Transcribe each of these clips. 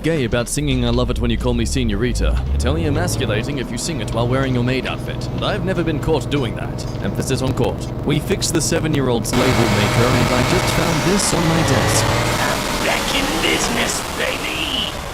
Gay about singing I love it when you call me senorita. It's only emasculating if you sing it while wearing your maid outfit, and I've never been caught doing that. Emphasis on caught. We fixed the 7-year-old's label maker, and I just found this on my desk. I'm back in business, baby!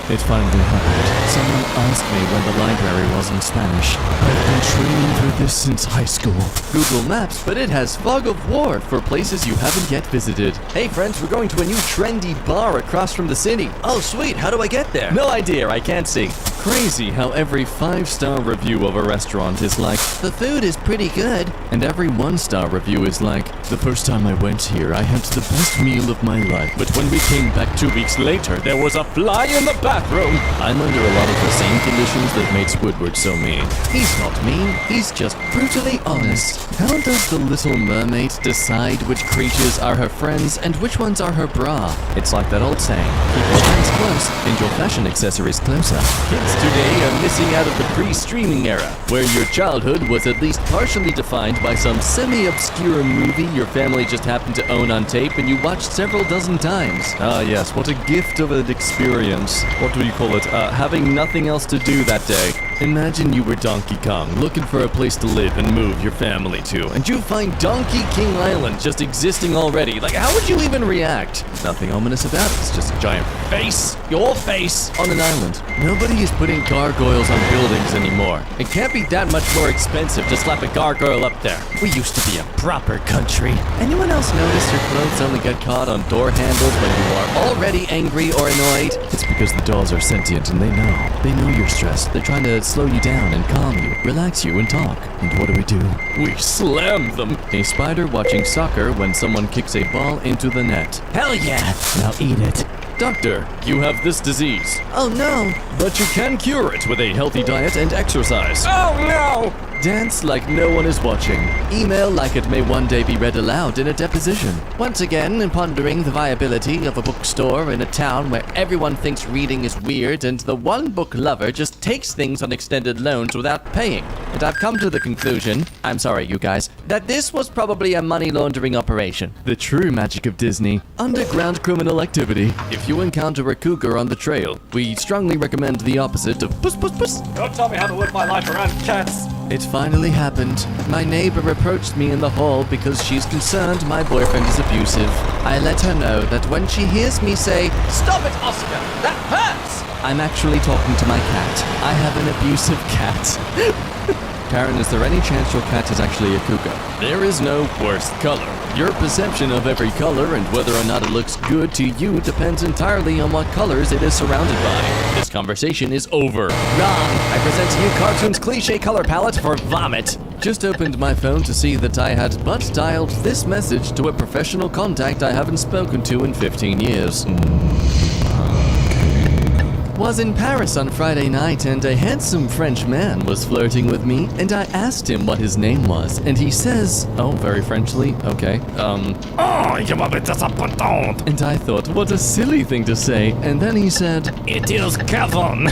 It finally happened. Someone asked me when the library was in Spanish. I've been training for this since high school. Google Maps, but it has fog of war for places you haven't yet visited. Hey friends, we're going to a new trendy bar across from the city. Oh sweet, how do I get there? No idea, I can't see. Crazy how every 5-star review of a restaurant is like, the food is pretty good. And every 1-star review is like, the first time I went here, I had the best meal of my life. But when we came back 2 weeks later, there was a fly in the bathroom. I'm under a lot of the same conditions that made Squidward so mean. He's not mean, he's just brutally honest. How does the Little Mermaid decide which creatures are her friends and which ones are her bra? It's like that old saying, keep your friends close and your fashion accessories closer. Kids today are missing out of the pre-streaming era, where your childhood was at least partially defined by some semi-obscure movie your family just happened to own on tape and you watched several dozen times. Ah yes, what a gift of an experience. What do you call it? Having nothing else to do that day. Imagine you were Donkey Kong, looking for a place to live and move your family to, and you find Donkey King Island just existing already. Like, how would you even react? Nothing ominous about it, it's just a giant face, your face, on an island. Nobody is putting gargoyles on buildings anymore. It can't be that much more expensive to slap a gargoyle up there. We used to be a proper country. Anyone else notice your clothes only get caught on door handles when you are already angry or annoyed? It's because the dolls are sentient and they know you're stressed. They're trying to slow you down and calm you, relax you and talk. And what do? We slam them. A spider watching soccer when someone kicks a ball into the net. Hell yeah! Now eat it. Doctor, you have this disease. Oh no! But you can cure it with a healthy diet and exercise. Oh no! Dance like no one is watching. Email like it may one day be read aloud in a deposition. Once again, in pondering the viability of a bookstore in a town where everyone thinks reading is weird and the one book lover just takes things on extended loans without paying. And I've come to the conclusion, I'm sorry you guys, that this was probably a money laundering operation. The true magic of Disney. Underground criminal activity. If you encounter a cougar on the trail, we strongly recommend the opposite of puss puss puss. Don't tell me how to live my life around cats. It finally happened. My neighbor approached me in the hall because she's concerned my boyfriend is abusive. I let her know that when she hears me say, "Stop it, Oscar! That hurts!" I'm actually talking to my cat. I have an abusive cat. Karen, is there any chance your cat is actually a cougar? There is no worst color. Your perception of every color and whether or not it looks good to you depends entirely on what colors it is surrounded by. This conversation is over. Wrong! I present to you Cartoon's cliche color palette for vomit. Just opened my phone to see that I had but dialed this message to a professional contact I haven't spoken to in 15 years. Was in Paris on Friday night and a handsome French man was flirting with me and I asked him what his name was and he says, oh, very Frenchly, okay, Oh, you a bit disappointed. and I thought, what a silly thing to say, and then he said, It is Kevin.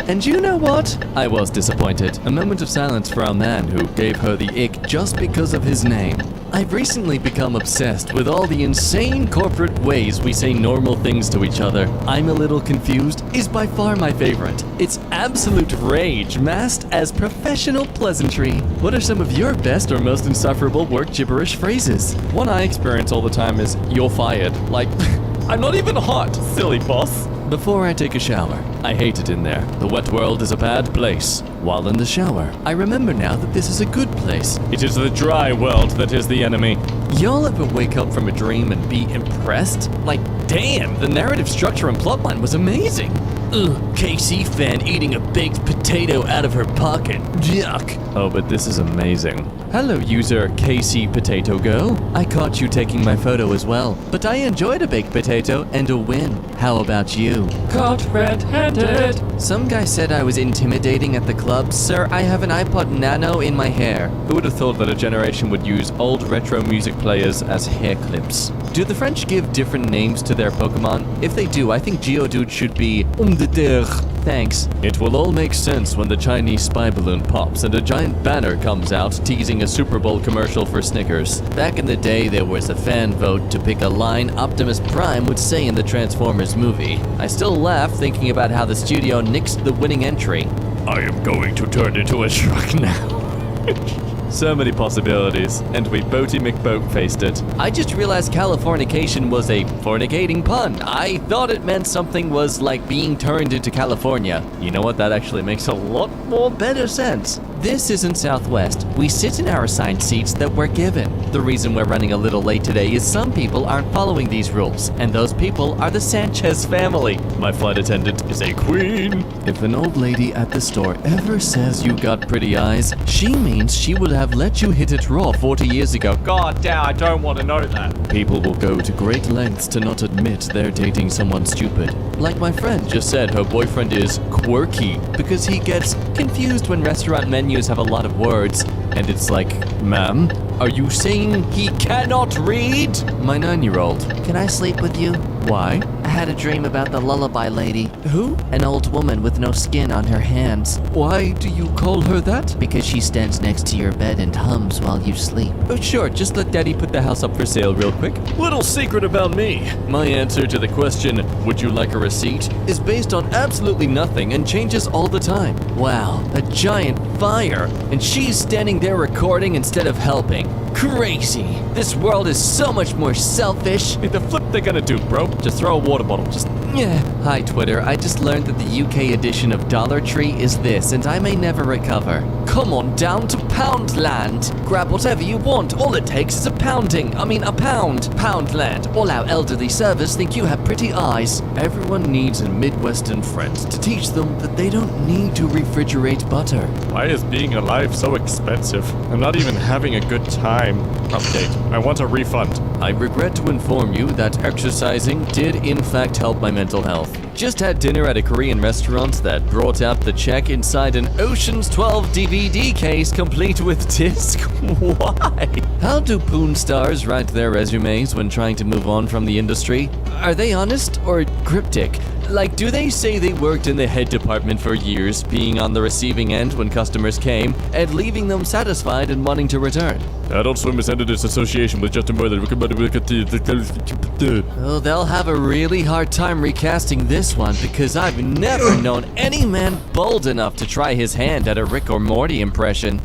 and you know what? I was disappointed. A moment of silence for our man who gave her the ick just because of his name. I've recently become obsessed with all the insane corporate ways we say normal things to each other. I'm a little confused is by far my favorite. It's absolute rage masked as professional pleasantry. What are some of your best or most insufferable work gibberish phrases? One I experience all the time is, "You're fired." Like, I'm not even hot, silly boss. Before I take a shower, I hate it in there. The wet world is a bad place. While in the shower, I remember now that this is a good place. It is the dry world that is the enemy. Y'all ever wake up from a dream and be impressed? Like, damn, the narrative structure and plotline was amazing. Ugh, KC fan eating a baked potato out of her pocket. Yuck. Oh, but this is amazing. Hello, user KC Potato Go. I caught you taking my photo as well, but I enjoyed a baked potato and a win. How about you? Caught red-handed. Some guy said I was intimidating at the club. Sir, I have an iPod Nano in my hair. Who would have thought that a generation would use old retro music players as hair clips? Do the French give different names to their Pokemon? If they do, I think Geodude should be de terre. Thanks. It will all make sense when the Chinese spy balloon pops and a giant banner comes out teasing a Super Bowl commercial for Snickers. Back in the day, there was a fan vote to pick a line Optimus Prime would say in the Transformers movie. I still laugh thinking about how the studio nixed the winning entry. I am going to turn into a truck now. So many possibilities, and we Boaty McBoat-faced it. I just realized Californication was a fornicating pun. I thought it meant something was like being turned into California. You know what, that actually makes a lot more better sense. This isn't Southwest. We sit in our assigned seats that we're given. The reason we're running a little late today is some people aren't following these rules, and those people are the Sanchez family. My flight attendant is a queen. If an old lady at the store ever says you got pretty eyes, she means she would have let you hit it raw 40 years ago. God damn, I don't want to know that. People will go to great lengths to not admit they're dating someone stupid. Like my friend just said her boyfriend is quirky because he gets confused when restaurant menus have a lot of words, and it's like, ma'am, are you saying he cannot read? My 9-year-old. Can I sleep with you? Why? I had a dream about the lullaby lady. Who? An old woman with no skin on her hands. Why do you call her that? Because she stands next to your bed and hums while you sleep. Oh sure, just let Daddy put the house up for sale real quick. Little secret about me. My answer to the question, would you like a receipt, is based on absolutely nothing and changes all the time. Wow, a giant fire, and she's standing there recording instead of helping. Crazy. This world is so much more selfish. Hey, the flip they gonna do, bro? Just throw a water bottle. Just yeah. Hi Twitter, I just learned that the UK edition of Dollar Tree is this, and I may never recover. Come on down to Poundland. Grab whatever you want, all it takes is a pound. Poundland. All our elderly servers think you have pretty eyes. Everyone needs a Midwestern friend to teach them that they don't need to refrigerate butter. why is being alive so expensive? I'm not even having a good time. Update. I want a refund. I regret to inform you that exercising did in fact help my mental health. Just had dinner at a Korean restaurant that brought out the check inside an Ocean's 12 DVD case complete with disc. Why? How do Poon stars write their resumes when trying to move on from the industry? Are they honest or cryptic? Like, do they say they worked in the head department for years, being on the receiving end when customers came, and leaving them satisfied and wanting to return? Adult Swim has ended its association with Justin Bieber. Oh, they'll have a really hard time recasting this one because I've never known any man bold enough to try his hand at a Rick or Morty impression.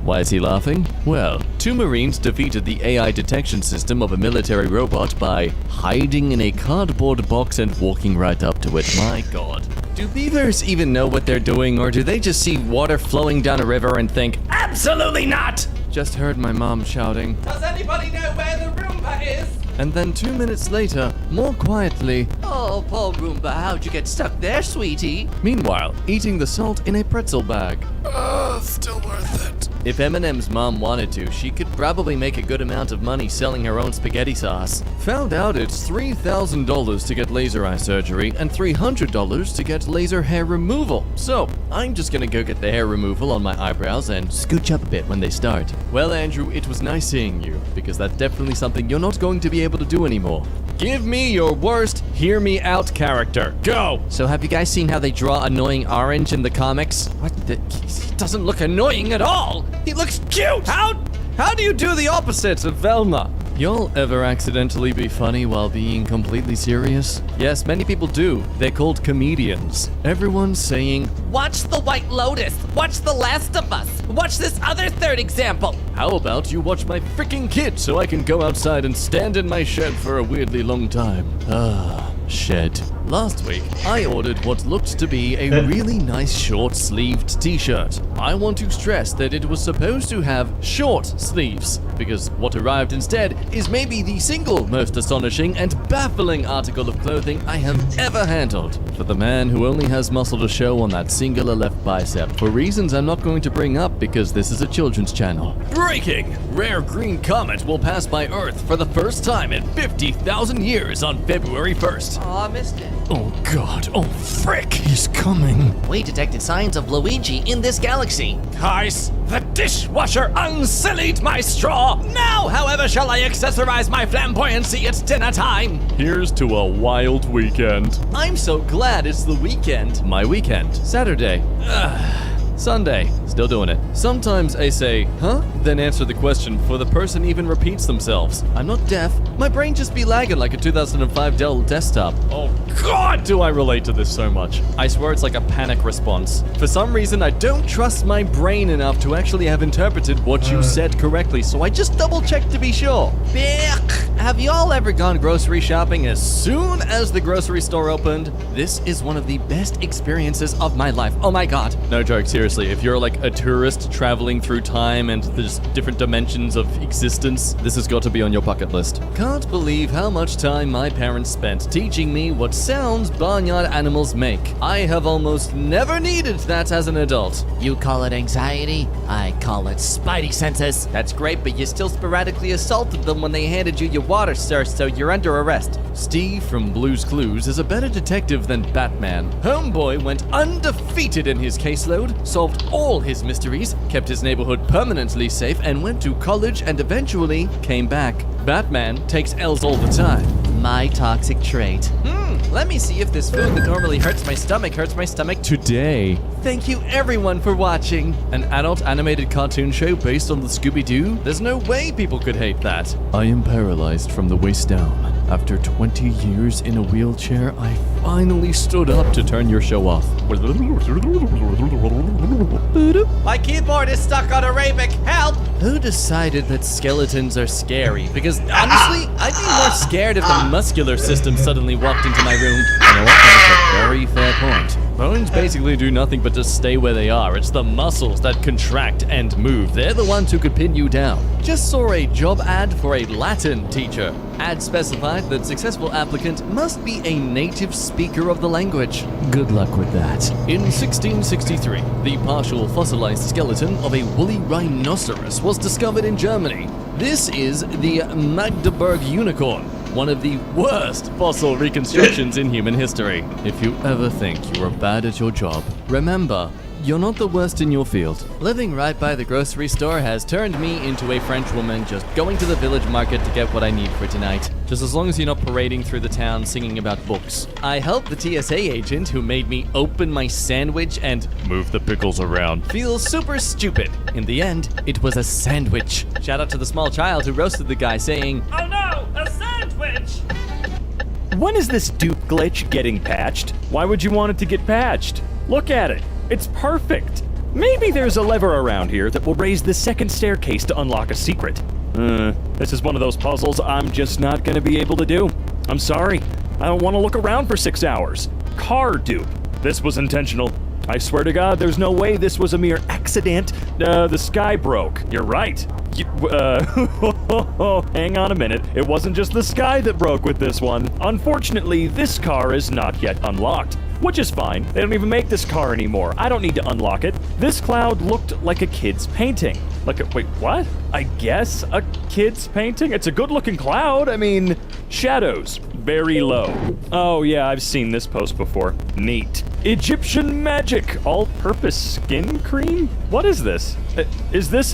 Why is he laughing? Well, 2 Marines defeated the AI detection system of a military robot by hiding in a cardboard box and walking right up to it. My god. Do beavers even know what they're doing, or do they just see water flowing down a river and think, absolutely not? Just heard my mom shouting, does anybody know where the Roomba is? And then 2 minutes later, more quietly, oh, poor Roomba, how'd you get stuck there, sweetie? Meanwhile, eating the salt in a pretzel bag. Still worth it. If Eminem's mom wanted to, she could probably make a good amount of money selling her own spaghetti sauce. Found out it's $3,000 to get laser eye surgery and $300 to get laser hair removal. So, I'm just gonna go get the hair removal on my eyebrows and scooch up a bit when they start. Well, Andrew, it was nice seeing you, because that's definitely something you're not going to be able to do anymore. Give me your worst hear me out character. Go! So have you guys seen how they draw annoying Orange in the comics? What the? He doesn't look annoying at all! He looks cute! How do you do the opposite of Velma? Y'all ever accidentally be funny while being completely serious? Yes, many people do. They're called comedians. Everyone's saying, watch The White Lotus! Watch The Last of Us! Watch this other third example! How about you watch my freaking kid so I can go outside and stand in my shed for a weirdly long time? Shed. Last week, I ordered what looked to be a really nice short-sleeved t-shirt. I want to stress that it was supposed to have short sleeves, because what arrived instead is maybe the single most astonishing and baffling article of clothing I have ever handled. For the man who only has muscle to show on that singular left bicep, for reasons I'm not going to bring up because this is a children's channel. Breaking! Rare green comet will pass by Earth for the first time in 50,000 years on February 1st. Oh, I missed it. Oh god, oh frick, he's coming. We detected signs of Luigi in this galaxy. Guys, the dishwasher unsillied my straw. Now, however, shall I accessorize my flamboyancy? It's dinner time. Here's to a wild weekend. I'm so glad it's the weekend. My weekend. Saturday. Sunday. Still doing it. Sometimes I say, huh? Then answer the question before the person even repeats themselves. I'm not deaf. My brain just be lagging like a 2005 Dell desktop. Oh god, do I relate to this so much. I swear it's like a panic response. For some reason, I don't trust my brain enough to actually have interpreted what you said correctly, so I just double check to be sure. Have y'all ever gone grocery shopping as soon as the grocery store opened? This is one of the best experiences of my life. Oh my god. No joke, seriously. If you're like a tourist traveling through time and there's different dimensions of existence, this has got to be on your bucket list. Can't believe how much time my parents spent teaching me what sounds barnyard animals make. I have almost never needed that as an adult. You call it anxiety? I call it spidey senses. That's great, but you still sporadically assaulted them when they handed you your water, sir, so you're under arrest. Steve from Blue's Clues is a better detective than Batman. Homeboy went undefeated in his caseload, solved all his mysteries, kept his neighborhood permanently safe, and went to college and eventually came back. Batman takes L's all the time. My toxic trait. Let me see if this food that normally hurts my stomach today. Thank you everyone for watching. An adult animated cartoon show based on the Scooby-Doo? There's no way people could hate that. I am paralyzed from the waist down. After 20 years in a wheelchair, I finally stood up to turn your show off. My keyboard is stuck on Arabic. Help! Who decided that skeletons are scary? Because honestly, I'd be more scared if the muscular system suddenly walked into my room. You know what? That's a very fair point. Bones basically do nothing but just stay where they are. It's the muscles that contract and move. They're the ones who could pin you down. Just saw a job ad for a Latin teacher. Ad specified that successful applicant must be a native speaker of the language. Good luck with that. In 1663, the partial fossilized skeleton of a woolly rhinoceros was discovered in Germany. This is the Magdeburg unicorn, one of the worst fossil reconstructions in human history. If you ever think you are bad at your job, remember, you're not the worst in your field. Living right by the grocery store has turned me into a French woman just going to the village market to get what I need for tonight. Just as long as you're not parading through the town singing about books. I helped the TSA agent who made me open my sandwich and Move the pickles around. feel super stupid. In the end, it was a sandwich. Shout out to the small child who roasted the guy saying, Oh no, a sandwich! When is this dupe glitch getting patched? Why would you want it to get patched? Look at it. It's perfect. Maybe there's a lever around here that will raise the second staircase to unlock a secret. This is one of those puzzles I'm just not gonna be able to do. I'm sorry. I don't want to look around for 6 hours. Car dupe. This was intentional. I swear to God, there's no way this was a mere accident. The sky broke. You're right. Hang on a minute. It wasn't just the sky that broke with this one. Unfortunately, this car is not yet unlocked. Which is fine. They don't even make this car anymore. I don't need to unlock it. This cloud looked like a kid's painting. Wait, what? I guess a kid's painting? It's a good-looking cloud. I mean, shadows. Very low. Oh yeah, I've seen this post before. Neat. Egyptian magic. All-purpose skin cream? What is this? This is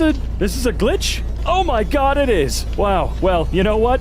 a glitch? Oh my god, it is. Wow. Well, you know what?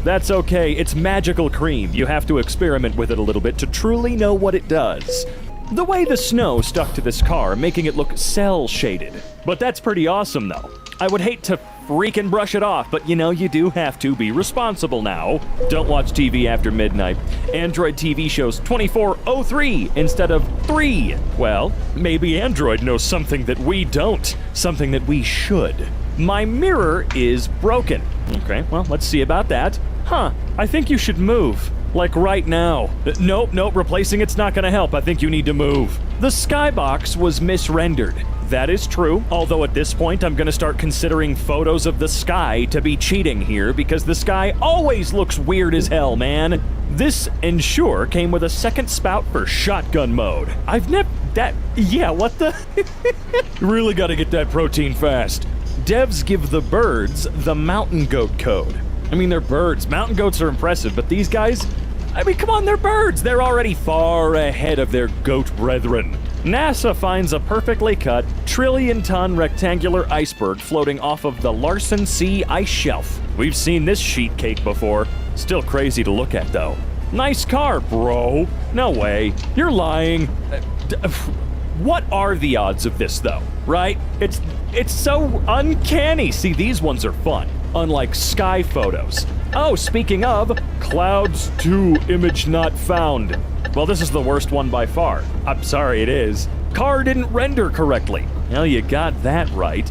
That's okay, it's magical cream. You have to experiment with it a little bit to truly know what it does. The way the snow stuck to this car, making it look cell-shaded. But that's pretty awesome, though. I would hate to freaking brush it off, but you know, you do have to be responsible now. Don't watch TV after midnight. Android TV shows 24:03 instead of 3. Well, maybe Android knows something that we don't. Something that we should. My mirror is broken. Okay, well, let's see about that. Huh, I think you should move. Like right now. Nope, replacing it's not gonna help. I think you need to move. The skybox was misrendered. That is true, although at this point I'm gonna start considering photos of the sky to be cheating here because the sky always looks weird as hell, man. This Ensure came with a second spout for shotgun mode. What the? Really gotta get that protein fast. Devs give the birds the mountain goat code. I mean, they're birds. Mountain goats are impressive, but these guys, I mean, come on, they're birds. They're already far ahead of their goat brethren. NASA finds a perfectly cut, trillion-ton rectangular iceberg floating off of the Larsen Sea ice shelf. We've seen this sheet cake before. Still crazy to look at, though. Nice car, bro. No way. You're lying. What are the odds of this, though? Right? It's so uncanny. See, these ones are fun, unlike sky photos. Oh, speaking of, clouds 2 image not found. Well, this is the worst one by far. I'm sorry, it is. Car didn't render correctly. Well, you got that right.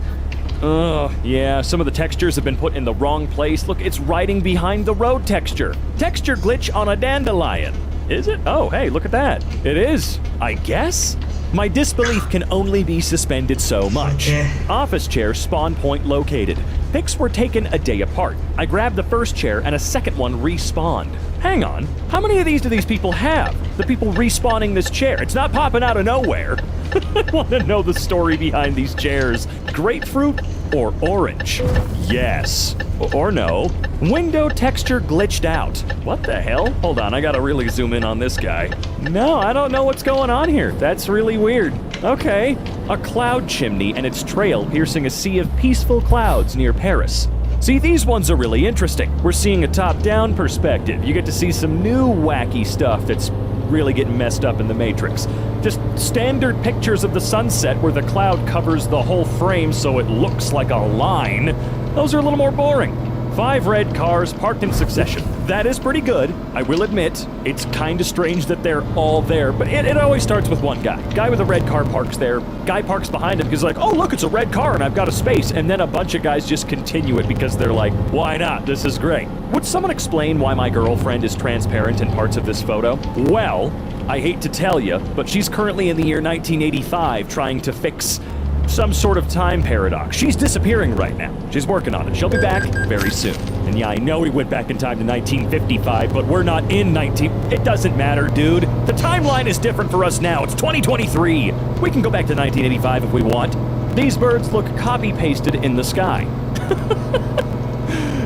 Yeah, some of the textures have been put in the wrong place. Look, it's riding behind the road texture. Texture glitch on a dandelion. Is it? Oh, hey, look at that. It is, I guess? My disbelief can only be suspended so much. Office chair spawn point located. Pics were taken a day apart. I grabbed the first chair and a second one respawned. Hang on, how many of these do these people have? The people respawning this chair. It's not popping out of nowhere. I want to know the story behind these chairs. Grapefruit or orange? Yes. Or no. Window texture glitched out. What the hell? Hold on, I gotta really zoom in on this guy. No, I don't know what's going on here. That's really weird. Okay. A cloud chimney and its trail piercing a sea of peaceful clouds near Paris. See, these ones are really interesting. We're seeing a top-down perspective. You get to see some new wacky stuff that's really getting messed up in the Matrix. Just standard pictures of the sunset where the cloud covers the whole frame so it looks like a line. Those are a little more boring. 5 red cars parked in succession. That is pretty good, I will admit. It's kind of strange that they're all there, but it always starts with one guy. Guy with a red car parks there. Guy parks behind him because like, oh look, it's a red car and I've got a space. And then a bunch of guys just continue it because they're like, why not? This is great. Would someone explain why my girlfriend is transparent in parts of this photo? Well, I hate to tell you, but she's currently in the year 1985 trying to fix some sort of time paradox. She's disappearing right now. She's working on it. She'll be back very soon. And yeah, I know we went back in time to 1955, but we're not in It doesn't matter, dude. The timeline is different for us now. It's 2023. We can go back to 1985 if we want. These birds look copy-pasted in the sky.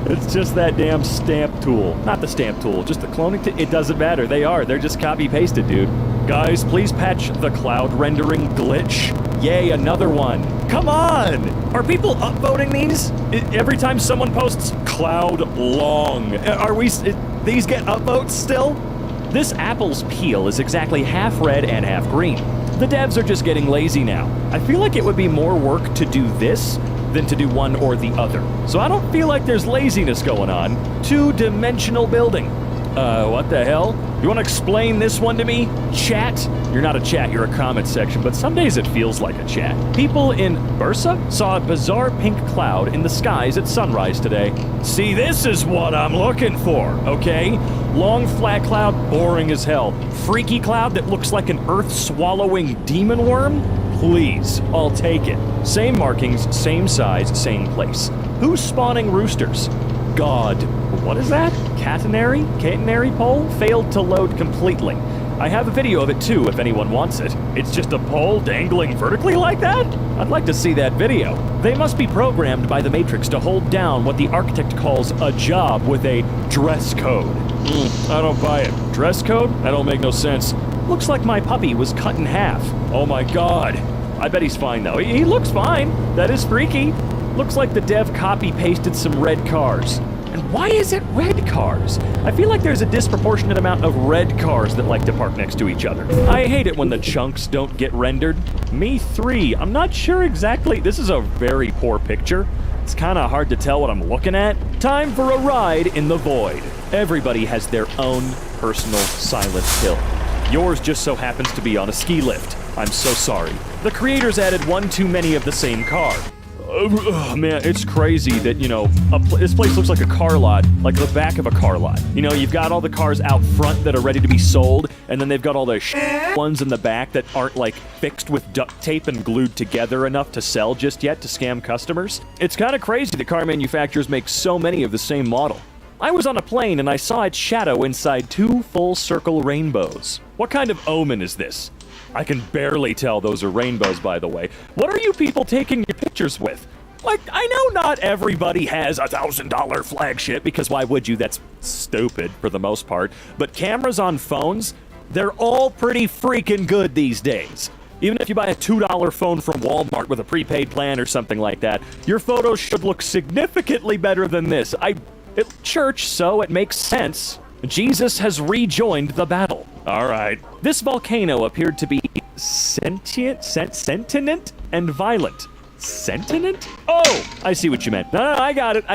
It's just that damn stamp tool. Not the stamp tool, just the cloning It doesn't matter. They're just copy-pasted, dude. Guys, please patch the cloud rendering glitch. Yay, another one. Come on! Are people upvoting these? Every time someone posts cloud long. These get upvotes still? This apple's peel is exactly half red and half green. The devs are just getting lazy now. I feel like it would be more work to do this than to do one or the other. So I don't feel like there's laziness going on. 2-dimensional building. What the hell? You want to explain this one to me? Chat? You're not a chat, you're a comment section, but some days it feels like a chat. People in Bursa saw a bizarre pink cloud in the skies at sunrise today. See, this is what I'm looking for, okay? Long flat cloud, boring as hell. Freaky cloud that looks like an earth-swallowing demon worm? Please, I'll take it. Same markings, same size, same place. Who's spawning roosters? God. What is that? Catenary pole? Failed to load completely. I have a video of it too if anyone wants it. It's just a pole dangling vertically like that? I'd like to see that video. They must be programmed by the Matrix to hold down what the architect calls a job with a dress code. I don't buy it. Dress code? That don't make no sense. Looks like my puppy was cut in half. Oh my god. I bet he's fine though. He looks fine. That is freaky. Looks like the dev copy-pasted some red cars. And why is it red cars? I feel like there's a disproportionate amount of red cars that like to park next to each other. I hate it when the chunks don't get rendered. Me 3, I'm not sure exactly. This is a very poor picture. It's kind of hard to tell what I'm looking at. Time for a ride in the void. Everybody has their own personal silent hill. Yours just so happens to be on a ski lift. I'm so sorry. The creators added one too many of the same car. Man, it's crazy that, you know, this place looks like a car lot, like the back of a car lot. You know, you've got all the cars out front that are ready to be sold, and then they've got all the ones in the back that aren't, like, fixed with duct tape and glued together enough to sell just yet to scam customers. It's kind of crazy that car manufacturers make so many of the same model. I was on a plane and I saw its shadow inside 2 full circle rainbows. What kind of omen is this? I can barely tell those are rainbows, by the way. What are you people taking your pictures with? Like, I know not everybody has a $1,000 flagship, because why would you? That's stupid for the most part. But cameras on phones, they're all pretty freaking good these days. Even if you buy a $2 phone from Walmart with a prepaid plan or something like that, your photos should look significantly better than this. Church, so it makes sense. Jesus has rejoined the battle. All right. This volcano appeared to be sentient and violent. Sentient? Oh, I see what you meant. No, I got it.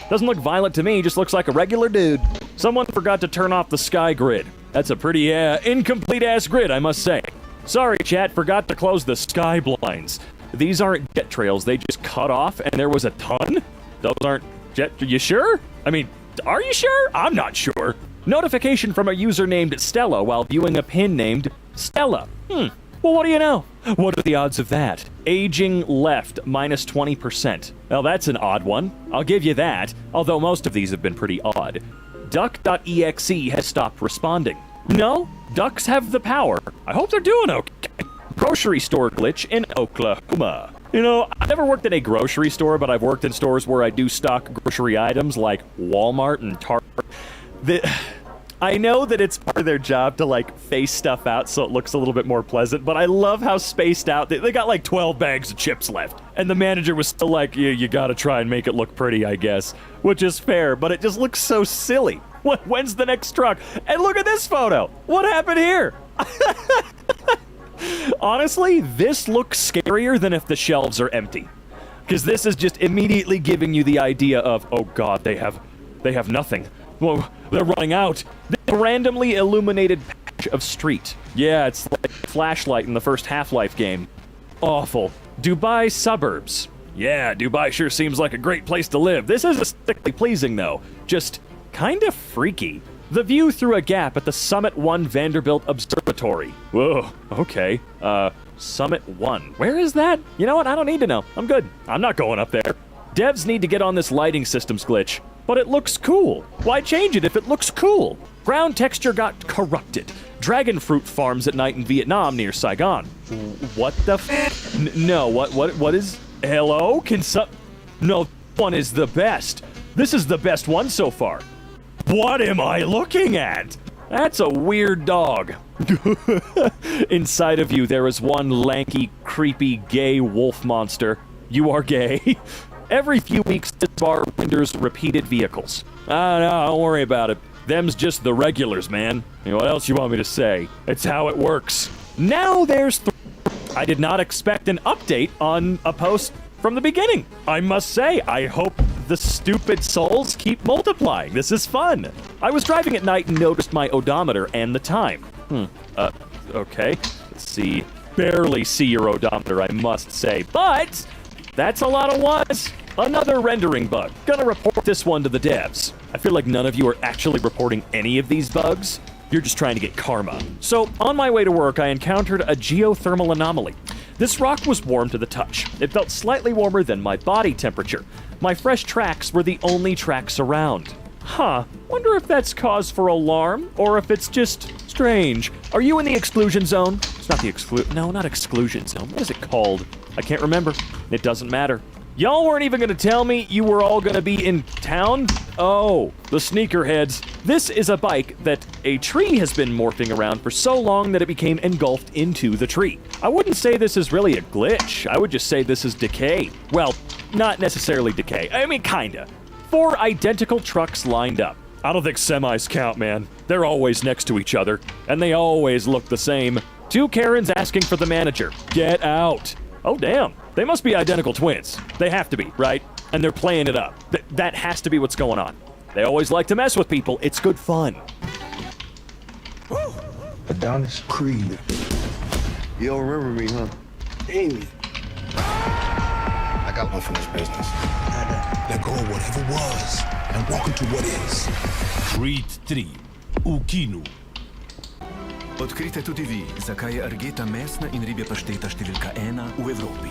Doesn't look violent to me, just looks like a regular dude. Someone forgot to turn off the sky grid. That's a pretty, incomplete-ass grid, I must say. Sorry, chat, forgot to close the sky blinds. These aren't jet trails, they just cut off, and there was a ton? Those aren't jet... You sure? I mean, are you sure? I'm not sure. Notification from a user named Stella while viewing a pin named Stella. Well, what do you know? What are the odds of that? Aging left, minus 20%. Well, that's an odd one. I'll give you that, although most of these have been pretty odd. Duck.exe has stopped responding. No, ducks have the power. I hope they're doing okay. Grocery store glitch in Oklahoma. You know, I've never worked at a grocery store, but I've worked in stores where I do stock grocery items like Walmart and Target. I know that it's part of their job to, like, face stuff out so it looks a little bit more pleasant, but I love how spaced out. They got, like, 12 bags of chips left. And the manager was still like, yeah, you gotta try and make it look pretty, I guess. Which is fair, but it just looks so silly. When's the next truck? And look at this photo! What happened here? Honestly, this looks scarier than if the shelves are empty. Because this is just immediately giving you the idea of, oh god, they have nothing. Whoa, they're running out. This randomly illuminated patch of street. Yeah, it's like a flashlight in the first Half-Life game. Awful. Dubai suburbs. Yeah, Dubai sure seems like a great place to live. This is aesthetically pleasing, though. Just kinda freaky. The view through a gap at the Summit 1 Vanderbilt Observatory. Whoa, okay. Summit 1. Where is that? You know what? I don't need to know. I'm good. I'm not going up there. Devs need to get on this lighting systems glitch. But it looks cool. Why change it if it looks cool? Ground texture got corrupted. Dragon fruit farms at night in Vietnam near Saigon. What the f? No, what is... Hello? No, one is the best. This is the best one so far. What am I looking at? That's a weird dog. Inside of you, there is one lanky, creepy, gay wolf monster. You are gay. Every few weeks, this bar renders repeated vehicles. No, don't worry about it. Them's just the regulars, man. You know, what else you want me to say? It's how it works. Now there's I did not expect an update on a post from the beginning. I must say, I hope the stupid souls keep multiplying. This is fun. I was driving at night and noticed my odometer and the time. Okay. Let's see. Barely see your odometer, I must say. But that's a lot of ones. Another rendering bug. Gonna report this one to the devs. I feel like none of you are actually reporting any of these bugs. You're just trying to get karma. So, on my way to work, I encountered a geothermal anomaly. This rock was warm to the touch. It felt slightly warmer than my body temperature. My fresh tracks were the only tracks around. Wonder if that's cause for alarm, or if it's just strange. Are you in the exclusion zone? It's not the not exclusion zone. What is it called? I can't remember. It doesn't matter. Y'all weren't even gonna tell me you were all gonna be in town? Oh, the sneakerheads. This is a bike that a tree has been morphing around for so long that it became engulfed into the tree. I wouldn't say this is really a glitch. I would just say this is decay. Well, not necessarily decay. I mean, kinda. 4 identical trucks lined up. I don't think semis count, man. They're always next to each other, and they always look the same. 2 Karens asking for the manager. Get out. Oh, damn. They must be identical twins. They have to be, right? And they're playing it up. That has to be what's going on. They always like to mess with people. It's good fun. Adonis Creed. You don't remember me, huh? Amy. I got one from this business. Let go of whatever was and walk into what is. Creed 3. Ukinu. Odkrite tudi vi, zakaj je argeta mesna in ribja pašteta številka 1 v Evropi.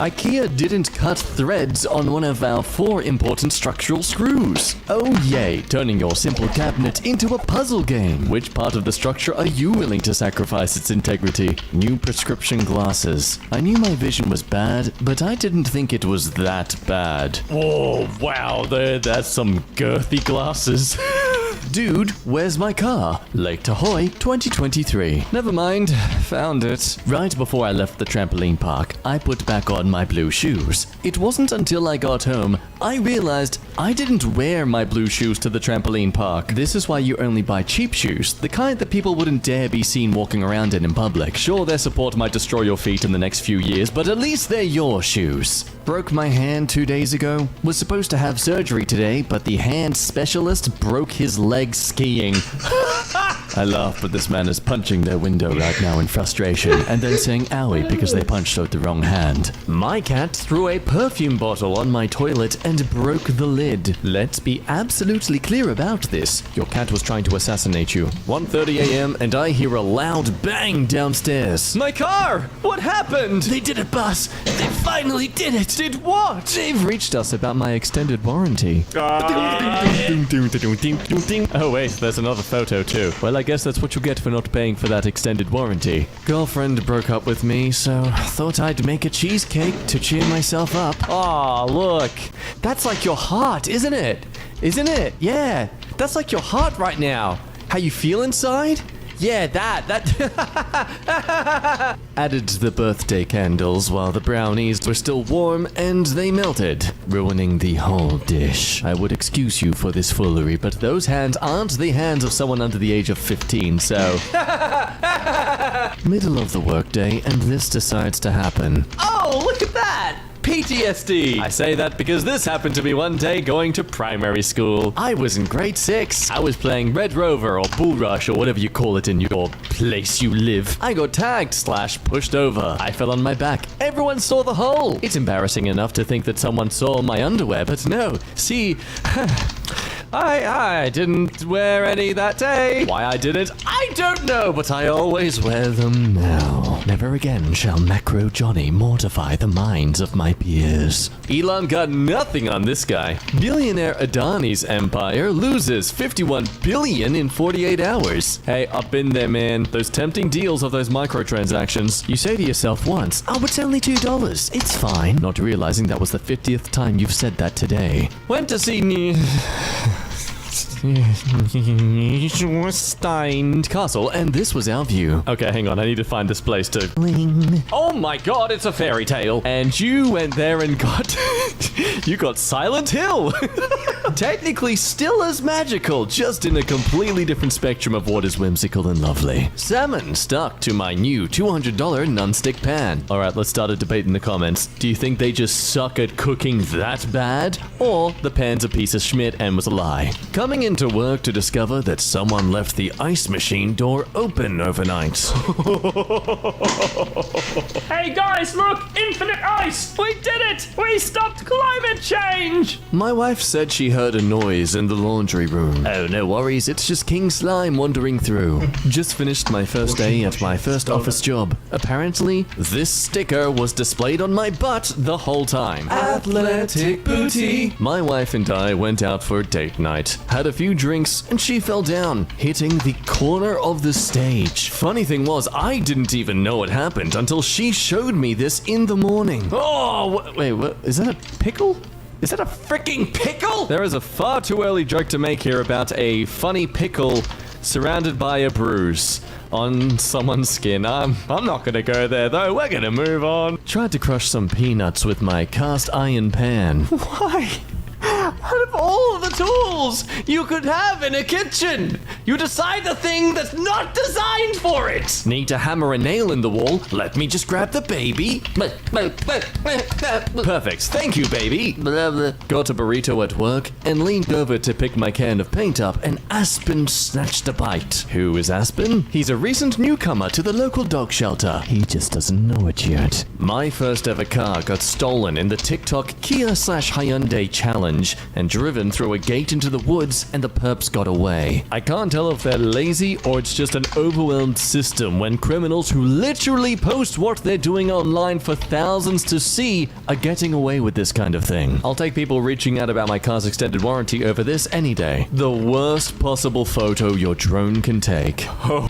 IKEA didn't cut threads on one of our 4 important structural screws. Oh yay, turning your simple cabinet into a puzzle game. Which part of the structure are you willing to sacrifice its integrity? New prescription glasses. I knew my vision was bad, but I didn't think it was that bad. Oh, wow, that's some girthy glasses. Dude, where's my car? Lake Tahoe 2023. Never mind, found it. Right before I left the trampoline park, I put back on my blue shoes. It wasn't until I got home I realized I didn't wear my blue shoes to the trampoline park. This is why you only buy cheap shoes, the kind that people wouldn't dare be seen walking around in public. Sure, their support might destroy your feet in the next few years, but at least they're your shoes. Broke my hand 2 days ago. Was supposed to have surgery today, but the hand specialist broke his leg skiing. I laugh, but this man is punching their window right now in frustration, and then saying owie because they punched out the wrong hand. My cat threw a perfume bottle on my toilet and broke the lid. Let's be absolutely clear about this. Your cat was trying to assassinate you. 1:30 a.m. and I hear a loud bang downstairs. My car! What happened? They did it, boss. They finally did it. Did what? They've reached us about my extended warranty. Oh wait, there's another photo too. Well, I guess that's what you get for not paying for that extended warranty. Girlfriend broke up with me, so thought I'd make a cheesecake to cheer myself up. Aw, look. That's like your heart, isn't it? Isn't it? Yeah. That's like your heart right now. How you feel inside? Yeah, that. Added the birthday candles while the brownies were still warm and they melted, ruining the whole dish. I would excuse you for this foolery, but those hands aren't the hands of someone under the age of 15, so... Middle of the workday, and this decides to happen. Oh, look at that! PTSD! I say that because this happened to me one day going to primary school. I was in grade 6. I was playing Red Rover or Bull Rush or whatever you call it in your place you live. I got tagged / pushed over. I fell on my back. Everyone saw the hole. It's embarrassing enough to think that someone saw my underwear, but no. See... I didn't wear any that day. Why I didn't, I don't know, but I always wear them now. Never again shall Macro Johnny mortify the minds of my peers. Elon got nothing on this guy. Billionaire Adani's empire loses 51 billion in 48 hours. Hey, I've been there, man. Those tempting deals of those microtransactions. You say to yourself once, oh, it's only $2. It's fine. Not realizing that was the 50th time you've said that today. Went to see Stein Castle, and this was our view. Okay, hang on, I need to find this place to... Oh my god, it's a fairy tale. And you went there and got... you got Silent Hill. Technically still as magical, just in a completely different spectrum of what is whimsical and lovely. Salmon stuck to my new $200 nonstick pan. Alright, let's start a debate in the comments. Do you think they just suck at cooking that bad? Or the pan's a piece of schmidt and was a lie? Coming into work to discover that someone left the ice machine door open overnight. Hey guys, look! Infinite ice! We did it! We stopped climate change! My wife said she heard a noise in the laundry room. Oh, no worries, it's just King Slime wandering through. Just finished my first day at my first office job. Apparently, this sticker was displayed on my butt the whole time. Athletic booty. My wife and I went out for date night. Had a few drinks, and she fell down, hitting the corner of the stage. Funny thing was, I didn't even know it happened until she showed me this in the morning. Oh, wait, what? Is that a pickle? Is that a freaking pickle? There is a far too early joke to make here about a funny pickle surrounded by a bruise on someone's skin. I'm not gonna go there though. We're gonna move on. Tried to crush some peanuts with my cast iron pan. Why? Out of all the tools you could have in a kitchen, you decide the thing that's not designed for it. Need to hammer a nail in the wall? Let me just grab the baby. Perfect. Thank you, baby. Got a burrito at work and leaned over to pick my can of paint up, and Aspen snatched a bite. Who is Aspen? He's a recent newcomer to the local dog shelter. He just doesn't know it yet. My first ever car got stolen in the TikTok Kia/Hyundai challenge and driven through a gate into the woods and the perps got away. I can't tell if they're lazy or it's just an overwhelmed system when criminals who literally post what they're doing online for thousands to see are getting away with this kind of thing. I'll take people reaching out about my car's extended warranty over this any day. The worst possible photo your drone can take. Oh,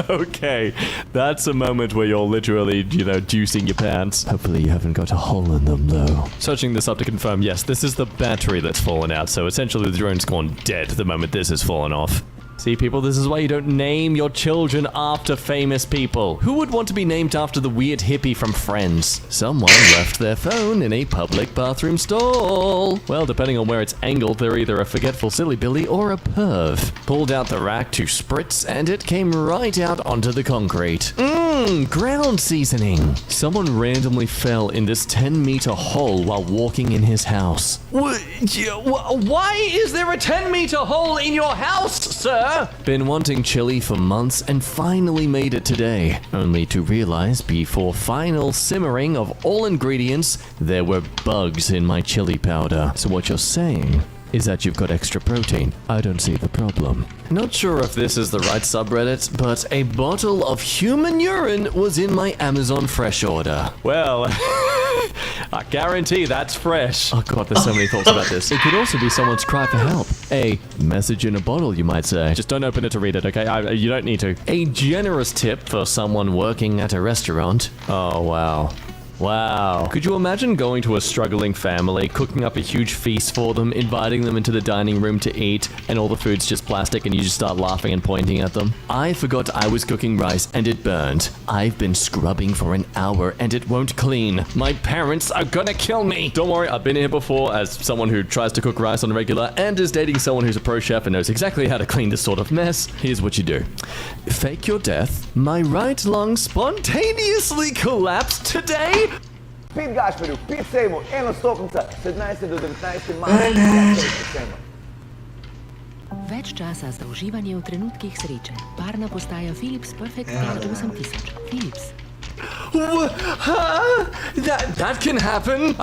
okay. That's a moment where you're literally, juicing your pants. Hopefully you haven't got a hole in them though. Searching this up to confirm, yes, this is the battery that's fallen out, so essentially the drone's gone dead the moment this has fallen off. See, people, this is why you don't name your children after famous people. Who would want to be named after the weird hippie from Friends? Someone left their phone in a public bathroom stall. Well, depending on where it's angled, they're either a forgetful silly billy or a perv. Pulled out the rack to spritz, and it came right out onto the concrete. Ground seasoning. Someone randomly fell in this 10-meter hole while walking in his house. Why is there a 10-meter hole in your house, sir? Been wanting chili for months and finally made it today, only to realize before final simmering of all ingredients, there were bugs in my chili powder. So what you're saying is that you've got extra protein. I don't see the problem. Not sure if this is the right subreddit, but a bottle of human urine was in my Amazon Fresh order. Well, I guarantee that's fresh. Oh god, there's so many thoughts about this. It could also be someone's cry for help. A message in a bottle, you might say. Just don't open it to read it, okay? You don't need to. A generous tip for someone working at a restaurant. Oh wow. Wow. Could you imagine going to a struggling family, cooking up a huge feast for them, inviting them into the dining room to eat, and all the food's just plastic and you just start laughing and pointing at them? I forgot I was cooking rice and it burned. I've been scrubbing for an hour and it won't clean. My parents are gonna kill me. Don't worry, I've been here before as someone who tries to cook rice on a regular and is dating someone who's a pro chef and knows exactly how to clean this sort of mess. Here's what you do. Fake your death. My right lung spontaneously collapsed today. Pit Gašperju, pit Sejmu, eno stopnica, 17. do 19. maja. Več časa za uživanje v trenutkih sreče. Parna postaja Philips Perfect Guard 8000. Philips. That can happen.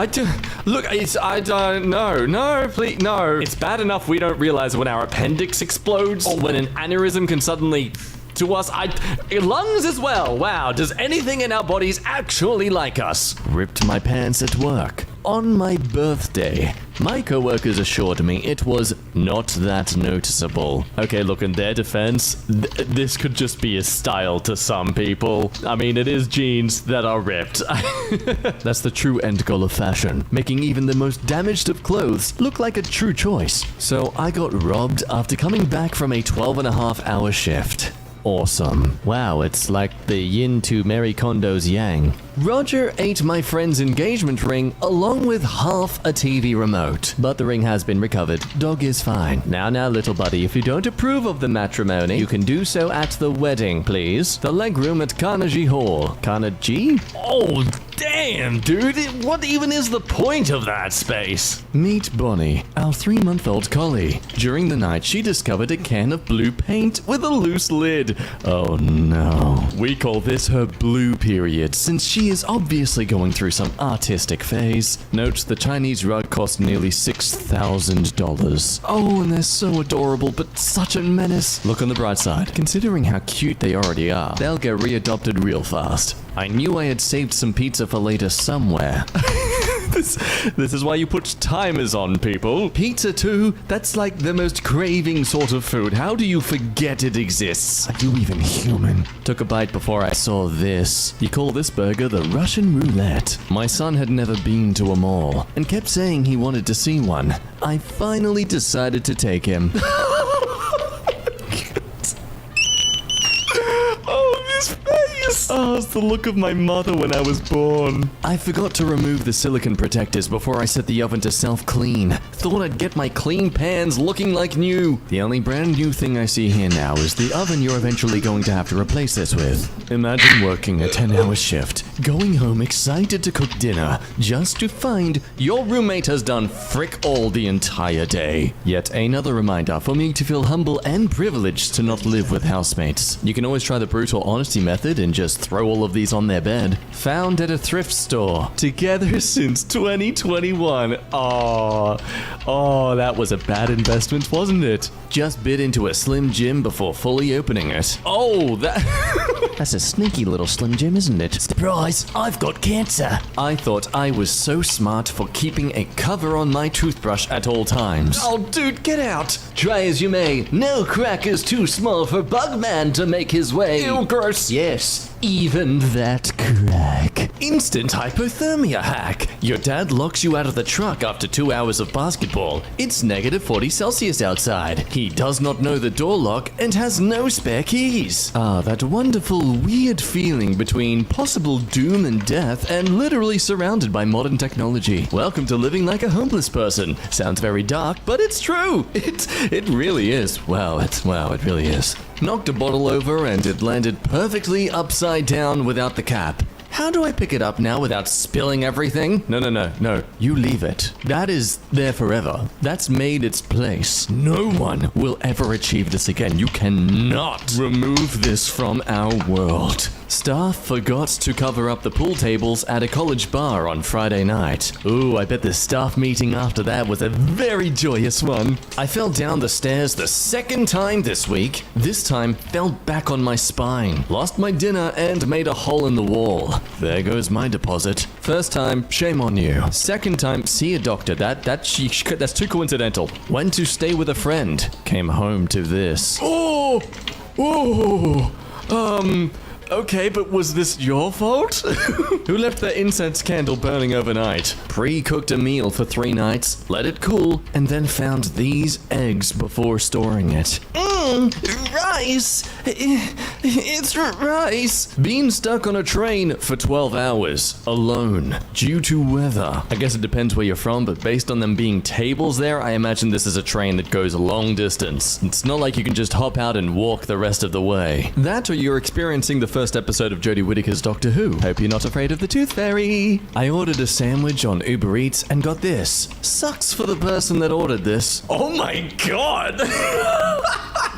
No, please, no. It's bad enough we don't realize when our appendix explodes or when an aneurysm can suddenly... To us, lungs as well. Wow, does anything in our bodies actually like us? Ripped my pants at work. On my birthday, my coworkers assured me it was not that noticeable. Okay, look, in their defense, this could just be a style to some people. I mean, it is jeans that are ripped. That's the true end goal of fashion, making even the most damaged of clothes look like a true choice. So I got robbed after coming back from a 12.5-hour shift. Awesome. Wow, it's like the yin to Mary Kondo's yang. Roger ate my friend's engagement ring along with half a TV remote. But the ring has been recovered. Dog is fine. Now, little buddy, if you don't approve of the matrimony, you can do so at the wedding, please. The legroom at Carnegie Hall. Carnegie? Oh, damn, dude. What even is the point of that space? Meet Bonnie, our 3-month-old collie. During the night, she discovered a can of blue paint with a loose lid. Oh no. We call this her blue period, since she is obviously going through some artistic phase. Note, the Chinese rug cost nearly $6,000. Oh, and they're so adorable, but such a menace. Look on the bright side. Considering how cute they already are, they'll get readopted real fast. I knew I had saved some pizza for later somewhere. This is why you put timers on, people. Pizza too? That's like the most craving sort of food. How do you forget it exists? Are you even human? Took a bite before I saw this. You call this burger the Russian roulette. My son had never been to a mall and kept saying he wanted to see one. I finally decided to take him. Oh, it's the look of my mother when I was born. I forgot to remove the silicone protectors before I set the oven to self-clean. Thought I'd get my clean pans looking like new. The only brand new thing I see here now is the oven you're eventually going to have to replace this with. Imagine working a 10-hour shift, going home excited to cook dinner, just to find your roommate has done frick all the entire day. Yet another reminder for me to feel humble and privileged to not live with housemates. You can always try the brutal honesty method and just just throw all of these on their bed. Found at a thrift store. Together since 2021. Oh, that was a bad investment, wasn't it? Just bit into a Slim Jim before fully opening it. Oh, That's a sneaky little Slim Jim, isn't it? Surprise, I've got cancer. I thought I was so smart for keeping a cover on my toothbrush at all times. Oh, dude, get out! Try as you may, no crack is too small for Bugman to make his way. Ew, gross. Yes, even that crack. Instant hypothermia hack. Your dad locks you out of the truck after 2 hours of basketball. It's negative 40 Celsius outside. He does not know the door lock and has no spare keys. Ah, that wonderful, weird feeling between possible doom and death and literally surrounded by modern technology. Welcome to living like a homeless person. Sounds very dark, but it's true. It really is. Wow, it really is. Knocked a bottle over and it landed perfectly upside down without the cap. How do I pick it up now without spilling everything? No. You leave it. That is there forever. That's made its place. No one will ever achieve this again. You cannot remove this from our world. Staff forgot to cover up the pool tables at a college bar on Friday night. Ooh, I bet the staff meeting after that was a very joyous one. I fell down the stairs the second time this week. This time, fell back on my spine. Lost my dinner and made a hole in the wall. There goes my deposit. First time, shame on you. Second time, see a doctor. That's too coincidental. Went to stay with a friend. Came home to this. Okay, but was this your fault? Who left the incense candle burning overnight? Pre-cooked a meal for 3 nights, let it cool, and then found these eggs before storing it. Rice! It's rice! Being stuck on a train for 12 hours, alone, due to weather. I guess it depends where you're from, but based on them being tables there, I imagine this is a train that goes a long distance. It's not like you can just hop out and walk the rest of the way. That or you're experiencing the first episode of Jodie Whittaker's Doctor Who. Hope you're not afraid of the Tooth Fairy. I ordered a sandwich on Uber Eats and got this. Sucks for the person that ordered this. Oh my god!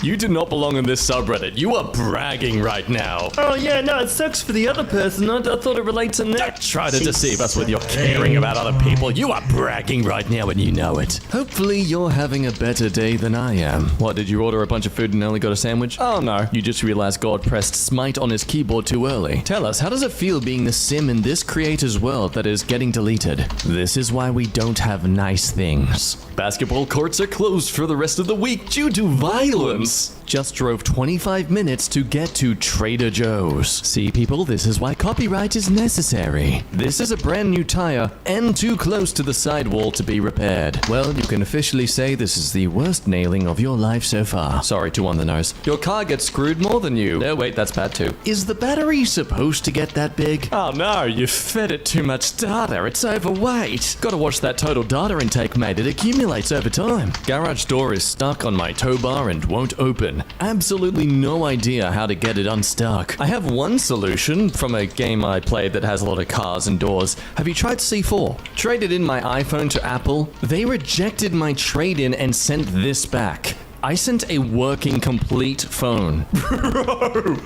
You do not belong in this subreddit. You are bragging right now. Oh yeah, no, it sucks for the other person. I thought it relates to Don't try to deceive us with your caring about other people. You are bragging right now and you know it. Hopefully you're having a better day than I am. What, did you order a bunch of food and only got a sandwich? Oh no, you just realized God pressed smite on his keyboard too early. Tell us, how does it feel being the sim in this creator's world that is getting deleted? This is why we don't have nice things. Basketball courts are closed for the rest of the week due to violence. Just drove 25 minutes to get to Trader Joe's. See people, this is why copyright is necessary. This is a brand new tire and too close to the sidewall to be repaired. Well, you can officially say this is the worst nailing of your life so far. Sorry, too on the nose. Your car gets screwed more than you. No, wait, that's bad too. Is the battery supposed to get that big? Oh no, you fed it too much data. It's overweight. Gotta watch that total data intake, mate. It accumulates over time. Garage door is stuck on my tow bar and won't open. Absolutely no idea how to get it unstuck. I have one solution from a game I played that has a lot of cars and doors. Have you tried C4? Traded in my iPhone to Apple. They rejected my trade-in and sent this back. I sent a working complete phone. Bro!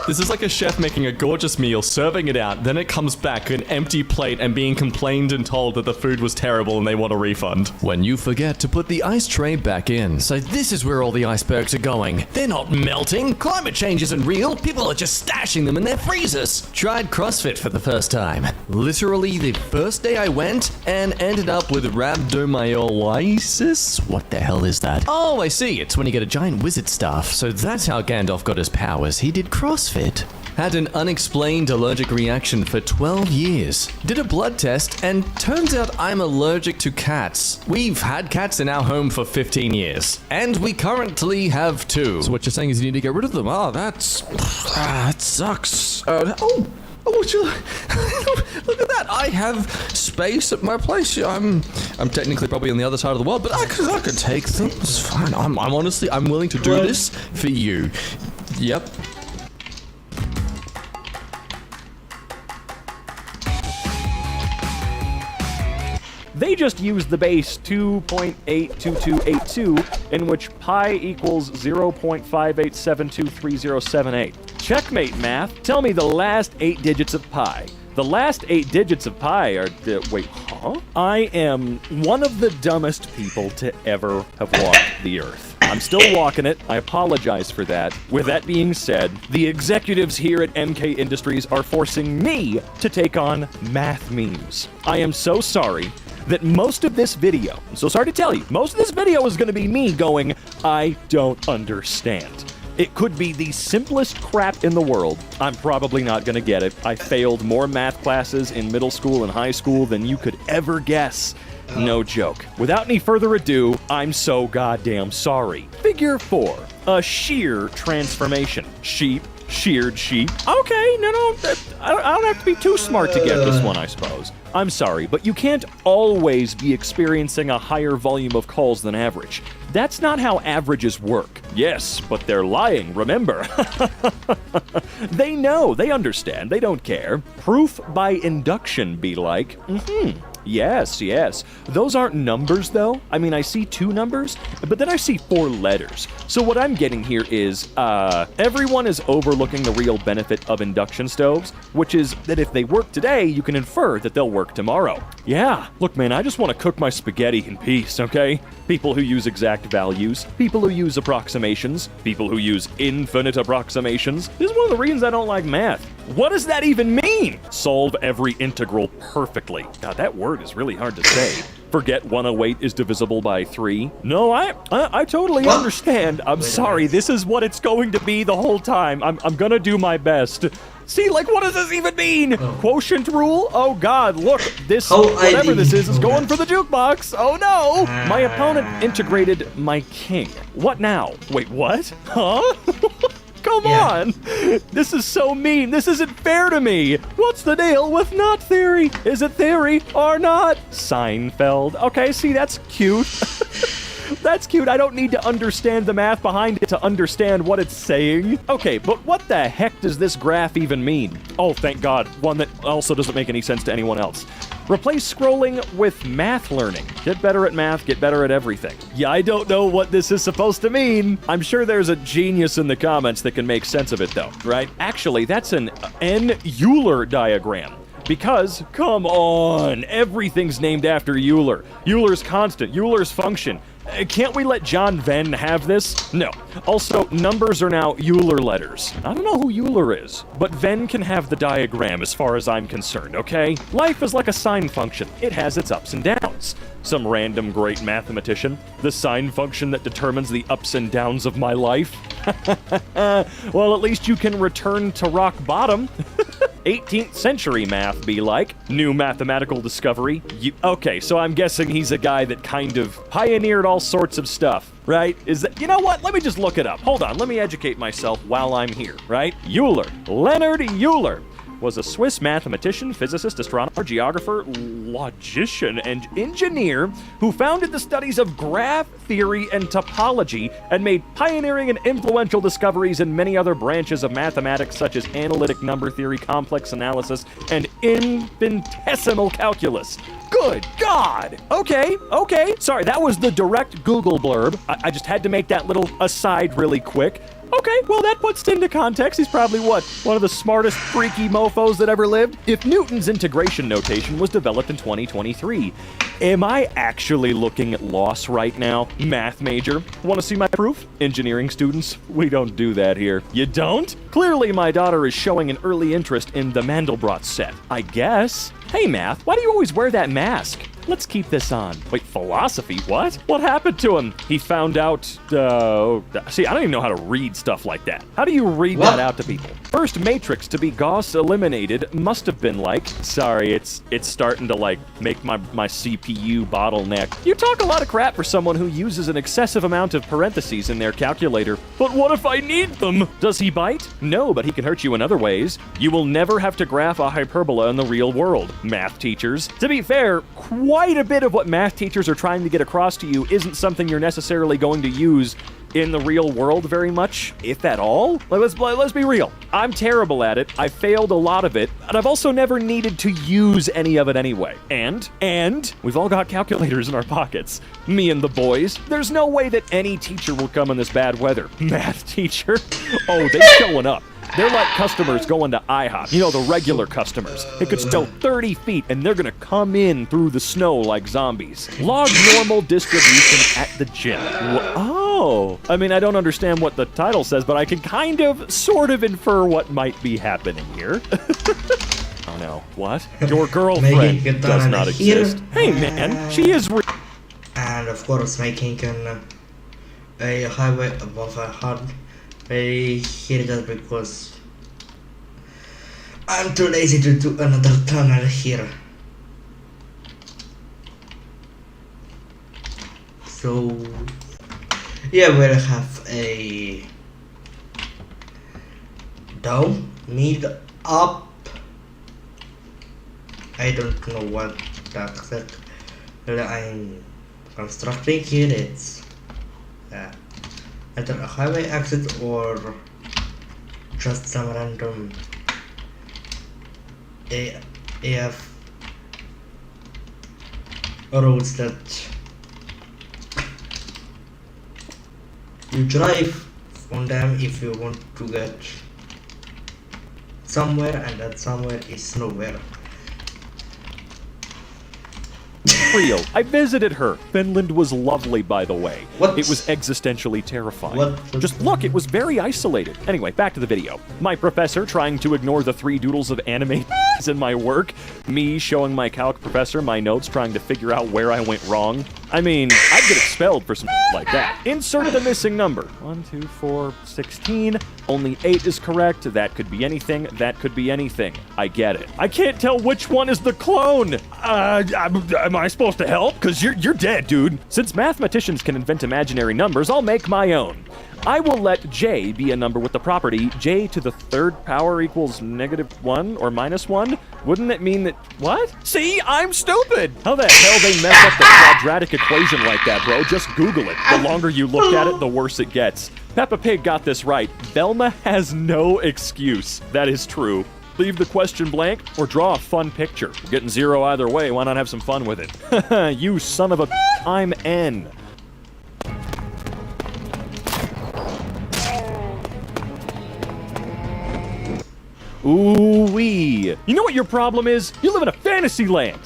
This is like a chef making a gorgeous meal, serving it out, then it comes back an empty plate and being complained and told that the food was terrible and they want a refund. When you forget to put the ice tray back in. So this is where all the icebergs are going. They're not melting. Climate change isn't real. People are just stashing them in their freezers. Tried CrossFit for the first time. Literally the first day I went and ended up with rhabdomyolysis. What the hell is that? Oh, I see. It's when you get a giant wizard staff. So that's how Gandalf got his powers. He did CrossFit. Had an unexplained allergic reaction for 12 years. Did a blood test and turns out I'm allergic to cats. We've had cats in our home for 15 years. And we currently have 2. So what you're saying is you need to get rid of them. Oh, that sucks. Would you look at that? I have space at my place. I'm technically probably on the other side of the world, but I could take them. It's fine. I'm willing to do this for you. Yep. They just used the base 2.82282 in which pi equals 0.58723078. Checkmate, math. Tell me the last 8 digits of pi. The last 8 digits of pi are... wait, huh? I am one of the dumbest people to ever have walked the earth. I'm still walking it. I apologize for that. With that being said, the executives here at MK Industries are forcing me to take on math memes. I am so sorry that most of this video, I'm so sorry to tell you, most of this video is going to be me going, I don't understand. It could be the simplest crap in the world. I'm probably not going to get it. I failed more math classes in middle school and high school than you could ever guess. No joke. Without any further ado, I'm so goddamn sorry. Figure 4. A shear transformation. Sheep. Sheared sheep. Okay, no, I don't have to be too smart to get this one, I suppose. I'm sorry, but you can't always be experiencing a higher volume of calls than average. That's not how averages work. Yes, but they're lying, remember? They know, they understand, they don't care. Proof by induction be like, Yes. Those aren't numbers, though. I mean, I see 2 numbers, but then I see 4 letters. So what I'm getting here is, everyone is overlooking the real benefit of induction stoves, which is that if they work today, you can infer that they'll work tomorrow. Yeah, look, man, I just want to cook my spaghetti in peace, okay? People who use exact values, people who use approximations, people who use infinite approximations. This is one of the reasons I don't like math. What does that even mean? Solve every integral perfectly. God, that word is really hard to say. Forget 108 is divisible by 3. No, I totally understand. I'm sorry, this is what it's going to be the whole time. I'm gonna do my best. See, like, what does this even mean? Quotient rule? Oh god, look, this, whatever this is going for the jukebox. Oh no! My opponent integrated my king. What now? Wait, what? Huh? Come on! This is so mean. This isn't fair to me. What's the deal with not theory? Is it theory or not? Seinfeld. Okay, see, that's cute. That's cute. I don't need to understand the math behind it to understand what it's saying. Okay, but what the heck does this graph even mean? Oh, thank God. One that also doesn't make any sense to anyone else. Replace scrolling with math learning. Get better at math, get better at everything. Yeah, I don't know what this is supposed to mean. I'm sure there's a genius in the comments that can make sense of it, though, right? Actually, that's an Euler diagram. Because, come on, everything's named after Euler. Euler's constant, Euler's function. Can't we let John Venn have this? No. Also, numbers are now Euler letters. I don't know who Euler is, but Venn can have the diagram as far as I'm concerned, okay? Life is like a sine function. It has its ups and downs. Some random great mathematician. The sine function that determines the ups and downs of my life. Well, at least you can return to rock bottom. 18th century math be like. New mathematical discovery. Okay, so I'm guessing he's a guy that kind of pioneered all sorts of stuff, right? Is that, you know what? Let me just look it up. Hold on, let me educate myself while I'm here, right? Euler. Leonard Euler was a Swiss mathematician, physicist, astronomer, geographer, logician, and engineer who founded the studies of graph theory and topology and made pioneering and influential discoveries in many other branches of mathematics such as analytic number theory, complex analysis, and infinitesimal calculus. Good God! Okay. Sorry, that was the direct Google blurb. I just had to make that little aside really quick. Okay, well, that puts it into context. He's probably, what, one of the smartest freaky mofos that ever lived? If Newton's integration notation was developed in 2023, am I actually looking at loss right now? Math major. Want to see my proof? Engineering students, we don't do that here. You don't? Clearly, my daughter is showing an early interest in the Mandelbrot set. I guess. Hey, Math, why do you always wear that mask? Let's keep this on. Wait, philosophy? What? What happened to him? He found out, see, I don't even know how to read stuff like that. How do you read that out to people? First matrix to be Gauss eliminated must have been like, sorry, it's starting to like make my CPU bottleneck. You talk a lot of crap for someone who uses an excessive amount of parentheses in their calculator. But what if I need them? Does he bite? No, but he can hurt you in other ways. You will never have to graph a hyperbola in the real world, math teachers. To be fair, quite a bit of what math teachers are trying to get across to you isn't something you're necessarily going to use in the real world very much, if at all. Let's be real. I'm terrible at it. I failed a lot of it, and I've also never needed to use any of it anyway. And we've all got calculators in our pockets. Me and the boys. There's no way that any teacher will come in this bad weather. Math teacher? Oh, they're showing up. They're like customers going to IHOP. You know, the regular customers. It could snow 30 feet, and they're gonna come in through the snow like zombies. Log normal distribution at the gym. Oh. I mean, I don't understand what the title says, but I can kind of, sort of infer what might be happening here. Oh no. What? Your girlfriend does not exist. Hey man, she is real. And of course making a highway above a hard. Very here just because I'm too lazy to do another tunnel here. So yeah, we'll have a down, mid, up. I don't know what that I'm constructing here. It's either a highway exit or just some random AF roads that you drive on them if you want to get somewhere, and that somewhere is nowhere. Real. I visited her. Finland was lovely, by the way. What? It was existentially terrifying. What? Just look, it was very isolated. Anyway, back to the video. My professor trying to ignore the 3 doodles of anime in my work. Me showing my calc professor my notes, trying to figure out where I went wrong. I mean, I'd get expelled for some like that. Insert the missing number. 1, 2, 4, 16. Only 8 is correct. That could be anything. That could be anything. I get it. I can't tell which one is the clone. Am I supposed to help? Because you're dead, dude. Since mathematicians can invent imaginary numbers, I'll make my own. I will let j be a number with the property j to the 3rd power equals -1 or -1. Wouldn't it mean that... What? See, I'm stupid! How the hell they mess up the quadratic equation like that, bro? Just Google it. The longer you look at it, the worse it gets. Peppa Pig got this right. Velma has no excuse. That is true. Leave the question blank or draw a fun picture. You're getting 0 either way, why not have some fun with it? You son of a... I'm N. Ooh-wee. You know what your problem is? You live in a fantasy land.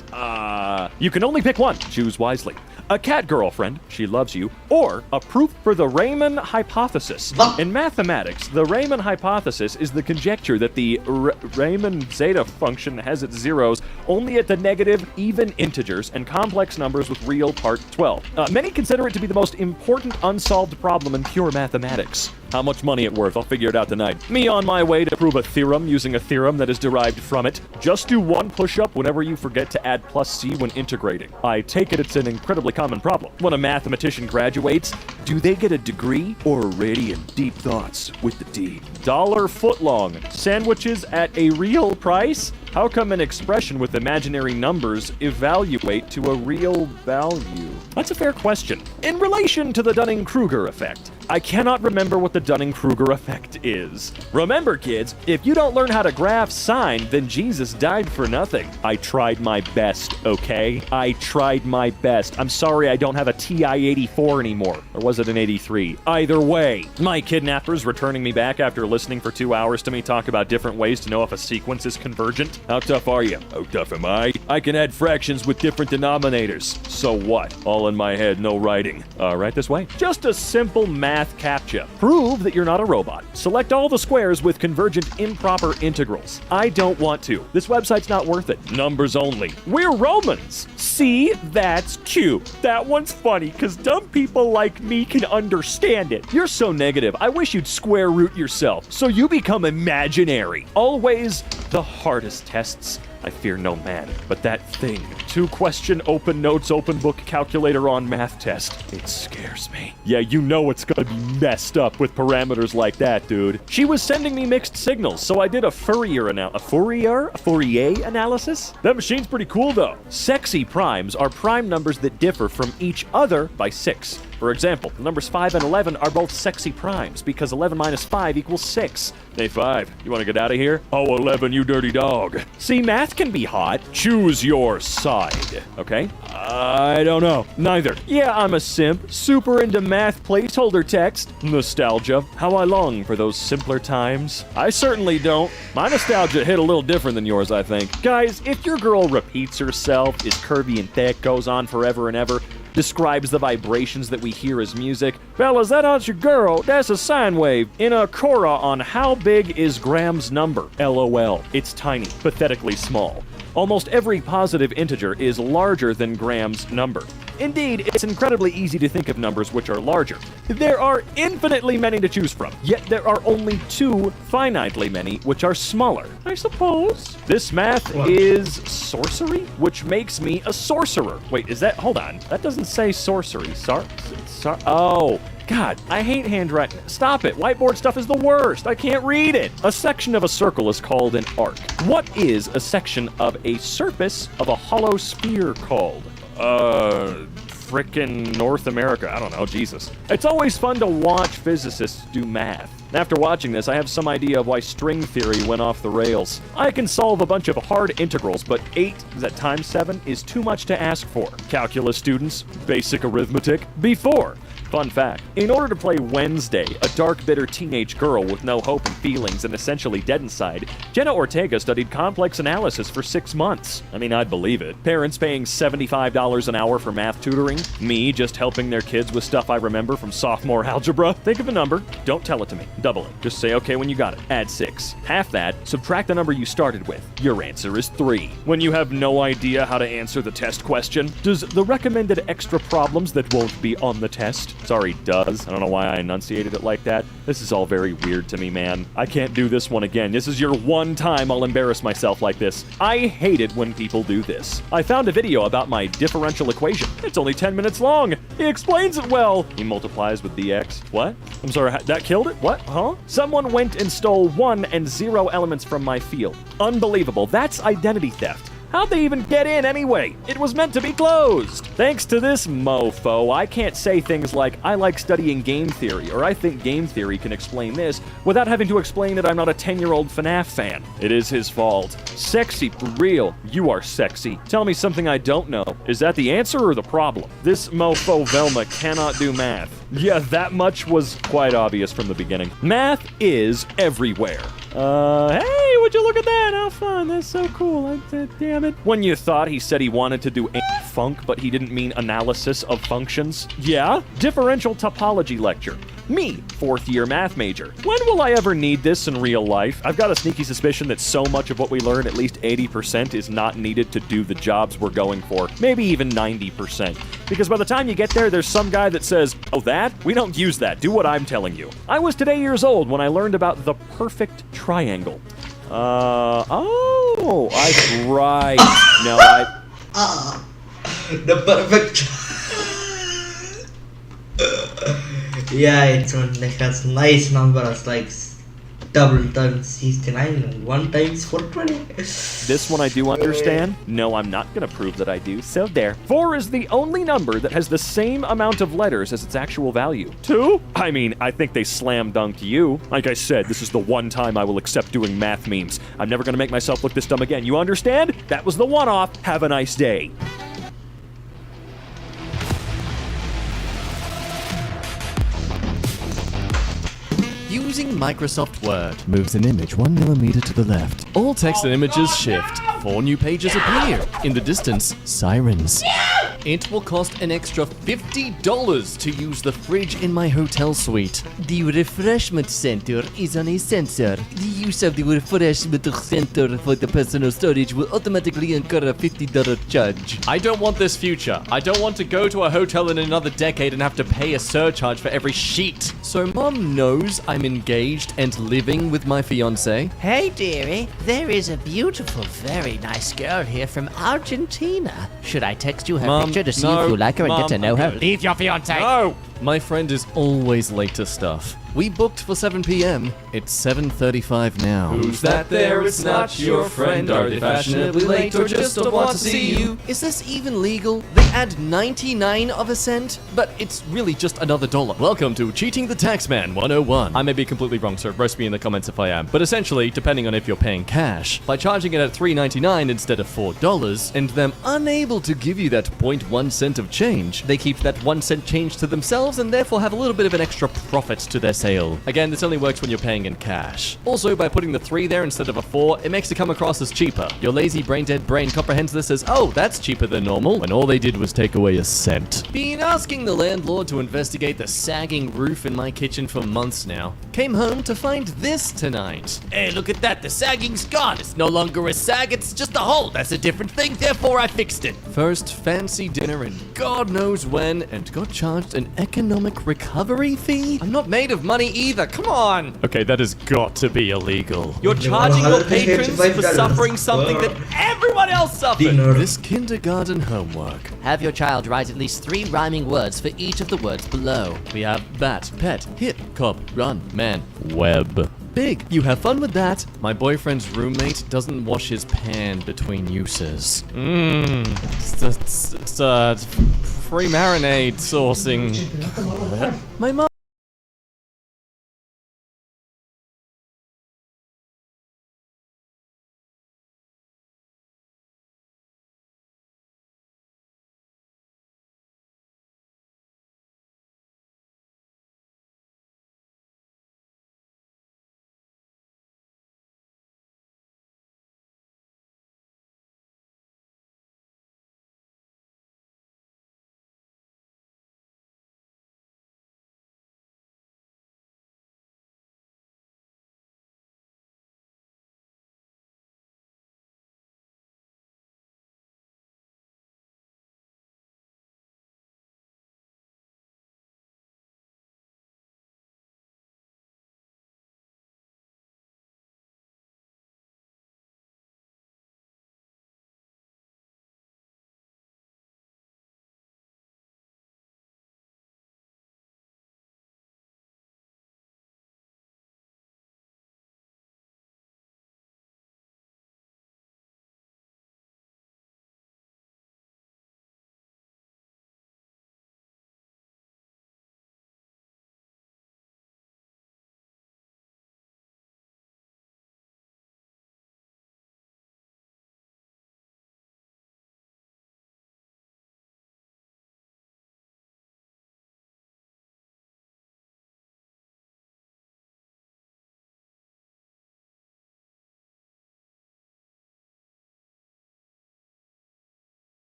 You can only pick one. Choose wisely. A cat girlfriend, she loves you, or a proof for the Riemann hypothesis. In mathematics, the Riemann hypothesis is the conjecture that the Riemann zeta function has its zeros only at the negative, even integers, and complex numbers with real part 12. Many consider it to be the most important unsolved problem in pure mathematics. How much money it worth? I'll figure it out tonight. Me on my way to prove a theorem using a theorem that is derived from it. Just do 1 push-up whenever you forget to add +c when integrating. I take it it's an incredibly common problem. When a mathematician graduates, do they get a degree or radiant deep thoughts with the D? $1 footlong. Sandwiches at a real price? How come an expression with imaginary numbers evaluate to a real value? That's a fair question. In relation to the Dunning-Kruger effect, I cannot remember what the Dunning-Kruger effect is. Remember, kids, if you don't learn how to graph sine, then Jesus died for nothing. I tried my best, okay? I tried my best. I'm sorry I don't have a TI-84 anymore. Or was it an 83? Either way, my kidnappers returning me back after listening for 2 hours to me talk about different ways to know if a sequence is convergent. How tough are you? How tough am I? I can add fractions with different denominators. So what? All in my head, no writing. Right this way. Just a simple math captcha. Prove that you're not a robot. Select all the squares with convergent improper integrals. I don't want to. This website's not worth it. Numbers only. We're Romans. See, that's cute. That one's funny, because dumb people like me can understand it. You're so negative. I wish you'd square root yourself, so you become imaginary. Always the hardest tests. I fear no man, but that thing. 2-question open notes, open book calculator on math test. It scares me. Yeah, you know it's gonna be messed up with parameters like that, dude. She was sending me mixed signals, so I did a Fourier analysis? That machine's pretty cool, though. Sexy primes are prime numbers that differ from each other by 6. For example, the numbers 5 and 11 are both sexy primes because 11 minus 5 equals 6. Hey, 5, you want to get out of here? Oh, 11, you dirty dog. See, math can be hot. Choose your side, okay? I don't know. Neither. Yeah, I'm a simp, super into math placeholder text. Nostalgia. How I long for those simpler times. I certainly don't. My nostalgia hit a little different than yours, I think. Guys, if your girl repeats herself, is curvy and thick, goes on forever and ever, describes the vibrations that we hear as music, fellas, that ain't your girl, that's a sine wave in a chora on how big is Graham's number. LOL. It's tiny, pathetically small. Almost every positive integer is larger than Graham's number. Indeed, it's incredibly easy to think of numbers which are larger. There are infinitely many to choose from, yet there are only 2 finitely many which are smaller, I suppose. This math is sorcery, which makes me a sorcerer. Wait, is that, hold on, that doesn't say sorcery. Oh. God, I hate handwriting. Stop it. Whiteboard stuff is the worst. I can't read it. A section of a circle is called an arc. What is a section of a surface of a hollow sphere called? Frickin' North America. I don't know, Jesus. It's always fun to watch physicists do math. After watching this, I have some idea of why string theory went off the rails. I can solve a bunch of hard integrals, but 8, is that times 7, is too much to ask for. Calculus students, basic arithmetic, before. Fun fact, in order to play Wednesday, a dark, bitter teenage girl with no hope and feelings and essentially dead inside, Jenna Ortega studied complex analysis for 6 months. I mean, I'd believe it. Parents paying $75 an hour for math tutoring. Me just helping their kids with stuff I remember from sophomore algebra. Think of a number, don't tell it to me. Double it. Just say okay when you got it. Add 6. Half that, subtract the number you started with. Your answer is 3. When you have no idea how to answer the test question, does the recommended extra problems that won't be on the test? Sorry, does. I don't know why I enunciated it like that. This is all very weird to me, man. I can't do this one again. This is your one time I'll embarrass myself like this. I hate it when people do this. I found a video about my differential equation. It's only 10 minutes long. He explains it well. He multiplies with dx. What? I'm sorry, that killed it? What? Huh? Someone went and stole 1 and 0 elements from my field. Unbelievable. That's identity theft. How'd they even get in anyway? It was meant to be closed. Thanks to this mofo, I can't say things like, I like studying game theory, or I think game theory can explain this, without having to explain that I'm not a 10-year-old FNAF fan. It is his fault. Sexy for real. You are sexy. Tell me something I don't know. Is that the answer or the problem? This mofo Velma cannot do math. Yeah, that much was quite obvious from the beginning. Math is everywhere. Hey, would you look at that? How fun. That's so cool. Damn it. When you thought he said he wanted to do funk, but he didn't mean analysis of functions? Yeah? Differential topology lecture. Me, 4th year math major. When will I ever need this in real life? I've got a sneaky suspicion that so much of what we learn, at least 80%, is not needed to do the jobs we're going for. Maybe even 90%. Because by the time you get there, there's some guy that says, oh, that? We don't use that. Do what I'm telling you. I was today years old when I learned about the perfect triangle. Right. No, the perfect yeah, it's one that has nice numbers like double times 69 and 1 times 420. This one I do understand. No, I'm not gonna prove that I do, so there. 4 is the only number that has the same amount of letters as its actual value. 2? I mean, I think they slam dunked you. Like I said, this is the one time I will accept doing math memes. I'm never gonna make myself look this dumb again. You understand? That was the one-off. Have a nice day. Using Microsoft Word moves an image 1 millimeter to the left. All text and images shift. 4 new pages appear. In the distance, sirens. It will cost an extra $50 to use the fridge in my hotel suite. The refreshment center is on a sensor. The use of the refreshment center for the personal storage will automatically incur a $50 charge. I don't want this future. I don't want to go to a hotel in another decade and have to pay a surcharge for every sheet. So Mom knows I'm engaged and living with my fiancé. Hey dearie, there is a beautiful, very nice girl here from Argentina. Should I text you her picture to see if you like her and get to know her? Leave your fiancé. No. My friend is always late to stuff. We booked for 7 p.m. It's 7:35 now. Who's that there? It's not your friend. Are they fashionably late or just don't want to see you? Is this even legal? They add 99 of a cent? But it's really just another dollar. Welcome to Cheating the Taxman 101. I may be completely wrong, so roast me in the comments if I am. But essentially, depending on if you're paying cash, By charging it at $3.99 instead of $4, and them unable to give you that 0.1 cent of change, they keep that 1 cent change to themselves and therefore have a little bit of an extra profit to their sale. Again, this only works when you're paying in cash. Also, by putting the 3 there instead of a 4, it makes it come across as cheaper. Your lazy brain-dead brain comprehends this as, oh, that's cheaper than normal, when all they did was take away a cent. Been asking the landlord to investigate the sagging roof in my kitchen for months now. Came home to find this tonight. Hey, look at that. The sagging's gone. It's no longer a sag, it's just a hole. That's a different thing, therefore I fixed it. First fancy dinner in God knows when, and got charged an economic recovery fee? I'm not made of money either, come on! Okay, that has got to be illegal. You're charging your patrons for suffering something that everyone else suffered! This kindergarten homework. Have your child write at least 3 rhyming words for each of the words below. We have bat, pet, hip, cop, run, man, web. Big. You have fun with that. My boyfriend's roommate doesn't wash his pan between uses. It's free marinade sourcing. My mom.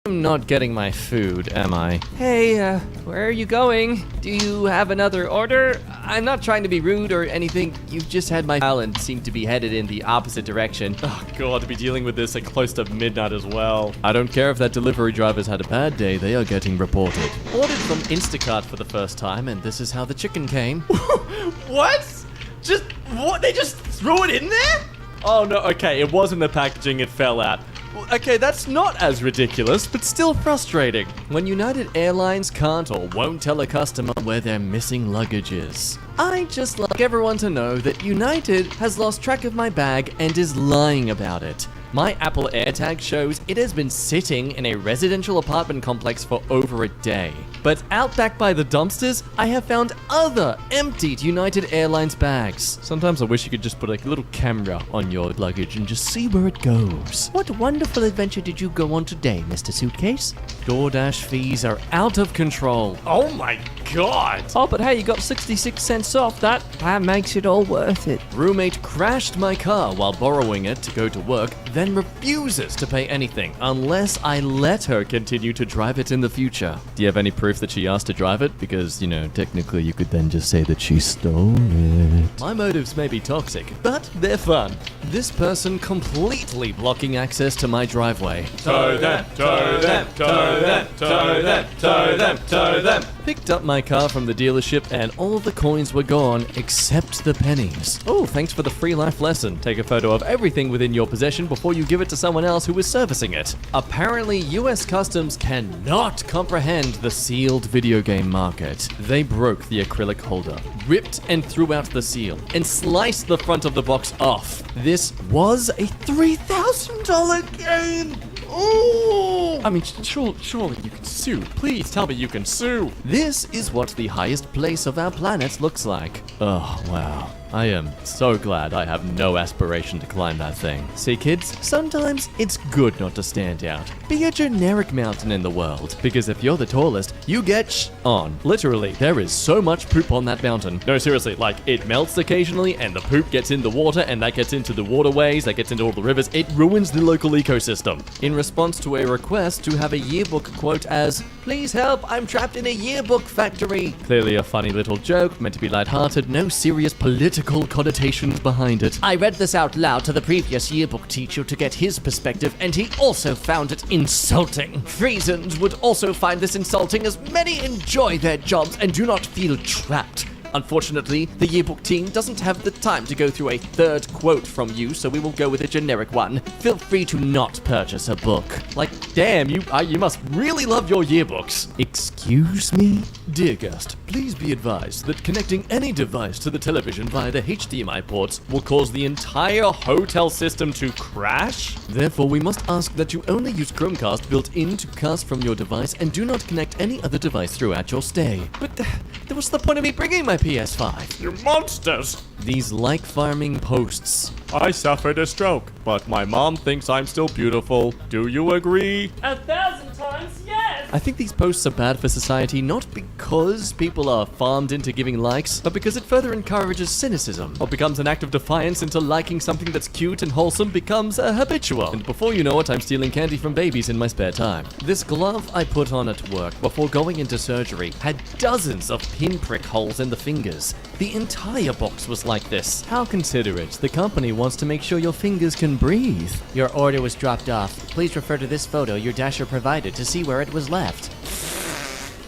I'm not getting my food, am I? Hey, where are you going? Do you have another order? I'm not trying to be rude or anything. You've just had my file and seem to be headed in the opposite direction. Oh god, to be dealing with this at close to midnight as well. I don't care if that delivery driver's had a bad day, they are getting reported. Ordered from Instacart for the first time, and this is how the chicken came. What? What? They just threw it in there? Oh no, okay, it wasn't the packaging, it fell out. Okay, that's not as ridiculous, but still frustrating. When United Airlines can't or won't tell a customer where their missing luggage is. I just like everyone to know that United has lost track of my bag and is lying about it. My Apple AirTag shows it has been sitting in a residential apartment complex for over a day. But out back by the dumpsters, I have found other emptied United Airlines bags. Sometimes I wish you could just put a little camera on your luggage and just see where it goes. What wonderful adventure did you go on today, Mr. Suitcase? DoorDash fees are out of control. Oh my god! Oh, but hey, you got 66 cents off. That makes it all worth it. Roommate crashed my car while borrowing it to go to work, then refuses to pay anything unless I let her continue to drive it in the future. Do you have any proof that she asked to drive it? Because, you know, technically you could then just say that she stole it. My motives may be toxic, but they're fun. This person completely blocking access to my driveway. Tow them, tow them, tow them, tow them, tow them, tow them. Picked up my car from the dealership and all the coins were gone except the pennies. Oh, thanks for the free life lesson. Take a photo of everything within your possession before you give it to someone else who is servicing it. Apparently, US Customs cannot comprehend the sealed video game market. They broke the acrylic holder, ripped and threw out the seal, and sliced the front of the box off. This was a $3,000 game! Oh! I mean, surely you can sue. Please tell me you can sue. This is what the highest place of our planet looks like. Oh, wow. I am so glad I have no aspiration to climb that thing. See, kids, sometimes it's good not to stand out. Be a generic mountain in the world, because if you're the tallest, you get on. Literally, there is so much poop on that mountain. No, seriously, like, it melts occasionally, and the poop gets in the water, and that gets into the waterways, that gets into all the rivers. It ruins the local ecosystem. In response to a request to have a yearbook quote as, "Please help, I'm trapped in a yearbook factory." Clearly a funny little joke, meant to be lighthearted, no serious political connotations behind it. I read this out loud to the previous yearbook teacher to get his perspective, and he also found it insulting. Friesans would also find this insulting, as many enjoy their jobs and do not feel trapped. Unfortunately, the yearbook team doesn't have the time to go through a third quote from you, so we will go with a generic one. Feel free to not purchase a book. Like, damn, you must really love your yearbooks. Excuse me? Dear guest, please be advised that connecting any device to the television via the HDMI ports will cause the entire hotel system to crash. Therefore, we must ask that you only use Chromecast built in to cast from your device and do not connect any other device throughout your stay. But what's the point of me bringing my PS5? You monsters! These like farming posts. I suffered a stroke, but my mom thinks I'm still beautiful. Do you agree? 1,000 times yes! I think these posts are bad for society not because people are farmed into giving likes, but because it further encourages cynicism. What becomes an act of defiance into liking something that's cute and wholesome becomes a habitual. And before you know it, I'm stealing candy from babies in my spare time. This glove I put on at work before going into surgery had dozens of pinprick holes in the fingers. The entire box was like this. How considerate. The company wants to make sure your fingers can breathe. Your order was dropped off. Please refer to this photo your dasher provided to see where it was left.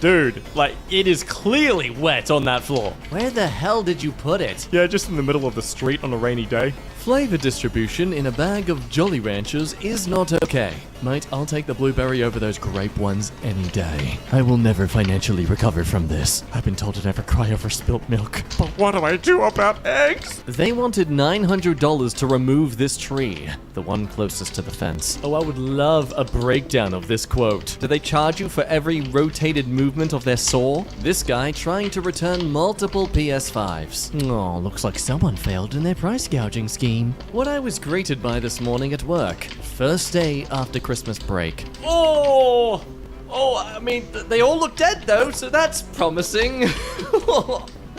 Dude, like, it is clearly wet on that floor. Where the hell did you put it? Yeah, just in the middle of the street on a rainy day. Flavor distribution in a bag of Jolly Ranchers is not okay. Mate, I'll take the blueberry over those grape ones any day. I will never financially recover from this. I've been told to never cry over spilt milk. But what do I do about eggs? They wanted $900 to remove this tree, the one closest to the fence. Oh, I would love a breakdown of this quote. Do they charge you for every rotated movement of their saw? This guy trying to return multiple PS5s. Oh, looks like someone failed in their price gouging scheme. What I was greeted by this morning at work. First day after Christmas break. Oh, I mean, they all look dead though, so that's promising.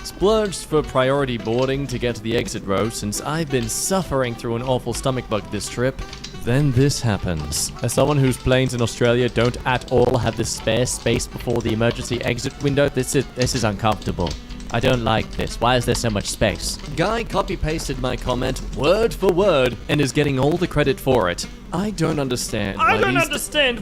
Splurged for priority boarding to get to the exit row since I've been suffering through an awful stomach bug this trip. Then this happens. As someone whose planes in Australia don't at all have the spare space before the emergency exit window, this is uncomfortable. I don't like this. Why is there so much space? Guy copy-pasted my comment word for word and is getting all the credit for it. I don't understand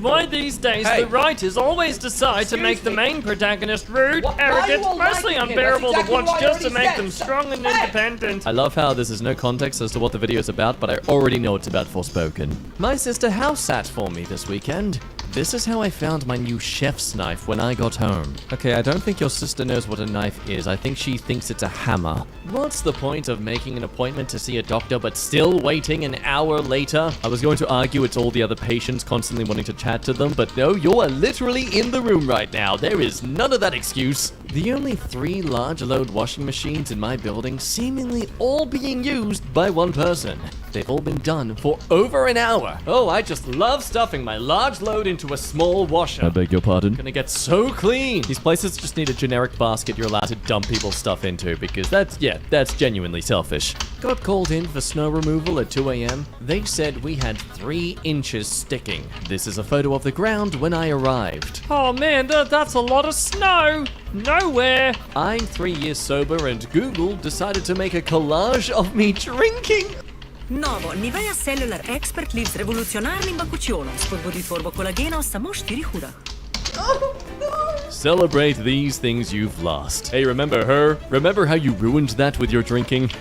why these days the writers always decide to make the main protagonist rude, arrogant, mostly unbearable to watch just to make them strong and independent. I love how this is no context as to what the video is about, but I already know it's about Forspoken. My sister house sat for me this weekend. This is how I found my new chef's knife when I got home. Okay, I don't think your sister knows what a knife is. I think she thinks it's a hammer. What's the point of making an appointment to see a doctor but still waiting an hour later? I was going to argue it's all the other patients constantly wanting to chat to them, but no, you are literally in the room right now. There is none of that excuse. The only 3 large load washing machines in my building seemingly all being used by one person. They've all been done for over an hour. Oh, I just love stuffing my large load into into a small washer. I beg your pardon? Gonna get so clean. These places just need a generic basket you're allowed to dump people's stuff into because that's genuinely selfish. Got called in for snow removal at 2 a.m. They said we had 3 inches sticking. This is a photo of the ground when I arrived. Oh man, that's a lot of snow. Nowhere. I'm 3 years sober and Google decided to make a collage of me drinking. Novo Nivea Cellular Expert Live z revolucionarnim bakučionom spodbudi tvorbo kolagena v samo 4 urah. Celebrate these things you've lost. Hey, remember her? Remember how you ruined that with your drinking?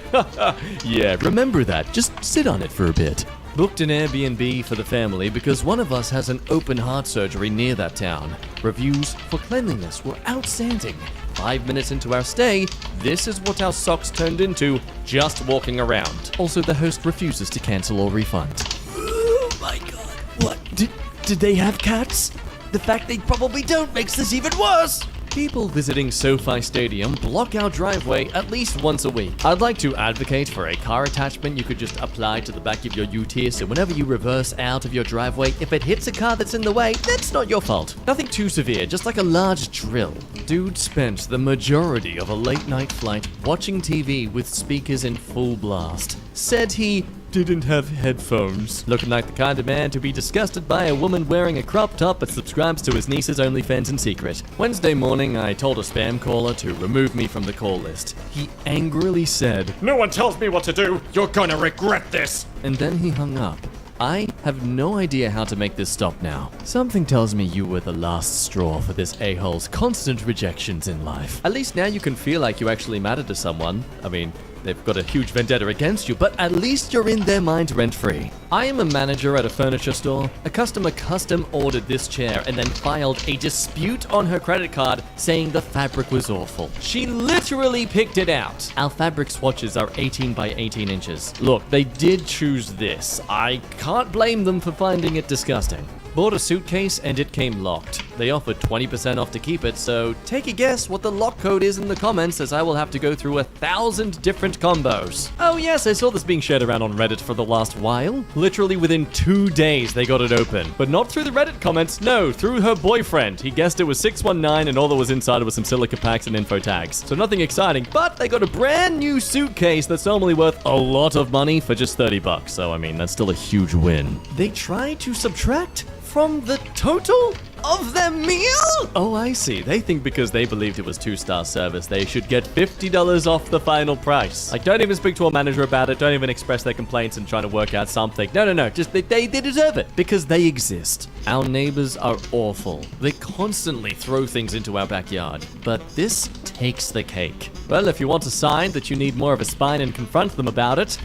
Yeah, remember that. Just sit on it for a bit. Booked an Airbnb for the family because one of us has an open heart surgery near that town. Reviews for cleanliness were outstanding. 5 minutes into our stay, this is what our socks turned into just walking around. Also, the host refuses to cancel or refund. Oh my god. What? Did they have cats? The fact they probably don't makes this even worse. People visiting SoFi Stadium block our driveway at least once a week. I'd like to advocate for a car attachment you could just apply to the back of your UT, so whenever you reverse out of your driveway, if it hits a car that's in the way, that's not your fault. Nothing too severe, just like a large drill. Dude spent the majority of a late night flight watching TV with speakers in full blast. Said he didn't have headphones. Looking like the kind of man to be disgusted by a woman wearing a crop top but subscribes to his niece's OnlyFans in secret. Wednesday morning, I told a spam caller to remove me from the call list. He angrily said, "No one tells me what to do. You're gonna regret this." And then he hung up. I have no idea how to make this stop now. Something tells me you were the last straw for this a-hole's constant rejections in life. At least now you can feel like you actually matter to someone. I mean, they've got a huge vendetta against you, but at least you're in their mind rent-free. I am a manager at a furniture store. A customer custom ordered this chair and then filed a dispute on her credit card saying the fabric was awful. She literally picked it out. Our fabric swatches are 18 by 18 inches. Look, they did choose this. I can't blame them for finding it disgusting. Bought a suitcase and it came locked. They offered 20% off to keep it, so take a guess what the lock code is in the comments as I will have to go through 1,000 different combos. Oh yes, I saw this being shared around on Reddit for the last while. Literally within 2 days they got it open. But not through the Reddit comments, no, through her boyfriend. He guessed it was 619 and all that was inside was some silica packs and info tags. So nothing exciting, but they got a brand new suitcase that's normally worth a lot of money for just $30. So I mean, that's still a huge win. They tried to subtract from the total of their meal? Oh, I see. They think because they believed it was 2-star service, they should get $50 off the final price. Like, don't even speak to a manager about it. Don't even express their complaints and try to work out something. No. Just they deserve it because they exist. Our neighbors are awful. They constantly throw things into our backyard. But this takes the cake. Well, if you want a sign that you need more of a spine and confront them about it,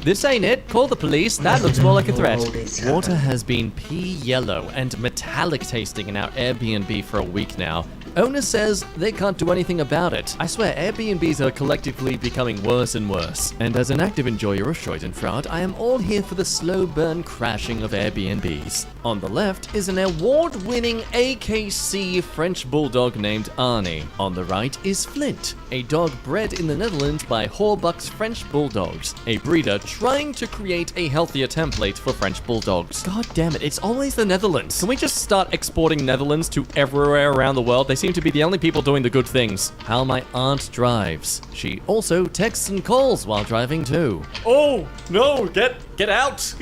this ain't it. Call the police. That looks more like a threat. Water has been pea yellow and metallic tasting in our Airbnb for a week now. Owner says they can't do anything about it. I swear, Airbnbs are collectively becoming worse and worse. And as an active enjoyer of Schadenfreude, I am all here for the slow burn crashing of Airbnbs. On the left is an award-winning AKC French bulldog named Arnie. On the right is Flint, a dog bred in the Netherlands by Horbach's French Bulldogs, a breeder trying to create a healthier template for French Bulldogs. God damn it, it's always the Netherlands. Can we just start exporting Netherlands to everywhere around the world? They seem to be the only people doing the good things. How my aunt drives. She also texts and calls while driving too. Oh, no, get out.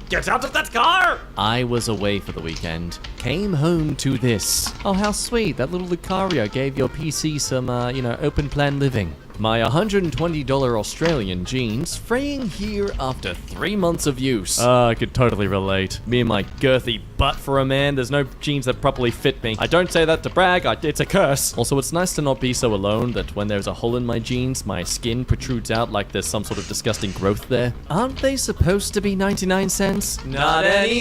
Get out of that car. I was away for the weekend. Came home to this. Oh, how sweet. That little Lucario gave your PC some, open plan living. My $120 Australian jeans fraying here after 3 months of use. I could totally relate. Me and my girthy butt for a man, there's no jeans that properly fit me. I don't say that to brag, it's a curse. Also, it's nice to not be so alone that when there's a hole in my jeans, my skin protrudes out like there's some sort of disgusting growth there. Aren't they supposed to be 99 cents? Not anymore!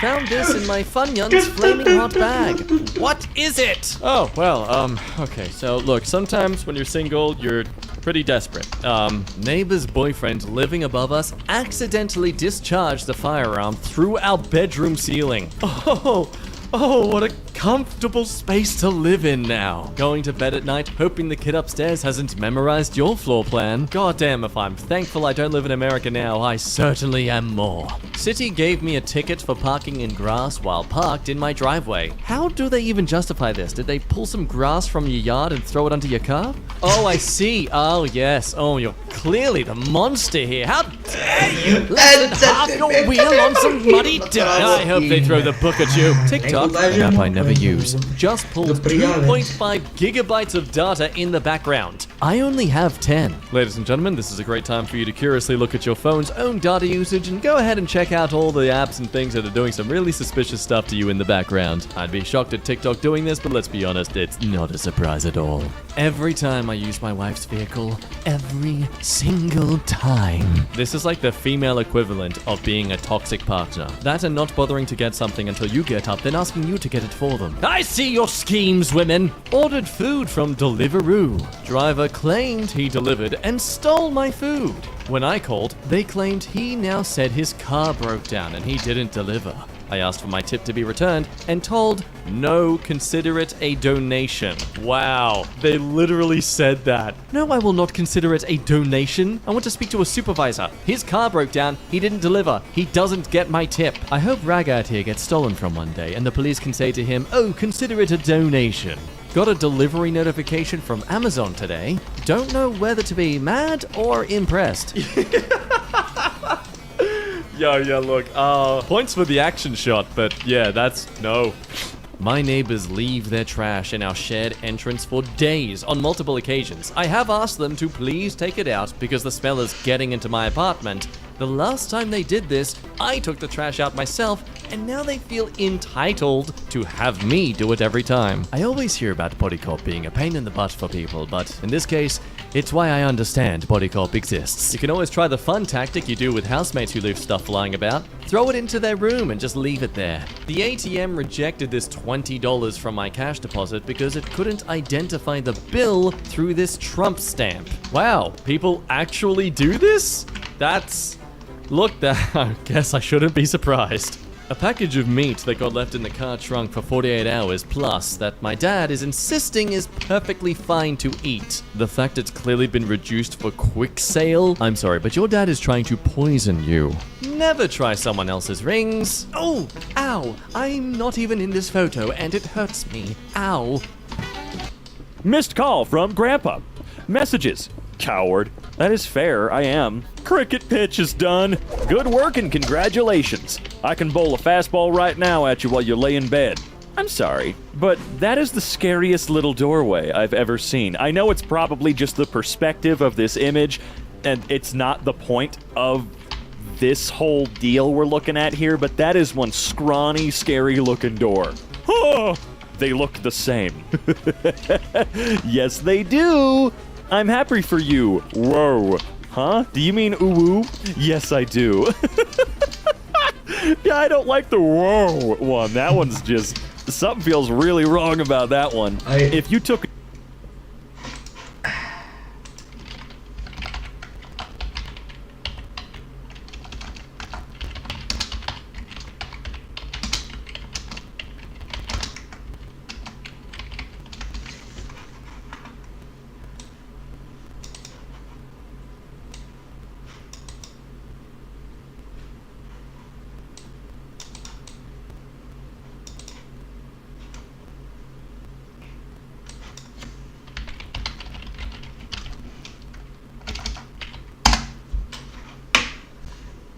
Found this in my Funyuns flaming hot bag. What is it? Oh, well, okay, so look, sometimes when you're single, you're pretty desperate. Neighbor's boyfriend living above us accidentally discharged the firearm through our bedroom ceiling. Oh, what a comfortable space to live in now. Going to bed at night, hoping the kid upstairs hasn't memorized your floor plan. Goddamn, if I'm thankful I don't live in America now, I certainly am more. City gave me a ticket for parking in grass while parked in my driveway. How do they even justify this? Did they pull some grass from your yard and throw it onto your car? Oh, I see. Oh, yes. Oh, you're clearly the monster here. How dare you? Less than half your wheel on some muddy dirt. I hope they throw the book at you. TikTok, an app I never use, just pulled 2.5 gigabytes of data in the background. I only have 10. Ladies and gentlemen, this is a great time for you to curiously look at your phone's own data usage and go ahead and check out all the apps and things that are doing some really suspicious stuff to you in the background. I'd be shocked at TikTok doing this, but let's be honest, it's not a surprise at all. Every time I use my wife's vehicle, every single time. This is like the female equivalent of being a toxic partner. That and not bothering to get something until you get up, then asking you to get it for them. I see your schemes, women! Ordered food from Deliveroo. Driver claimed he delivered and stole my food. When I called, they claimed he now said his car broke down and he didn't deliver. I asked for my tip to be returned and told, no, consider it a donation. Wow, they literally said that. No, I will not consider it a donation. I want to speak to a supervisor. His car broke down, he didn't deliver, he doesn't get my tip. I hope Ragat here gets stolen from one day and the police can say to him, oh, consider it a donation. Got a delivery notification from Amazon today. Don't know whether to be mad or impressed. Yeah, look, points for the action shot, but yeah, that's no. My neighbors leave their trash in our shared entrance for days on multiple occasions. I have asked them to please take it out because the smell is getting into my apartment. The last time they did this, I took the trash out myself, and now they feel entitled to have me do it every time. I always hear about Body Corp being a pain in the butt for people, but in this case, it's why I understand Body Corp exists. You can always try the fun tactic you do with housemates who leave stuff lying about. Throw it into their room and just leave it there. The ATM rejected this $20 from my cash deposit because it couldn't identify the bill through this Trump stamp. Wow, people actually do this? Look, I guess I shouldn't be surprised. A package of meat that got left in the car trunk for 48 hours plus that my dad is insisting is perfectly fine to eat. The fact it's clearly been reduced for quick sale? I'm sorry, but your dad is trying to poison you. Never try someone else's rings. Oh, ow. I'm not even in this photo and it hurts me. Ow. Missed call from Grandpa. Messages. Coward. That is fair, I am. Cricket pitch is done. Good work and congratulations. I can bowl a fastball right now at you while you lay in bed. I'm sorry, but that is the scariest little doorway I've ever seen. I know it's probably just the perspective of this image, and it's not the point of this whole deal we're looking at here, but that is one scrawny, scary-looking door. Oh, they look the same. Yes, they do. I'm happy for you. Whoa. Huh? Do you mean ooh-woo? Yes, I do. Yeah, I don't like the whoa one. That one's just... Something feels really wrong about that one. If you took...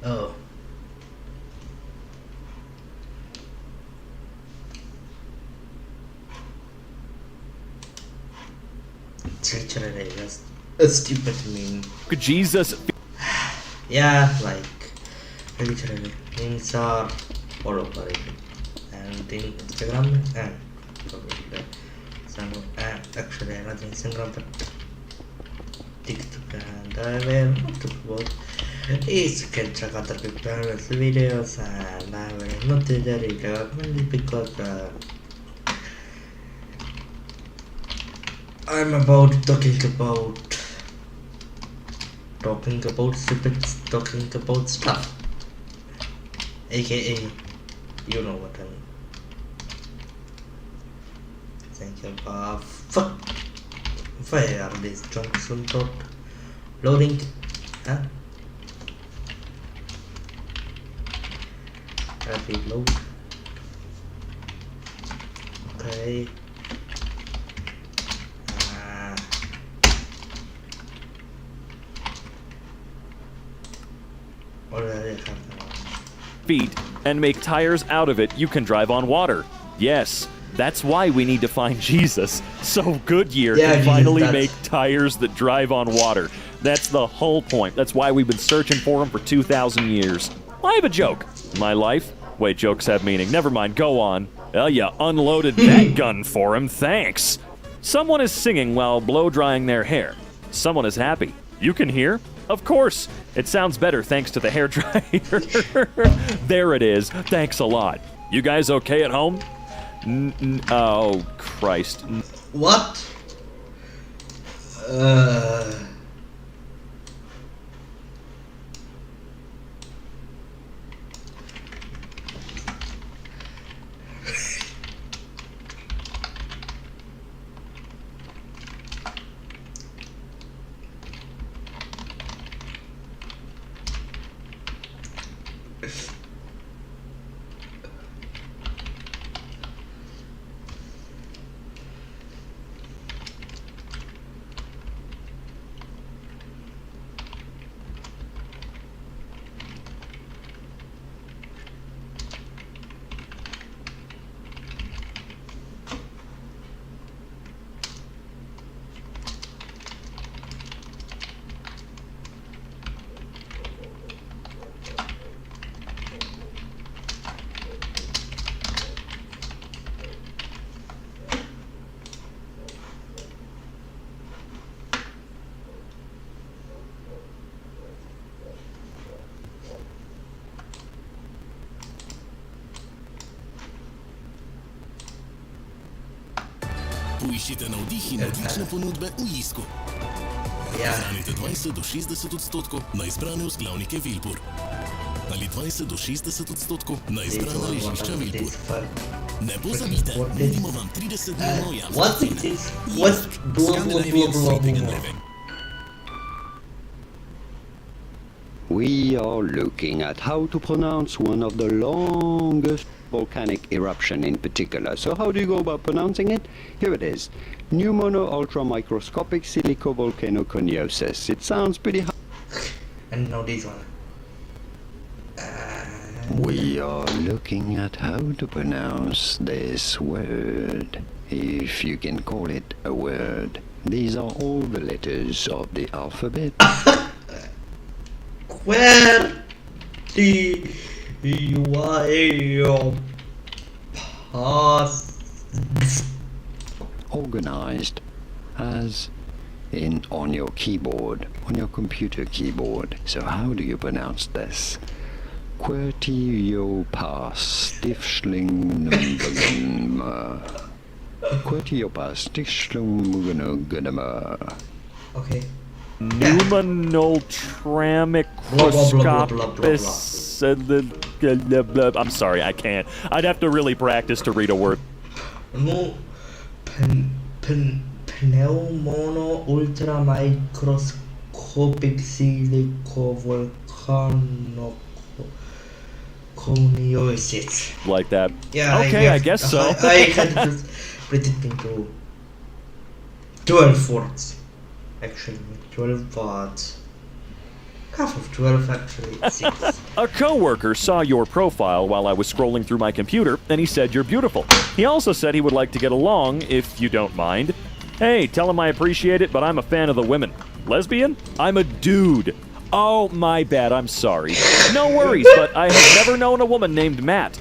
Oh. It's literally just a stupid meme. Jesus. Yeah, like literally memes are all over it. And in Instagram and probably some actually not Instagram but TikTok and I will talk about is you can check out the previous videos and I will not do that recommend because I'm about talking about stuff, aka you know what I mean. Thank you. Fuck. Why are these chunks on top? Loading. Huh? Rapid load. Okay. Already have feet and make tires out of it, you can drive on water. Yes, that's why we need to find Jesus. So Goodyear can finally make tires that drive on water. That's the whole point. That's why we've been searching for them for 2,000 years. I have a joke. My life? Wait, jokes have meaning. Never mind, go on. Well, you unloaded that gun for him, thanks. Someone is singing while blow-drying their hair. Someone is happy. You can hear? Of course. It sounds better thanks to the hairdryer. There it is. Thanks a lot. You guys okay at home? Oh, Christ. What? Poiščite navdih in odlične ponudbe v Isku. Ohranite 20 do 60% na izbrane vzglavnike Vilbur. Ali 20 do 60% na izbrana ležišča Vilbur. Ne pozabite, nudimo vam 30-dnevno javno cene. Scandinavian Sleeping and Living. We are looking at how to pronounce one of the longest volcanic eruption in particular. So how do you go about pronouncing it? Here it is. Pneumono-ultramicroscopic silicovolcanoconiosis. It sounds pretty hard. And now this one. We are looking at how to pronounce this word, if you can call it a word. These are all the letters of the alphabet. Where do you are your pass? Organized as in on your keyboard, on your computer keyboard. So how do you pronounce this? Quertiopas Quertiopas Okay. Pneumono-ultramicroscopis. I'm sorry, I can't. I'd have to really practice to read a word. Pneumono-ultramicroscopic silicovolcanoconiosis. Like that. Yeah. Okay, I guess so. I had to split it into 12 words. Actually, 12 words. Half of 12 actually, 6. A coworker saw your profile while I was scrolling through my computer, and he said you're beautiful. He also said he would like to get along, if you don't mind. Hey, tell him I appreciate it, but I'm a fan of the women. Lesbian? I'm a dude. Oh, my bad, I'm sorry. No worries, but I have never known a woman named Matt.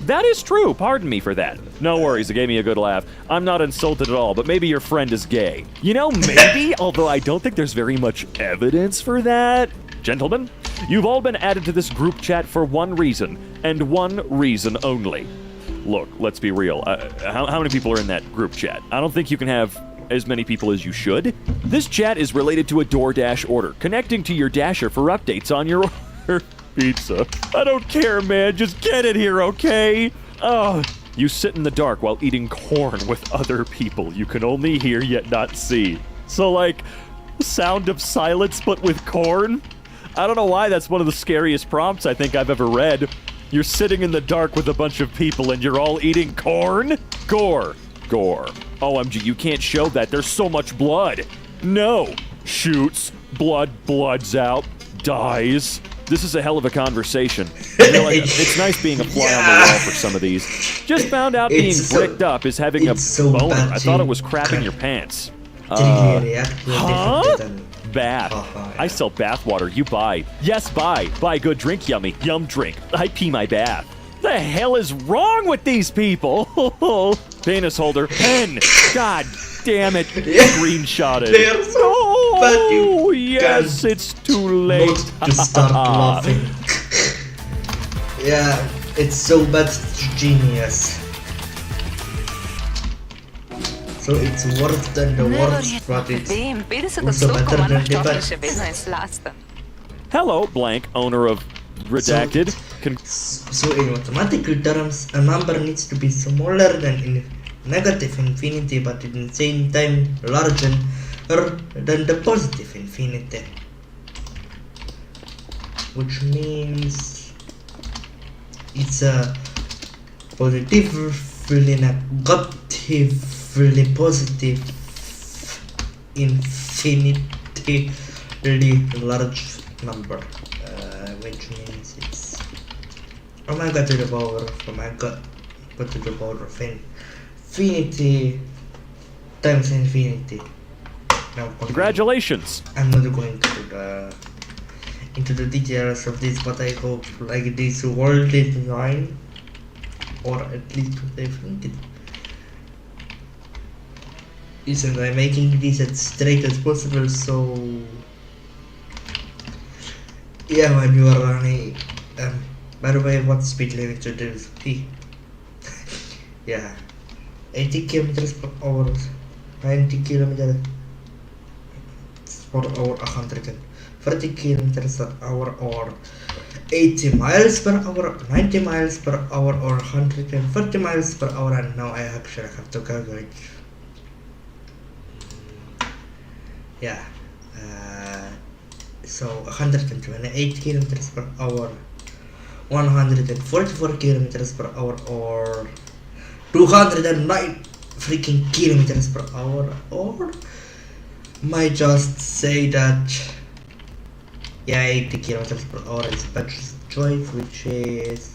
That is true, pardon me for that. No worries, it gave me a good laugh. I'm not insulted at all, but maybe your friend is gay. You know, maybe, although I don't think there's very much evidence for that. Gentlemen, you've all been added to this group chat for one reason, and one reason only. Look, let's be real. How many people are in that group chat? I don't think you can have as many people as you should. This chat is related to a DoorDash order, connecting to your Dasher for updates on your order. Pizza. I don't care, man. Just get it here, okay? Oh, You sit in the dark while eating corn with other people you can only hear yet not see. So like, sound of silence but with corn? I don't know why that's one of the scariest prompts I think I've ever read. You're sitting in the dark with a bunch of people and you're all eating corn? Gore. Gore. OMG, you can't show that. There's so much blood. No. Shoots. Blood. Blood's out. Dies. This is a hell of a conversation. I realize it's nice being a fly on the wall for some of these. Just found out being bricked up is having a boner. I thought it was crapping your pants. Huh? Bath. I sell bath water. You buy. Yes, buy. Buy good drink, yummy. Yum drink. I pee my bath. The hell is wrong with these people? Penis holder. Pen. God damn it. Screenshotted. They're so bad, Oh, yes, it's too late. Not to start laughing. Yeah, it's so bad, it's genius. So it's worse than the worst, but it's also better than the best. Hello, blank, owner of Redacted. So in mathematical terms, a number needs to be smaller than in negative infinity, but at the same time larger than the positive infinity. Which means it's a positively negatively positive infinitely large number. Which means it's omega to the power of omega to the power of infinity times infinity. Now, congratulations! I'm not going into the details of this, but I hope like this world design, or at least what I think it is, and I'm making this as straight as possible. So yeah, when you are running, by the way, what speed limit to do? Yeah, 80 kilometers per hour, 90 kilometers per hour, 130 kilometers per hour, or 80 miles per hour, 90 miles per hour, or 130 miles per hour. And now I actually have to calculate. Yeah. So 128 kilometers per hour, 144 kilometers per hour, or 209 freaking kilometers per hour, or might just say that yeah, 80 kilometers per hour is best choice, which is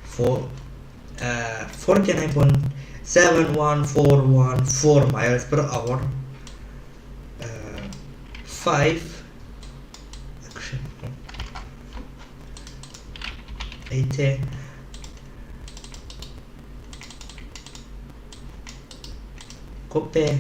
49.71414 miles per hour. 5 80 copy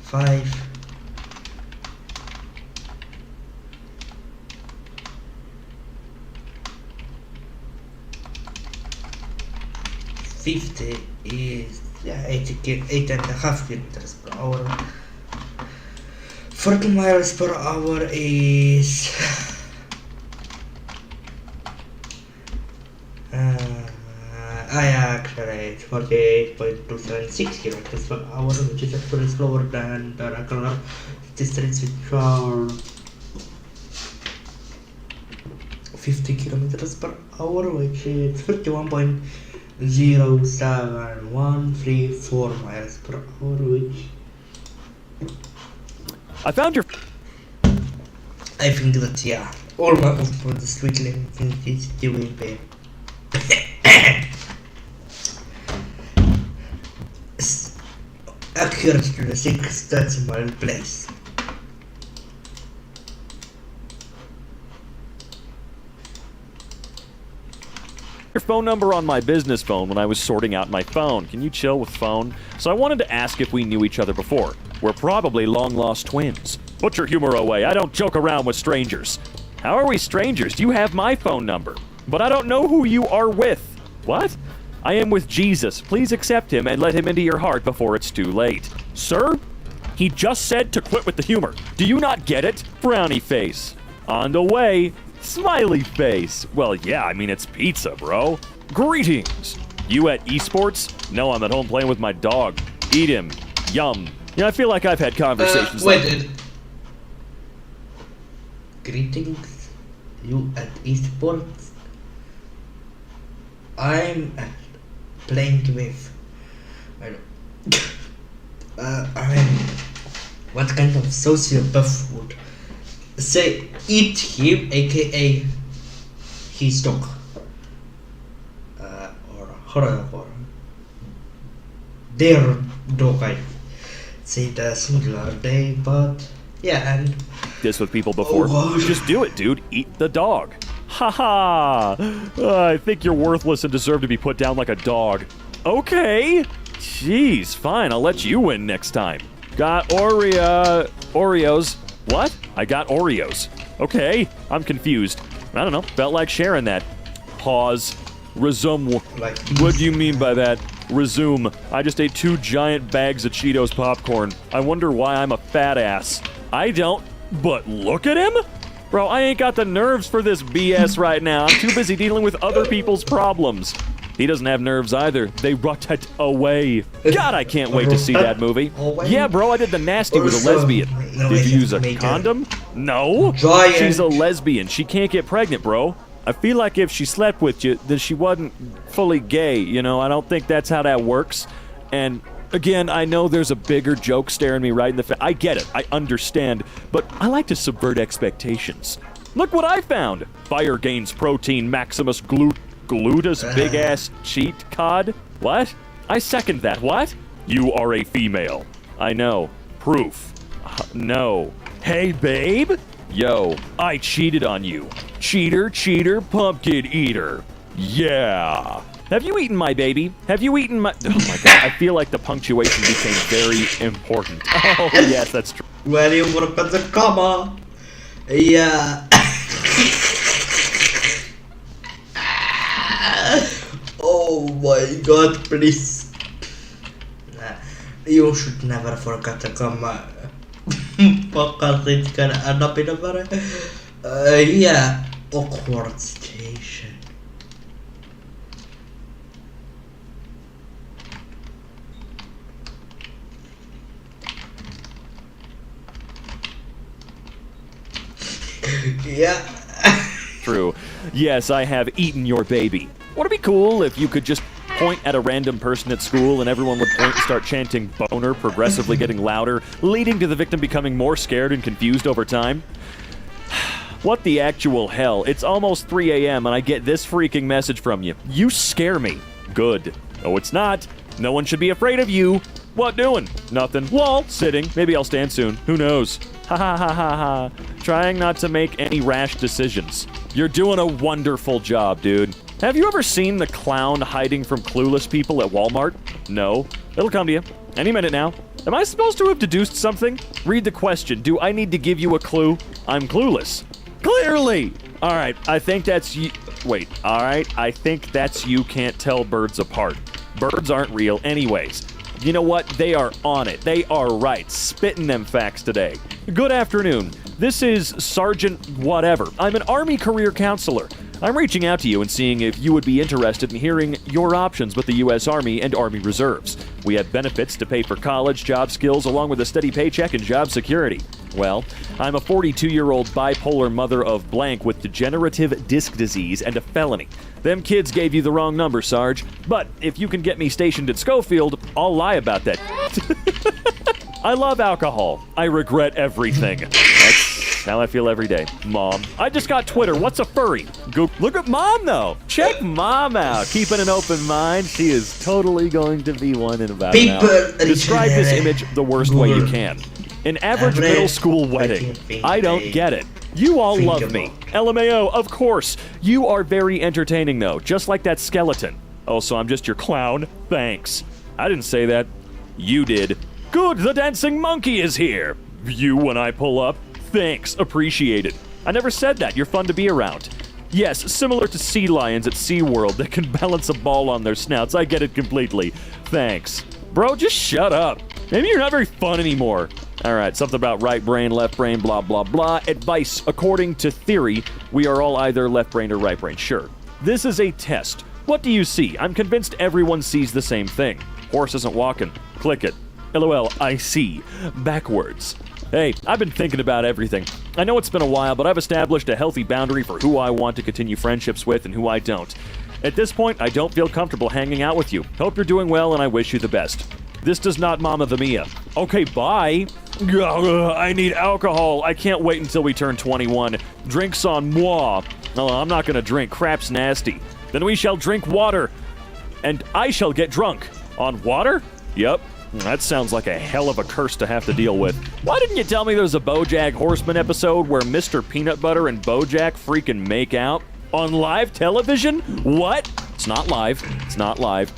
5 50 is 8.5 kilometers per hour. 40 miles per hour is actually 48.276 kilometers per hour, which is actually slower than the regular distance, which are 50 kilometers per hour, which is 51.07134 miles per hour, which I found your. I think that yeah, all my for the street limit is will be accurate to the 6th decimal place. Your phone number on my business phone when I was sorting out my phone. Can you chill with phone? So I wanted to ask if we knew each other before. We're probably long-lost twins. Put your humor away. I don't joke around with strangers. How are we strangers? You have my phone number, but I don't know who you are with. What? I am with Jesus. Please accept him and let him into your heart before it's too late. Sir? He just said to quit with the humor. Do you not get it? Frowny face. On the way. Smiley face. Well, yeah, I mean, it's pizza, bro. Greetings. You at esports? No, I'm at home playing with my dog. Eat him. Yum. I feel like I've had conversations wait. Greetings. You at esports? I'm playing with... I mean, what kind of sociopath would say eat him, aka his dog? Or their dog, I say the singular day, but yeah, and... This with people before. Just do it, dude. Eat the dog. Haha! I think you're worthless and deserve to be put down like a dog. Okay. Jeez, fine. I'll let you win next time. Got Oreos. What? I got Oreos. Okay. I'm confused. I don't know. Felt like sharing that. Pause. Resume. What do you mean by that? Resume. I just ate 2 giant bags of Cheetos popcorn. I wonder why I'm a fat ass. I don't. But look at him? Bro, I ain't got the nerves for this BS right now. I'm too busy dealing with other people's problems. He doesn't have nerves either. They rotted away. God, I can't wait to see that movie. Yeah, bro, I did the nasty with a lesbian. Did you use a condom? No. She's a lesbian. She can't get pregnant, bro. I feel like if she slept with you, then she wasn't fully gay, you know? I don't think that's how that works. And... again, I know there's a bigger joke staring me right in the face. I get it. I understand. But I like to subvert expectations. Look what I found. Fire gains protein Maximus gluteus big-ass cheat cod. What? I second that. What? You are a female. I know. Proof. No. Hey, babe? Yo, I cheated on you. Cheater, cheater, pumpkin eater. Yeah. Have you eaten my baby? Have you eaten my... Oh my god, I feel like the punctuation became very important. Oh, yes, that's true. Where do you want to put the comma? Yeah. Oh my god, please. You should never forget the comma. Because it's gonna end up in a very... yeah, awkward situation. Yeah. True. Yes, I have eaten your baby. Would it be cool if you could just point at a random person at school and everyone would point and start chanting boner, progressively getting louder, leading to the victim becoming more scared and confused over time? What the actual hell? It's almost 3 a.m. and I get this freaking message from you. You scare me. Good. No, it's not. No one should be afraid of you. What doing? Nothing. Lol. Sitting. Maybe I'll stand soon. Who knows? Ha ha ha ha ha. Trying not to make any rash decisions. You're doing a wonderful job, dude. Have you ever seen the clown hiding from clueless people at Walmart? No. It'll come to you. Any minute now. Am I supposed to have deduced something? Read the question. Do I need to give you a clue? I'm clueless. Clearly! Alright, I think that's you. Wait, alright, I think that's you can't tell birds apart. Birds aren't real anyways. You know what? They are on it. They are right. Spitting them facts today. Good afternoon. This is Sergeant Whatever. I'm an Army career counselor. I'm reaching out to you and seeing if you would be interested in hearing your options with the U.S. Army and Army Reserves. We have benefits to pay for college, job skills, along with a steady paycheck and job security. Well, I'm a 42-year-old bipolar mother of blank with degenerative disc disease and a felony. Them kids gave you the wrong number, Sarge. But if you can get me stationed at Schofield, I'll lie about that. I love alcohol. I regret everything. That's how I feel every day. Mom. I just got Twitter. What's a furry? Go look at Mom, though. Check Mom out. Keeping an open mind. She is totally going to be one in about an hour. Describe this image the worst way you can. An average middle school wedding. I don't get it. You all love me. LMAO, of course. You are very entertaining, though. Just like that skeleton. Oh, so I'm just your clown? Thanks. I didn't say that. You did. Good, the dancing monkey is here. You when I pull up. Thanks, appreciate it. I never said that. You're fun to be around. Yes, similar to sea lions at SeaWorld that can balance a ball on their snouts. I get it completely. Thanks. Bro, just shut up. Maybe you're not very fun anymore. Alright, something about right brain, left brain, blah, blah, blah. Advice. According to theory, we are all either left brain or right brain. Sure. This is a test. What do you see? I'm convinced everyone sees the same thing. Horse isn't walking. Click it. LOL, I see. Backwards. Hey, I've been thinking about everything. I know it's been a while, but I've established a healthy boundary for who I want to continue friendships with and who I don't. At this point, I don't feel comfortable hanging out with you. Hope you're doing well, and I wish you the best. This does not Mama the Mia. Okay, bye. I need alcohol. I can't wait until we turn 21. Drinks on moi. No, I'm not gonna drink. Crap's nasty. Then we shall drink water. And I shall get drunk. On water? Yep. That sounds like a hell of a curse to have to deal with. Why didn't you tell me there's a BoJack Horseman episode where Mr. Peanut Butter and BoJack freaking make out? On live television? What? It's not live. It's not live.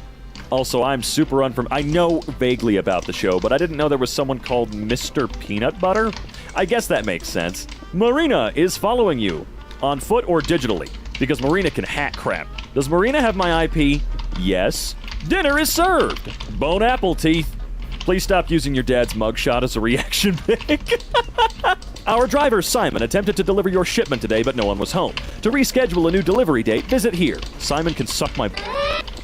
Also, I'm super I know vaguely about the show, but I didn't know there was someone called Mr. Peanut Butter. I guess that makes sense. Marina is following you. On foot or digitally? Because Marina can hack crap. Does Marina have my IP? Yes. Dinner is served. Bone apple teeth. Please stop using your dad's mugshot as a reaction pic. Our driver, Simon, attempted to deliver your shipment today, but no one was home. To reschedule a new delivery date, visit here. Simon can suck my...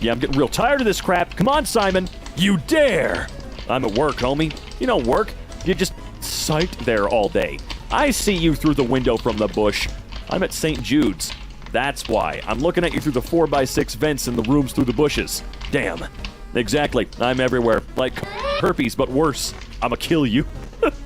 Yeah, I'm getting real tired of this crap. Come on, Simon. You dare! I'm at work, homie. You don't work. You just sit there all day. I see you through the window from the bush. I'm at St. Jude's. That's why. I'm looking at you through the 4x6 vents in the rooms through the bushes. Damn. Exactly. I'm everywhere. Like herpes, but worse. I'ma kill you.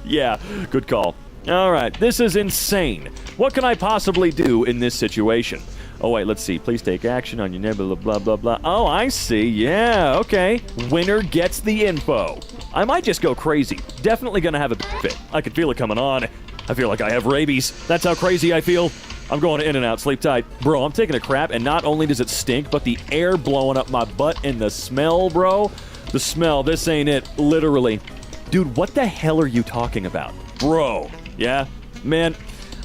Yeah, good call. Alright, this is insane. What can I possibly do in this situation? Oh, wait, let's see. Please take action on your nebula, blah, blah, blah. Oh, I see. Yeah, okay. Winner gets the info. I might just go crazy. Definitely gonna have a fit. I can feel it coming on. I feel like I have rabies. That's how crazy I feel. I'm going in and out. Sleep tight. Bro, I'm taking a crap, and not only does it stink, but the air blowing up my butt and the smell, bro. The smell. This ain't it. Literally. Dude, what the hell are you talking about? Bro. Yeah? Man,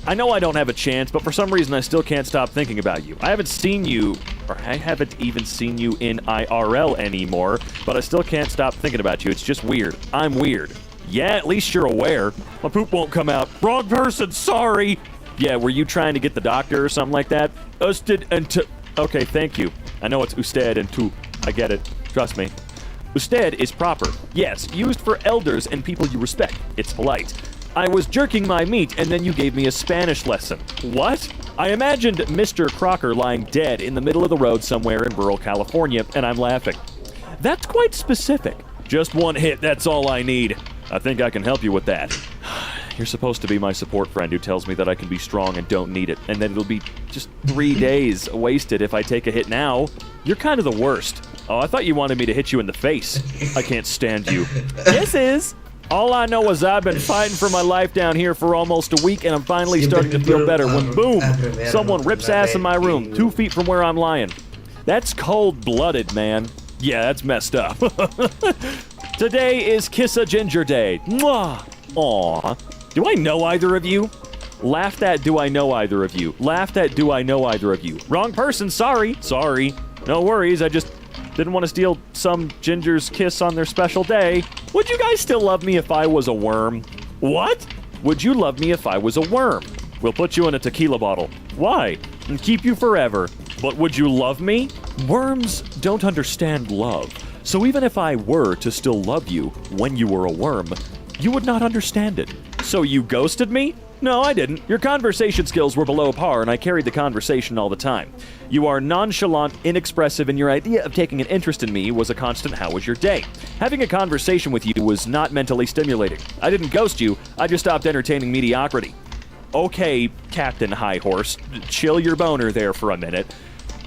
I know I don't have a chance, but for some reason I still can't stop thinking about you. I haven't seen you, or I haven't even seen you in IRL anymore, but I still can't stop thinking about you. It's just weird. I'm weird. Yeah, at least you're aware. My poop won't come out. Wrong person, sorry! Yeah, were you trying to get the doctor or something like that? Usted and tu. Okay, thank you. I know it's usted and tu. I get it. Trust me. Usted is proper. Yes, used for elders and people you respect. It's polite. I was jerking my meat and then you gave me a Spanish lesson. What? I imagined Mr. Crocker lying dead in the middle of the road somewhere in rural California, and I'm laughing. That's quite specific. Just one hit, that's all I need. I think I can help you with that. You're supposed to be my support friend who tells me that I can be strong and don't need it, and then it'll be just 3 days wasted if I take a hit now. You're kind of the worst. Oh, I thought you wanted me to hit you in the face. I can't stand you. This is... All I know is I've been fighting for my life down here for almost a week, and I'm finally starting to feel better when, boom, someone rips ass in my room 2 feet from where I'm lying. That's cold-blooded, man. Yeah, that's messed up. Today is Kiss a Ginger Day. Mwah! Aw. Do I know either of you? Laughed at do I know either of you? Laughed at do I know either of you? Wrong person, sorry. Sorry. No worries, I just didn't want to steal some ginger's kiss on their special day. Would you guys still love me if I was a worm? What? Would you love me if I was a worm? We'll put you in a tequila bottle. Why? And keep you forever. But would you love me? Worms don't understand love. So even if I were to still love you when you were a worm, you would not understand it. So you ghosted me? No, I didn't. Your conversation skills were below par, and I carried the conversation all the time. You are nonchalant, inexpressive, and your idea of taking an interest in me was a constant "how was your day?" Having a conversation with you was not mentally stimulating. I didn't ghost you, I just stopped entertaining mediocrity. Okay, Captain High Horse, chill your boner there for a minute.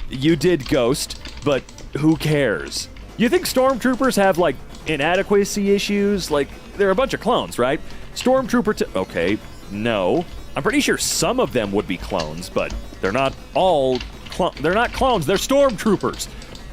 You did ghost, but who cares? You think stormtroopers have, like, inadequacy issues? Like, they're a bunch of clones, right? Okay, no. I'm pretty sure some of them would be clones, but they're not all they're not clones, they're stormtroopers.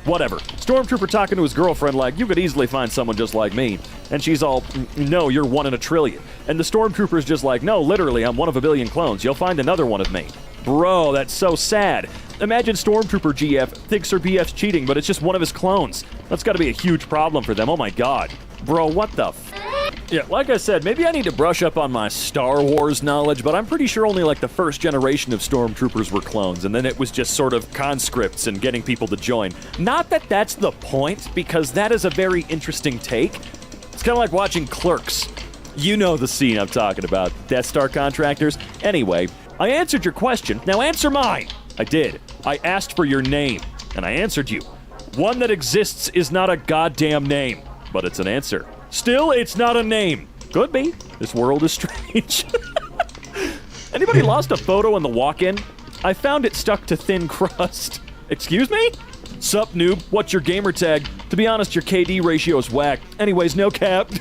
Whatever. Stormtrooper talking to his girlfriend like, you could easily find someone just like me. And she's all, no, you're 1 in a trillion. And the stormtrooper's just like, no, literally, I'm 1 of a billion clones. You'll find another one of me. Bro, that's so sad. Imagine Stormtrooper GF thinks Sir BF's cheating, but it's just one of his clones. That's gotta be a huge problem for them, oh my god. Bro, what the Yeah, like I said, maybe I need to brush up on my Star Wars knowledge, but I'm pretty sure only like the first generation of Stormtroopers were clones, and then it was just sort of conscripts and getting people to join. Not that that's the point, because that is a very interesting take. It's kind of like watching Clerks. You know the scene I'm talking about. Death Star contractors. Anyway, I answered your question. Now answer mine. I did. I asked for your name, and I answered you. One that exists is not a goddamn name, but it's an answer. Still, it's not a name. Could be. This world is strange. Anybody lost a photo in the walk-in? I found it stuck to thin crust. Excuse me? Sup, noob? What's your gamer tag? To be honest, your KD ratio is whack. Anyways, no cap.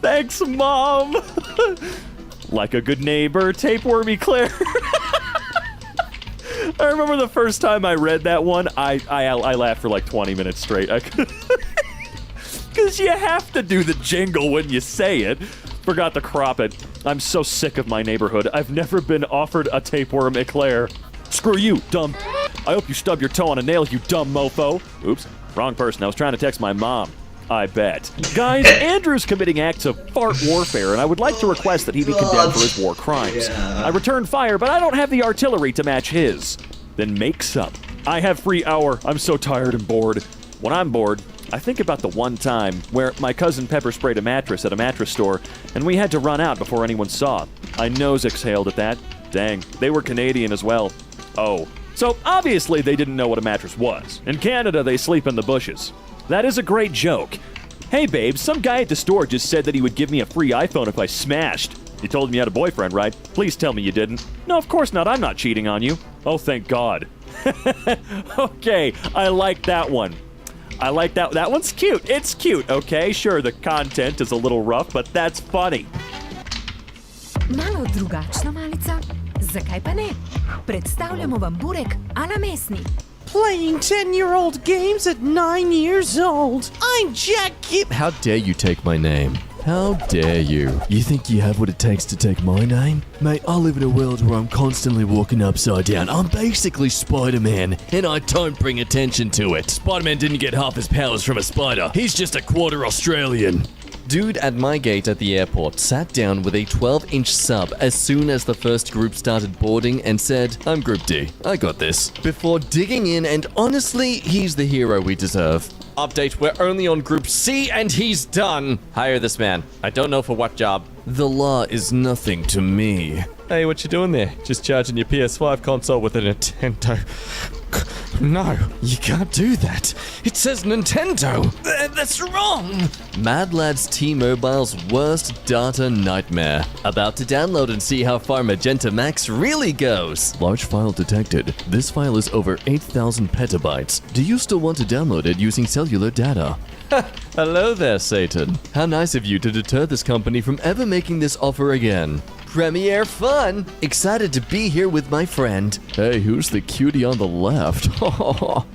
Thanks, Mom. Like a good neighbor, tapewormy Claire. I remember the first time I read that one, I laughed for like 20 minutes straight. Because you have to do the jingle when you say it. Forgot to crop it. I'm so sick of my neighborhood. I've never been offered a tapeworm eclair. Screw you, dumb. I hope you stub your toe on a nail, you dumb mofo. Oops, wrong person. I was trying to text my mom. I bet. Guys, Andrew's committing acts of fart warfare, and I would like to request that he be condemned for his war crimes. I returned fire, but I don't have the artillery to match his. Then make some. I have free hour. I'm so tired and bored. When I'm bored, I think about the one time where my cousin pepper sprayed a mattress at a mattress store, and we had to run out before anyone saw. I nose exhaled at that. Dang, they were Canadian as well. Oh. So obviously they didn't know what a mattress was. In Canada, they sleep in the bushes. That is a great joke. Hey babe, some guy at the store just said that he would give me a free iPhone if I smashed. You told him you had a boyfriend, right? Please tell me you didn't. No, of course not. I'm not cheating on you. Oh, thank God. Okay, I like that one. I like that. That one's cute. It's cute, okay? Sure, the content is a little rough, but that's funny. Malo drugačna malica? Zakaj pa ne? Predstavljamo vam burek a la mesni. Playing 10-year-old games at 9 years old. I'm Jack Gibb. How dare you take my name? How dare you? You think you have what it takes to take my name? Mate, I live in a world where I'm constantly walking upside down. I'm basically Spider-Man, and I don't bring attention to it. Spider-Man didn't get half his powers from a spider. He's just a quarter Australian. Dude at my gate at the airport sat down with a 12-inch sub as soon as the first group started boarding and said, I'm Group D, I got this. Before digging in, and honestly, he's the hero we deserve. Update, we're only on Group C and he's done. Hire this man. I don't know for what job. The law is nothing to me. Hey, what you doing there? Just charging your PS5 console with a Nintendo. No, you can't do that. It says Nintendo. That's wrong. Mad Lad's T-Mobile's worst data nightmare. About to download and see how far Magenta Max really goes. Large file detected. This file is over 8,000 petabytes. Do you still want to download it using cellular data? Hello there, Satan. How nice of you to deter this company from ever making this offer again. Premiere fun! Excited to be here with my friend. Hey, who's the cutie on the left?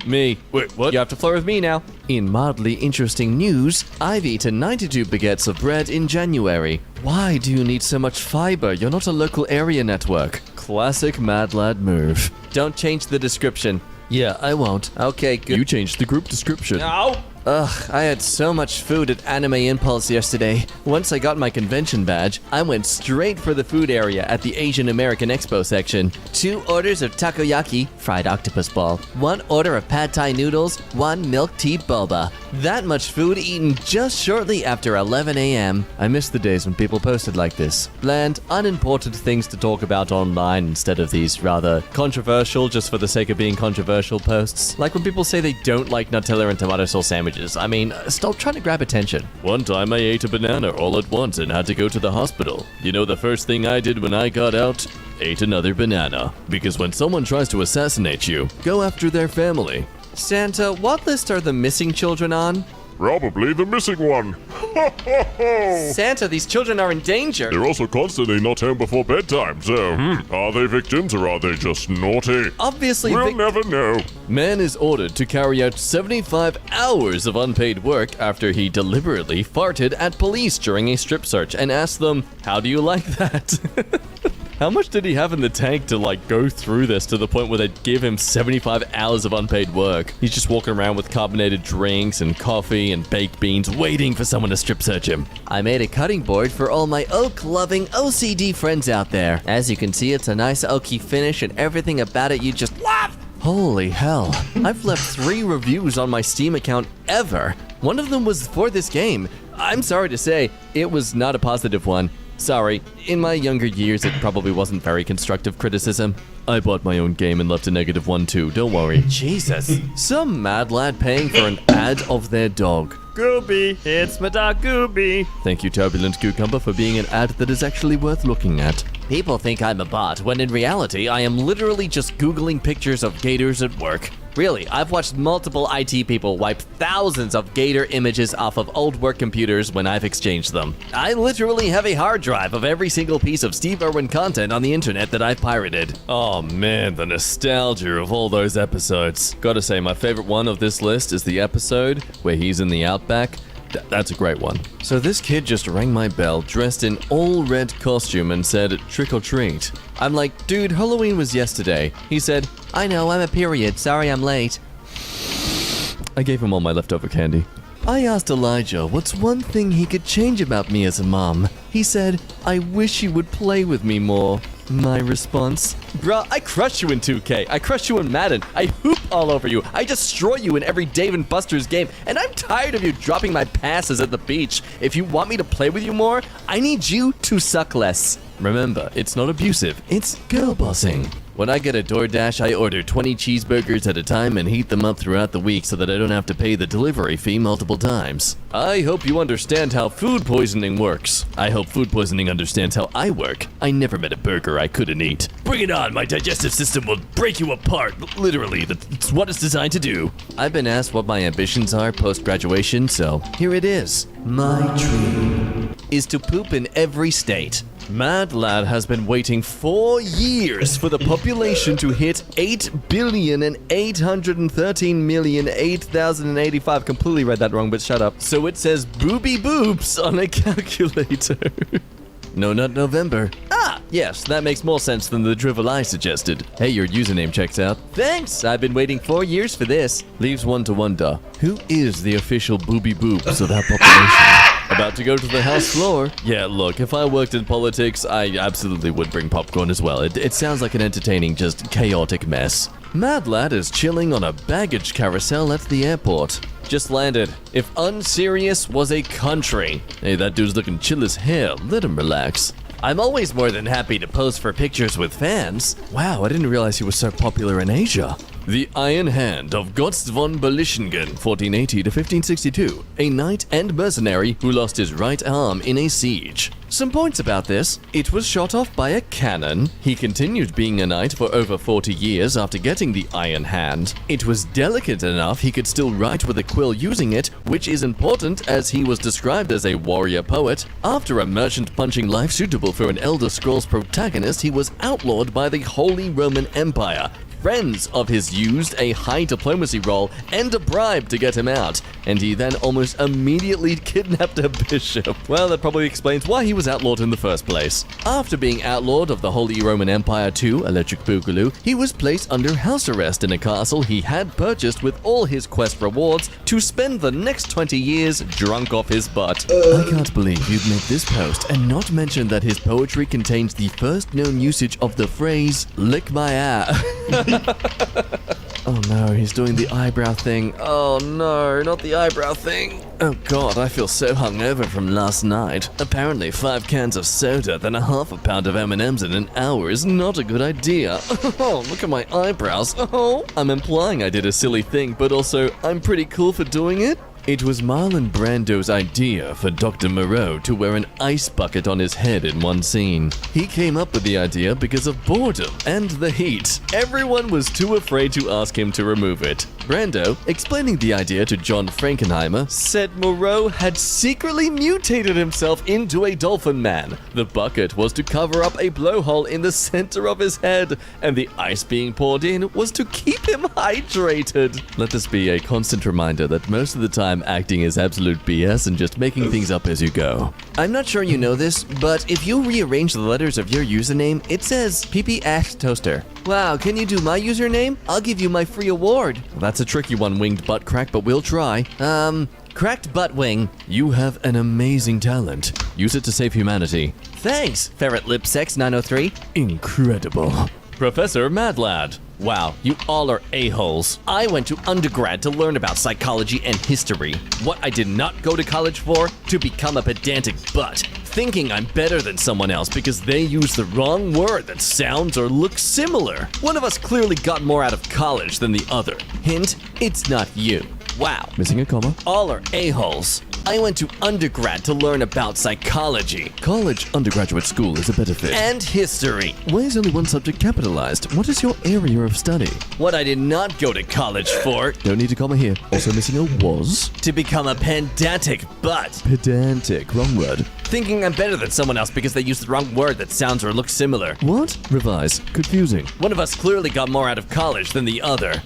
Me. Wait, what? You have to flirt with me now. In mildly interesting news, I've eaten 92 baguettes of bread in January. Why do you need so much fiber? You're not a local area network. Classic Mad Lad move. Don't change the description. Yeah, I won't. Okay, good. You changed the group description. No! Ugh, I had so much food at Anime Impulse yesterday. Once I got my convention badge, I went straight for the food area at the Asian American Expo section. 2 orders of takoyaki, fried octopus ball, 1 order of pad thai noodles, 1 milk tea boba. That much food eaten just shortly after 11 a.m. I miss the days when people posted like this. Bland, unimportant things to talk about online instead of these rather controversial just for the sake of being controversial posts. Like when people say they don't like Nutella and tomato sauce sandwiches. I mean, stop trying to grab attention. One time I ate a banana all at once and had to go to the hospital. You know the first thing I did when I got out? Ate another banana. Because when someone tries to assassinate you, go after their family. Santa, what list are the missing children on? Probably the missing one. Santa, these children are in danger. They're also constantly not home before bedtime, so are they victims or are they just naughty? Obviously, we'll never know. Man is ordered to carry out 75 hours of unpaid work after he deliberately farted at police during a strip search and asked them, how do you like that? How much did he have in the tank to, like, go through this to the point where they'd give him 75 hours of unpaid work? He's just walking around with carbonated drinks and coffee and baked beans waiting for someone to strip search him. I made a cutting board for all my oak-loving OCD friends out there. As you can see, it's a nice oaky finish and everything about it you just love. Holy hell. I've left 3 reviews on my Steam account ever. One of them was for this game. I'm sorry to say, it was not a positive one. Sorry, in my younger years, it probably wasn't very constructive criticism. I bought my own game and left a -1 too, don't worry. Jesus. Some mad lad paying for an ad of their dog. Gooby, it's my dog Gooby. Thank you, Turbulent Cucumber, for being an ad that is actually worth looking at. People think I'm a bot, when in reality, I am literally just Googling pictures of gators at work. Really, I've watched multiple IT people wipe thousands of gator images off of old work computers when I've exchanged them. I literally have a hard drive of every single piece of Steve Irwin content on the internet that I've pirated. Oh man, the nostalgia of all those episodes. Gotta say, my favorite one of this list is the episode where he's in the Outback. That's a great one. So this kid just rang my bell dressed in all red costume and said, "Trick or treat." I'm like, "Dude, Halloween was yesterday." He said, I know, I'm a period. Sorry I'm late. I gave him all my leftover candy. I asked Elijah what's one thing he could change about me as a mom. He said, "I wish you would play with me more." My response, "Bruh, I crush you in 2K. I crush you in Madden. I hoop all over you. I destroy you in every Dave & Buster's game. And I'm tired of you dropping my passes at the beach. If you want me to play with you more, I need you to suck less." Remember, it's not abusive. It's girl bossing. When I get a DoorDash, I order 20 cheeseburgers at a time and heat them up throughout the week so that I don't have to pay the delivery fee multiple times. I hope you understand how food poisoning works. I hope food poisoning understands how I work. I never met a burger I couldn't eat. Bring it on, my digestive system will break you apart. Literally, that's what it's designed to do. I've been asked what my ambitions are post-graduation, so here it is. My dream is to poop in every state. Mad Lad has been waiting 4 years for the population to hit 8,813,008,085. Completely read that wrong, but shut up. So it says booby boops on a calculator. No, not November. Ah, yes, that makes more sense than the drivel I suggested. Hey, your username checks out. Thanks, I've been waiting 4 years for this. Leaves one to wonder, who is the official booby boobs of our population? About to go to the House floor? Yeah, look, if I worked in politics, I absolutely would bring popcorn as well. It sounds like an entertaining, just chaotic mess. Mad Lad is chilling on a baggage carousel at the airport. Just landed. If unserious was a country. Hey, that dude's looking chill as hell. Let him relax. I'm always more than happy to pose for pictures with fans. Wow, I didn't realize he was so popular in Asia. The Iron Hand of Gotz von Berlichingen, 1480 to 1562, a knight and mercenary who lost his right arm in a siege. Some points about this. It was shot off by a cannon. He continued being a knight for over 40 years after getting the Iron Hand. It was delicate enough he could still write with a quill using it, which is important as he was described as a warrior poet. After a merchant punching life suitable for an Elder Scrolls protagonist, he was outlawed by the Holy Roman Empire. Friends of his used a high diplomacy roll and a bribe to get him out, and he then almost immediately kidnapped a bishop. Well, that probably explains why he was outlawed in the first place. After being outlawed of the Holy Roman Empire too, Electric Boogaloo, he was placed under house arrest in a castle he had purchased with all his quest rewards to spend the next 20 years drunk off his butt. I can't believe you'd make this post and not mention that his poetry contains the first known usage of the phrase, "lick my ass." Oh no, he's doing the eyebrow thing. Oh no, not the eyebrow thing. Oh god, I feel so hungover from last night. Apparently 5 cans of soda, then a half a pound of M&Ms in an hour is not a good idea. Oh, look at my eyebrows. Oh, I'm implying I did a silly thing, but also I'm pretty cool for doing it. It was Marlon Brando's idea for Dr. Moreau to wear an ice bucket on his head in one scene. He came up with the idea because of boredom and the heat. Everyone was too afraid to ask him to remove it. Brando, explaining the idea to John Frankenheimer, said Moreau had secretly mutated himself into a dolphin man. The bucket was to cover up a blowhole in the center of his head, and the ice being poured in was to keep him hydrated. Let this be a constant reminder that most of the time I'm acting as absolute BS and just making things up as you go. I'm not sure you know this, but if you rearrange the letters of your username, it says PP Ash Toaster. Wow, can you do my username? I'll give you my free award. Well, that's a tricky one, Winged Butt Crack, but we'll try. Cracked Butt Wing. You have an amazing talent. Use it to save humanity. Thanks, Ferret Lipsex 903. Incredible. Professor Madlad. Wow, you all are a-holes. I went to undergrad to learn about psychology and history. What I did not go to college for? To become a pedantic butt. Thinking I'm better than someone else because they use the wrong word that sounds or looks similar. One of us clearly got more out of college than the other. Hint, it's not you. Wow. Missing a comma. All are a-holes. I went to undergrad to learn about psychology. College undergraduate school is a better fit. And history. Why is only one subject capitalized? What is your area of study? What I did not go to college for. Don't need a comma here. Also missing a was. To become a pedantic butt. Pedantic. Wrong word. Thinking I'm better than someone else because they use the wrong word that sounds or looks similar. What? Revise. Confusing. One of us clearly got more out of college than the other.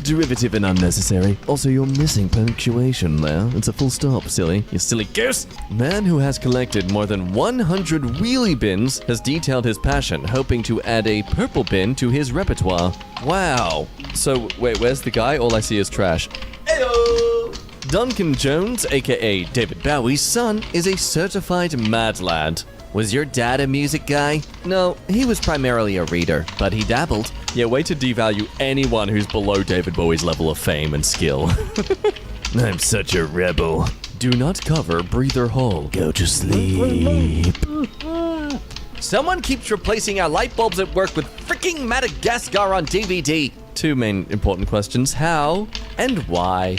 Derivative and unnecessary. Also, you're missing punctuation there. It's a full stop, silly. You silly goose. Man who has collected more than 100 wheelie bins has detailed his passion, hoping to add a purple bin to his repertoire. Wow. So, wait, where's the guy? All I see is trash. Heyo! Duncan Jones, aka David Bowie's son, is a certified mad lad. Was your dad a music guy? No, he was primarily a reader, but he dabbled. Yeah, way to devalue anyone who's below David Bowie's level of fame and skill. I'm such a rebel. Do not cover breather hole. Go to sleep. Someone keeps replacing our light bulbs at work with freaking Madagascar on DVD. Two main important questions. How and why?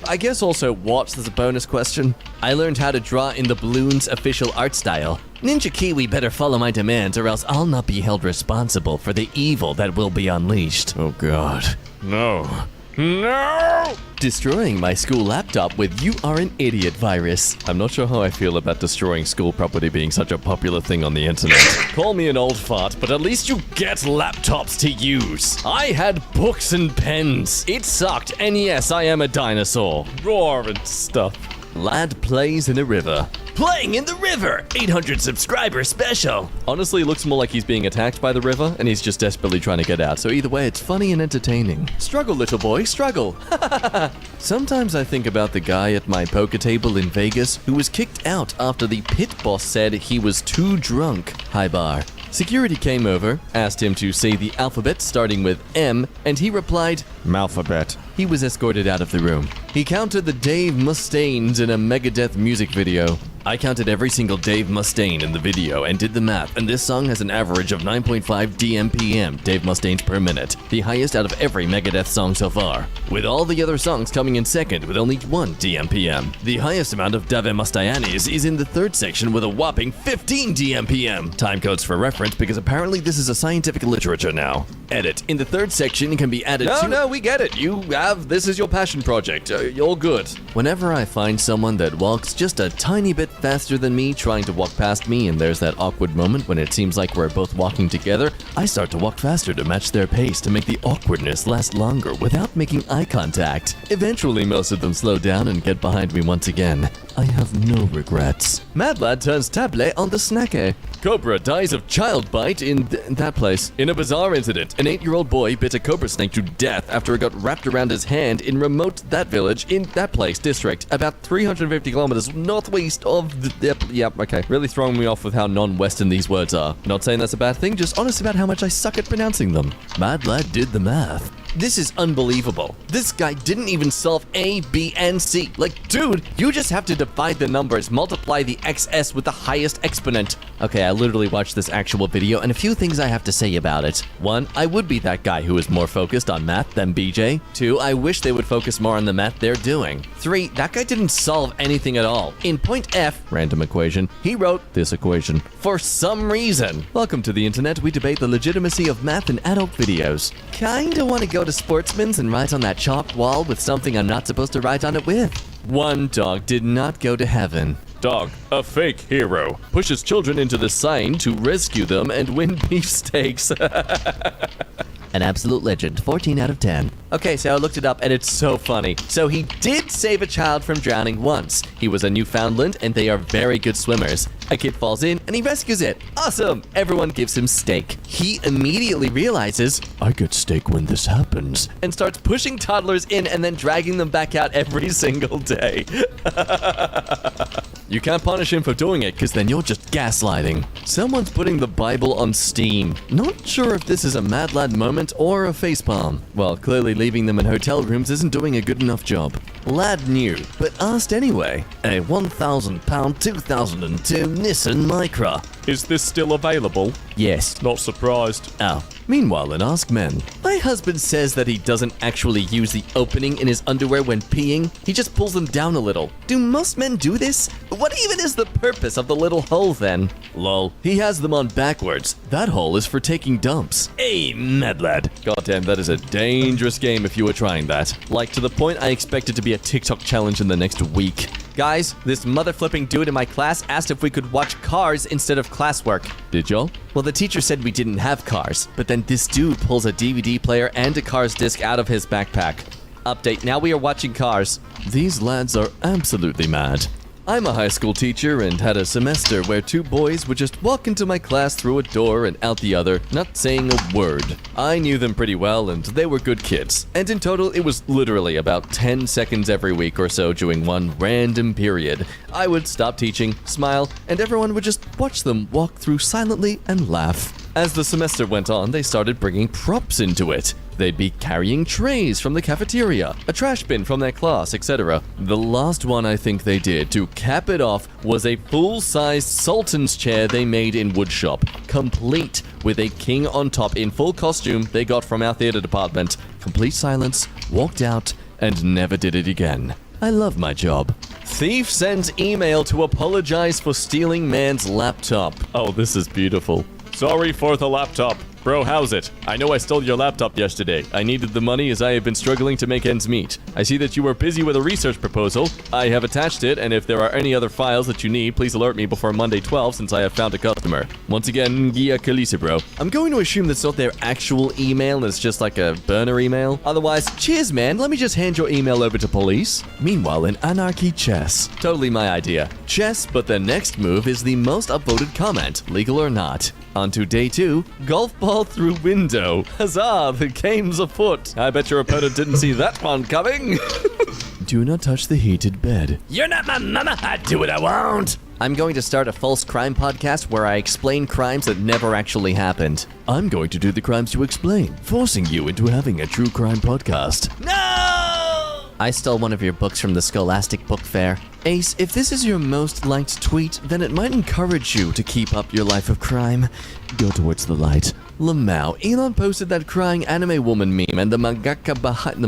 I guess also what, there's a bonus question. I learned how to draw in the Balloon's official art style. Ninja Kiwi better follow my demands or else I'll not be held responsible for the evil that will be unleashed. Oh god. No. No! Destroying my school laptop with "You Are an Idiot" virus. I'm not sure how I feel about destroying school property being such a popular thing on the internet. Call me an old fart, but at least you get laptops to use. I had books and pens. It sucked, and yes, I am a dinosaur. Roar and stuff. Lad plays in a river. Playing in the river! 800 subscriber special! Honestly, it looks more like he's being attacked by the river, and he's just desperately trying to get out, so either way, it's funny and entertaining. Struggle, little boy, struggle! Sometimes I think about the guy at my poker table in Vegas who was kicked out after the pit boss said he was too drunk. High bar. Security came over, asked him to say the alphabet starting with M, and he replied, "Malphabet." He was escorted out of the room. He counted the Dave Mustaines in a Megadeth music video. I counted every single Dave Mustaine in the video and did the math, and this song has an average of 9.5 DMPM, Dave Mustaines per minute, the highest out of every Megadeth song so far, with all the other songs coming in second with only 1 DMPM. The highest amount of Dave Mustainis is in the third section with a whopping 15 DMPM. Time codes for reference because apparently this is a scientific literature now. Edit. In the third section can be added to... No, we get it. This is your passion project. You're good. Whenever I find someone that walks just a tiny bit faster than me trying to walk past me and there's that awkward moment when it seems like we're both walking together, I start to walk faster to match their pace to make the awkwardness last longer without making eye contact. Eventually, most of them slow down and get behind me once again. I have no regrets. Mad Lad turns tablet on the snacker. Cobra dies of child bite in that place. In a bizarre incident, an 8-year-old boy bit a cobra snake to death after it got wrapped around his hand in remote that village in that place district, about 350 kilometers northwest of the... Yep, okay. Really throwing me off with how non-Western these words are. Not saying that's a bad thing, just honest about how much I suck at pronouncing them. Mad Lad did the math. This is unbelievable. This guy didn't even solve A, B, and C. Like, dude, you just have to divide the numbers, multiply the XS with the highest exponent. Okay, I literally watched this actual video, and a few things I have to say about it. 1, I would be that guy who is more focused on math than BJ. 2, I wish they would focus more on the math they're doing. 3, that guy didn't solve anything at all. In point F, random equation, he wrote this equation. For some reason. Welcome to the internet. We debate the legitimacy of math in adult videos. Kinda wanna go to Sportsman's and write on that chalk wall with something I'm not supposed to write on it with. One dog did not go to heaven. Dog, a fake hero, pushes children into the sign to rescue them and win beefsteaks. An absolute legend. 14 out of 10. Okay, so I looked it up and it's so funny. So he did save a child from drowning once. He was a Newfoundland and they are very good swimmers. A kid falls in and he rescues it. Awesome! Everyone gives him steak. He immediately realizes, I get steak when this happens, and starts pushing toddlers in and then dragging them back out every single day. You can't punish him for doing it, because then you're just gaslighting. Someone's putting the Bible on Steam. Not sure if this is a Mad Lad moment or a facepalm. Well, clearly leaving them in hotel rooms isn't doing a good enough job. Lad knew, but asked anyway. A £1,000 2002 Nissan Micra. Is this still available? Yes. Not surprised. Oh. Meanwhile, in Ask Men, my husband says that he doesn't actually use the opening in his underwear when peeing. He just pulls them down a little. Do most men do this? What even is the purpose of the little hole then? Lol. He has them on backwards. That hole is for taking dumps. Hey, Mad Lad. Goddamn, that is a dangerous game if you were trying that. Like, to the point I expect it to be a TikTok challenge in the next week. Guys, this mother-flipping dude in my class asked if we could watch Cars instead of classwork. Did y'all? Well, the teacher said we didn't have Cars, but then this dude pulls a DVD player and a Cars disc out of his backpack. Update, now we are watching Cars. These lads are absolutely mad. I'm a high school teacher and had a semester where two boys would just walk into my class through a door and out the other, not saying a word. I knew them pretty well and they were good kids. And in total, it was literally about 10 seconds every week or so during one random period. I would stop teaching, smile, and everyone would just watch them walk through silently and laugh. As the semester went on, they started bringing props into it. They'd be carrying trays from the cafeteria, a trash bin from their class, etc. The last one I think they did, to cap it off, was a full-sized Sultan's chair they made in woodshop, complete with a king on top in full costume they got from our theater department. Complete silence, walked out, and never did it again. I love my job. Thief sends email to apologize for stealing man's laptop. Oh, this is beautiful. Sorry for the laptop. Bro, how's it? I know I stole your laptop yesterday. I needed the money as I have been struggling to make ends meet. I see that you were busy with a research proposal. I have attached it, and if there are any other files that you need, please alert me before Monday 12 since I have found a customer. Once again, Gia Kalisa, bro. I'm going to assume that's not their actual email and it's just like a burner email. Otherwise, cheers, man. Let me just hand your email over to police. Meanwhile, in Anarchy Chess. Totally my idea. Chess, but the next move is the most upvoted comment, legal or not. On to day 2, golf ball through window. Huzzah, the game's afoot. I bet your opponent didn't see that one coming. Do not touch the heated bed. You're not my mama. I do what I want. I'm going to start a false crime podcast where I explain crimes that never actually happened. I'm going to do the crimes you explain, forcing you into having a true crime podcast. No! I stole one of your books from the Scholastic Book Fair. Ace, if this is your most liked tweet, then it might encourage you to keep up your life of crime. Go towards the light. Lamau, Elon posted that crying anime woman meme and the mangaka behind the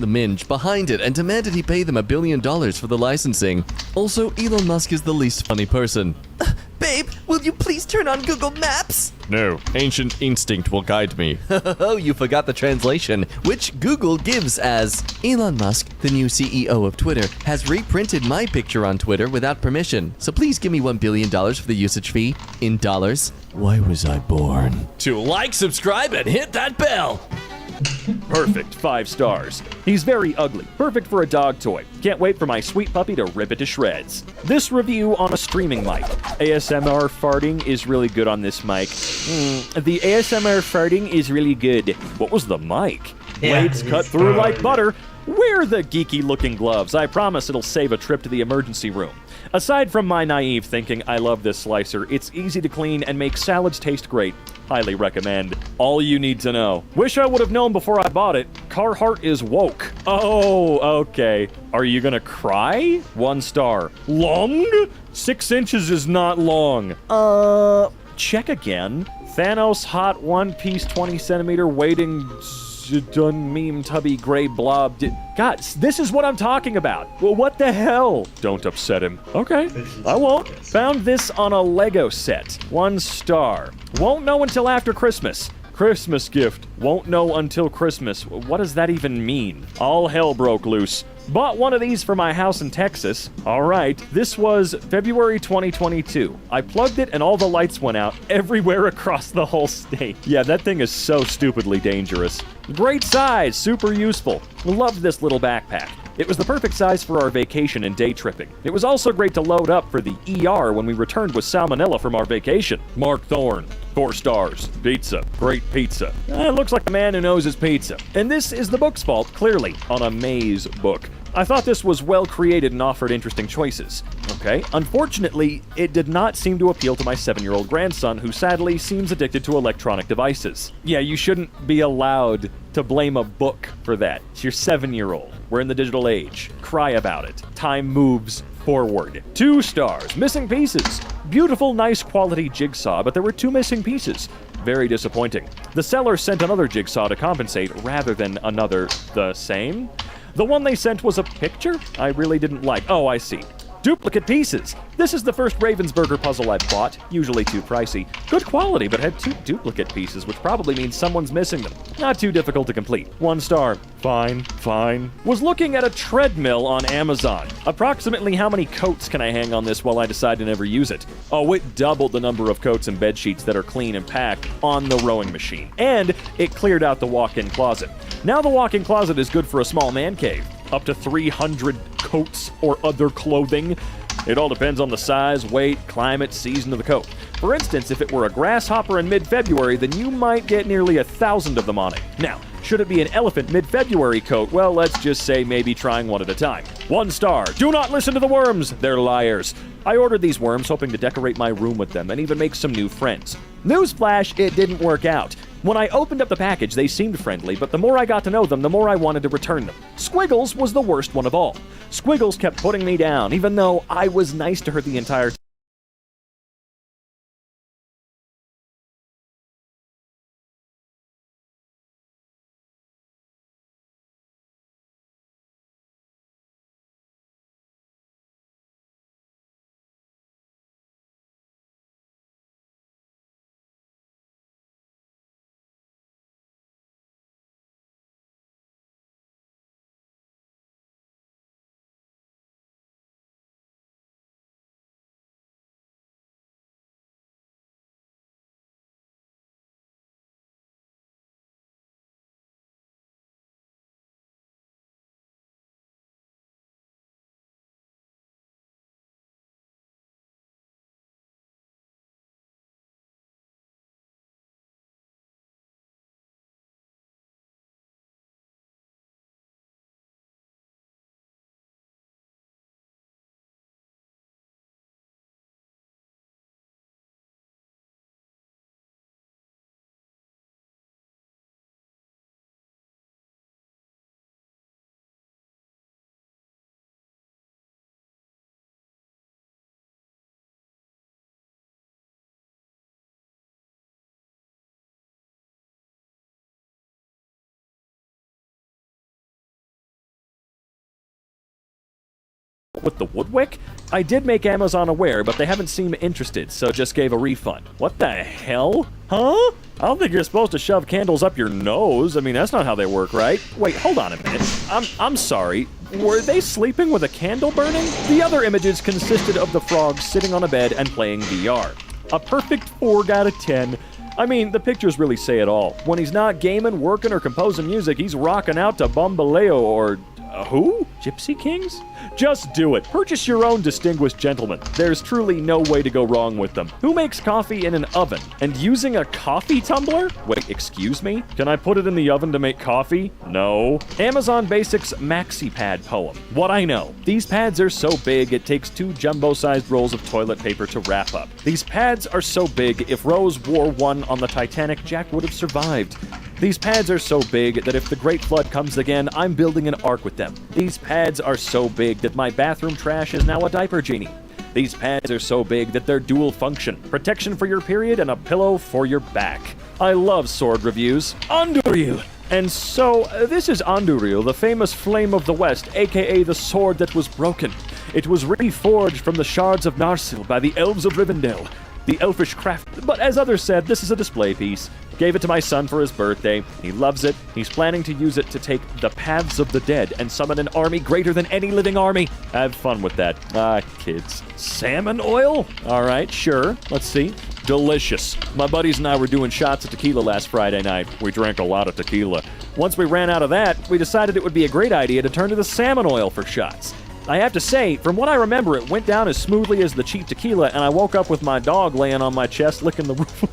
minge behind it and demanded he pay them $1 billion for the licensing. Also, Elon Musk is the least funny person. Babe, will you please turn on Google Maps? No, ancient instinct will guide me. Oh, you forgot the translation, which Google gives as Elon Musk, the new CEO of Twitter, has reprinted my picture on Twitter without permission, so please give me $1 billion for the usage fee in dollars. Why was I born? To like, subscribe, and hit that bell. Perfect, 5 stars. He's very ugly, perfect for a dog toy. Can't wait for my sweet puppy to rip it to shreds. This review on a streaming mic. ASMR farting is really good on this mic. The ASMR farting is really good. What was the mic? Blades cut through like butter. Wear the geeky looking gloves. I promise it'll save a trip to the emergency room. Aside from my naive thinking, I love this slicer. It's easy to clean and make salads taste great. Highly recommend. All you need to know. Wish I would have known before I bought it. Carhartt is woke. Oh, okay. Are you gonna cry? 1 star. Long? 6 inches is not long. Check again. Thanos hot One Piece 20 centimeter waiting done meme tubby gray blob. God, this is what I'm talking about. Well, what the hell? Don't upset him. Okay, I won't. Found this on a Lego set. 1 star. Won't know until after Christmas. Christmas gift. Won't know until Christmas. What does that even mean? All hell broke loose. Bought one of these for my house in Texas. All right, this was February 2022. I plugged it and all the lights went out everywhere across the whole state. Yeah, that thing is so stupidly dangerous. Great size, super useful. Loved this little backpack. It was the perfect size for our vacation and day tripping. It was also great to load up for the ER when we returned with salmonella from our vacation. Mark Thorne, 4 stars. Pizza. Great pizza. Looks like a man who knows his pizza. And this is the book's fault, clearly, on a maze book. I thought this was well created and offered interesting choices. Okay, unfortunately, it did not seem to appeal to my 7-year-old grandson, who sadly seems addicted to electronic devices. Yeah, you shouldn't be allowed to blame a book for that. It's your 7-year-old. We're in the digital age. Cry about it. Time moves forward. 2 stars. Missing pieces. Beautiful, nice quality jigsaw, but there were 2 missing pieces. Very disappointing. The seller sent another jigsaw to compensate rather than another the same. The one they sent was a picture I really didn't like. Oh, I see. Duplicate pieces. This is the first Ravensburger puzzle I've bought, usually too pricey. Good quality, but had 2 duplicate pieces, which probably means someone's missing them. Not too difficult to complete. 1 star. Fine. Was looking at a treadmill on Amazon. Approximately how many coats can I hang on this while I decide to never use it? Oh, it doubled the number of coats and bed sheets that are clean and packed on the rowing machine. And it cleared out the walk-in closet. Now the walk-in closet is good for a small man cave. Up to 300 coats or other clothing. It all depends on the size, weight, climate, season of the coat. For instance, if it were a grasshopper in mid-February, then you might get nearly 1,000 of them on it. Now, should it be an elephant mid-February coat? Well, let's just say maybe trying one at a time. 1 star. Do not listen to the worms. They're liars. I ordered these worms hoping to decorate my room with them and even make some new friends. Newsflash, it didn't work out. When I opened up the package, they seemed friendly, but the more I got to know them, the more I wanted to return them. Squiggles was the worst one of all. Squiggles kept putting me down, even though I was nice to her the entire time. With the woodwick? I did make Amazon aware, but they haven't seemed interested, so just gave a refund. What the hell? Huh? I don't think you're supposed to shove candles up your nose. I mean, that's not how they work, right? Wait, hold on a minute. I'm sorry. Were they sleeping with a candle burning? The other images consisted of the frog sitting on a bed and playing VR. A perfect 4 out of 10. I mean, the pictures really say it all. When he's not gaming, working, or composing music, he's rocking out to Bambaleo or... who? Gypsy Kings? Just do it. Purchase your own distinguished gentleman. There's truly no way to go wrong with them. Who makes coffee in an oven? And using a coffee tumbler? Wait, excuse me? Can I put it in the oven to make coffee? No. Amazon Basics Maxi Pad poem. What I know. These pads are so big, it takes 2 jumbo-sized rolls of toilet paper to wrap up. These pads are so big, if Rose wore one on the Titanic, Jack would have survived. These pads are so big that if the Great Flood comes again, I'm building an ark with them. These pads are so big that my bathroom trash is now a diaper genie. These pads are so big that they're dual function. Protection for your period and a pillow for your back. I love sword reviews. Anduril! And so, this is Anduril, the famous Flame of the West, aka the sword that was broken. It was reforged from the shards of Narsil by the elves of Rivendell. the elfish craft. But as others said, this is a display piece. Gave it to my son for his birthday. He loves it. He's planning to use it to take the paths of the dead and summon an army greater than any living army. Have fun with that. Kids. Salmon oil? All right, sure. Let's see. Delicious. My buddies and I were doing shots of tequila last Friday night. We drank a lot of tequila. Once we ran out of that, we decided it would be a great idea to turn to the salmon oil for shots. I have to say, from what I remember, it went down as smoothly as the cheap tequila, and I woke up with my dog laying on my chest licking the roof.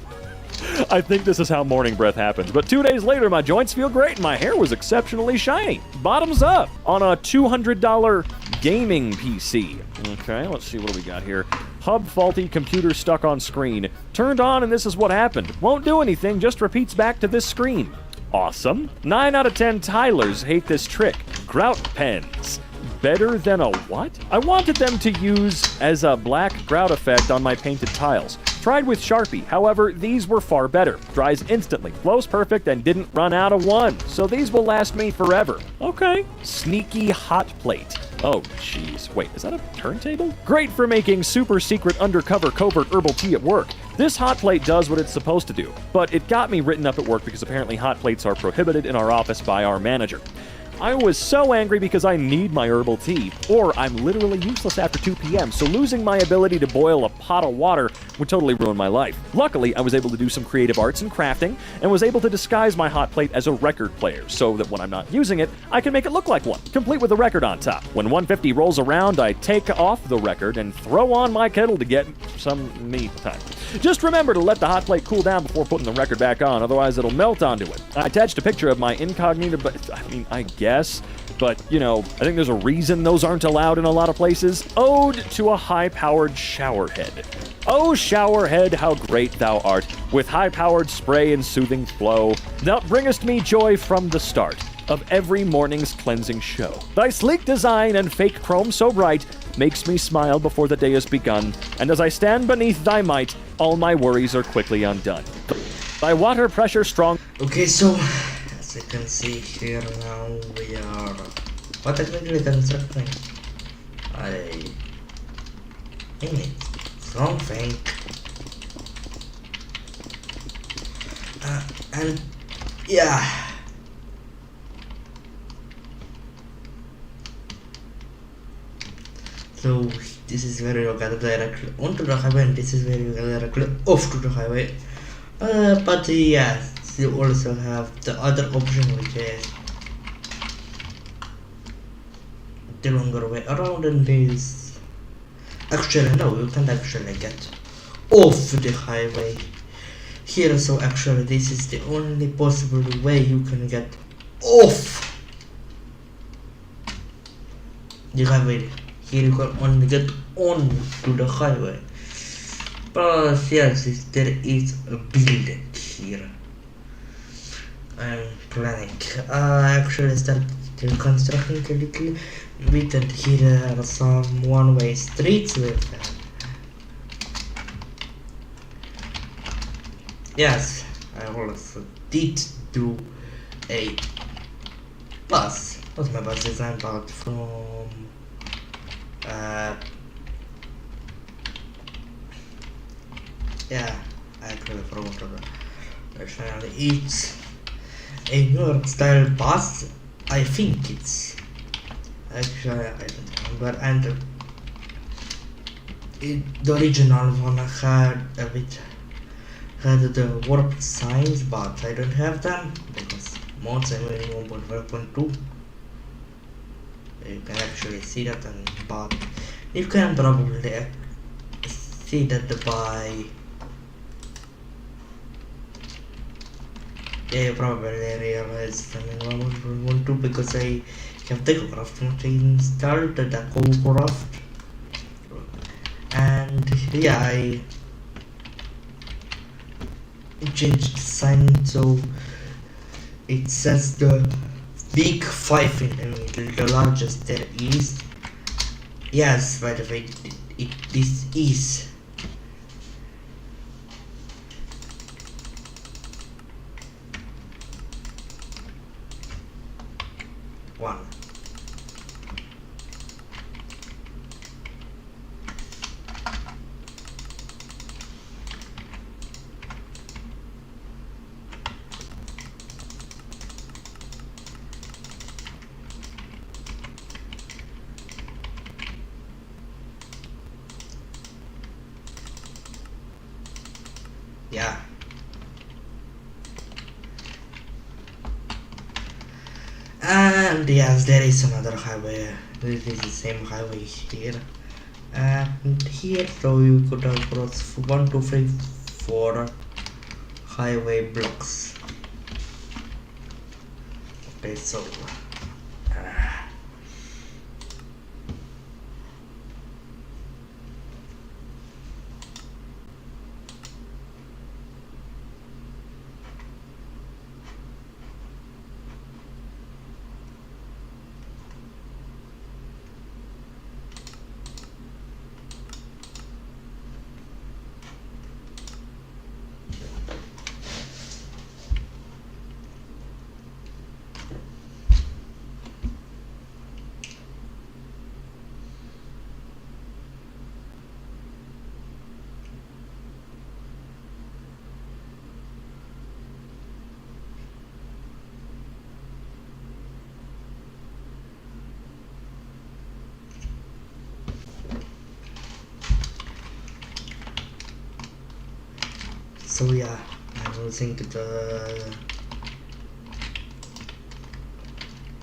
I think this is how morning breath happens. But 2 days later, my joints feel great and my hair was exceptionally shiny. Bottoms up on a $200 gaming PC. Okay, let's see what do we got here. Hub faulty, computer stuck on screen. Turned on and this is what happened. Won't do anything, just repeats back to this screen. Awesome. 9 out of 10 Tylers hate this trick. Grout pens. Better than a what? I wanted them to use as a black grout effect on my painted tiles. Tried with Sharpie, however, these were far better. Dries instantly, flows perfect, and didn't run out of one. So these will last me forever. Okay. Sneaky hot plate. Oh, jeez. Wait, is that a turntable? Great for making super secret undercover covert herbal tea at work. This hot plate does what it's supposed to do, but it got me written up at work because apparently hot plates are prohibited in our office by our manager. I was so angry because I need my herbal tea, or I'm literally useless after 2 p.m., so losing my ability to boil a pot of water would totally ruin my life. Luckily, I was able to do some creative arts and crafting, and was able to disguise my hot plate as a record player, so that when I'm not using it, I can make it look like one, complete with a record on top. When 150 rolls around, I take off the record and throw on my kettle to get some me time. Just remember to let the hot plate cool down before putting the record back on, otherwise it'll melt onto it. I attached a picture of my incognito, I guess, but, you know, I think there's a reason those aren't allowed in a lot of places. Ode to a high-powered showerhead. Oh, showerhead, how great thou art, with high-powered spray and soothing flow. Thou bringest me joy from the start of every morning's cleansing show. Thy sleek design and fake chrome so bright makes me smile before the day has begun, and as I stand beneath thy might, all my worries are quickly undone. Thy water pressure strong. Okay, so as you can see here now we are technically constructing a image from fake and yeah. So this is where you get directly onto the highway, and this is where you get directly off to the highway. But yes, you also have the other option, which is the longer way around, and this actually no, you can't actually get off the highway here. So actually, this is the only possible way you can get off the highway. Here you can only get on to the highway. But yes, there is a building here. I'm planning. I actually started constructing a little bit, and here are some one-way streets with yes, I also did do a bus. Not my bus design, but from yeah, I actually forgot the channel. It's a New York style bus. I think it's actually, I don't remember, and the original one had the warped signs, but I don't have them because mods I'm using 1.5.2. You can actually see that, but you can probably see that by you probably realize I'm in 1.1.2 because I have DecoCraft not installed the DecoCraft, and yeah, I changed the sign so it says the big 5 in the middle, the largest there is. Yes, by the way, this is one. yeah. And yes, there is another highway. This is the same highway here. And here, so you could cross 1, 2, 3, 4 highway blocks. Okay, so yeah, I'm using the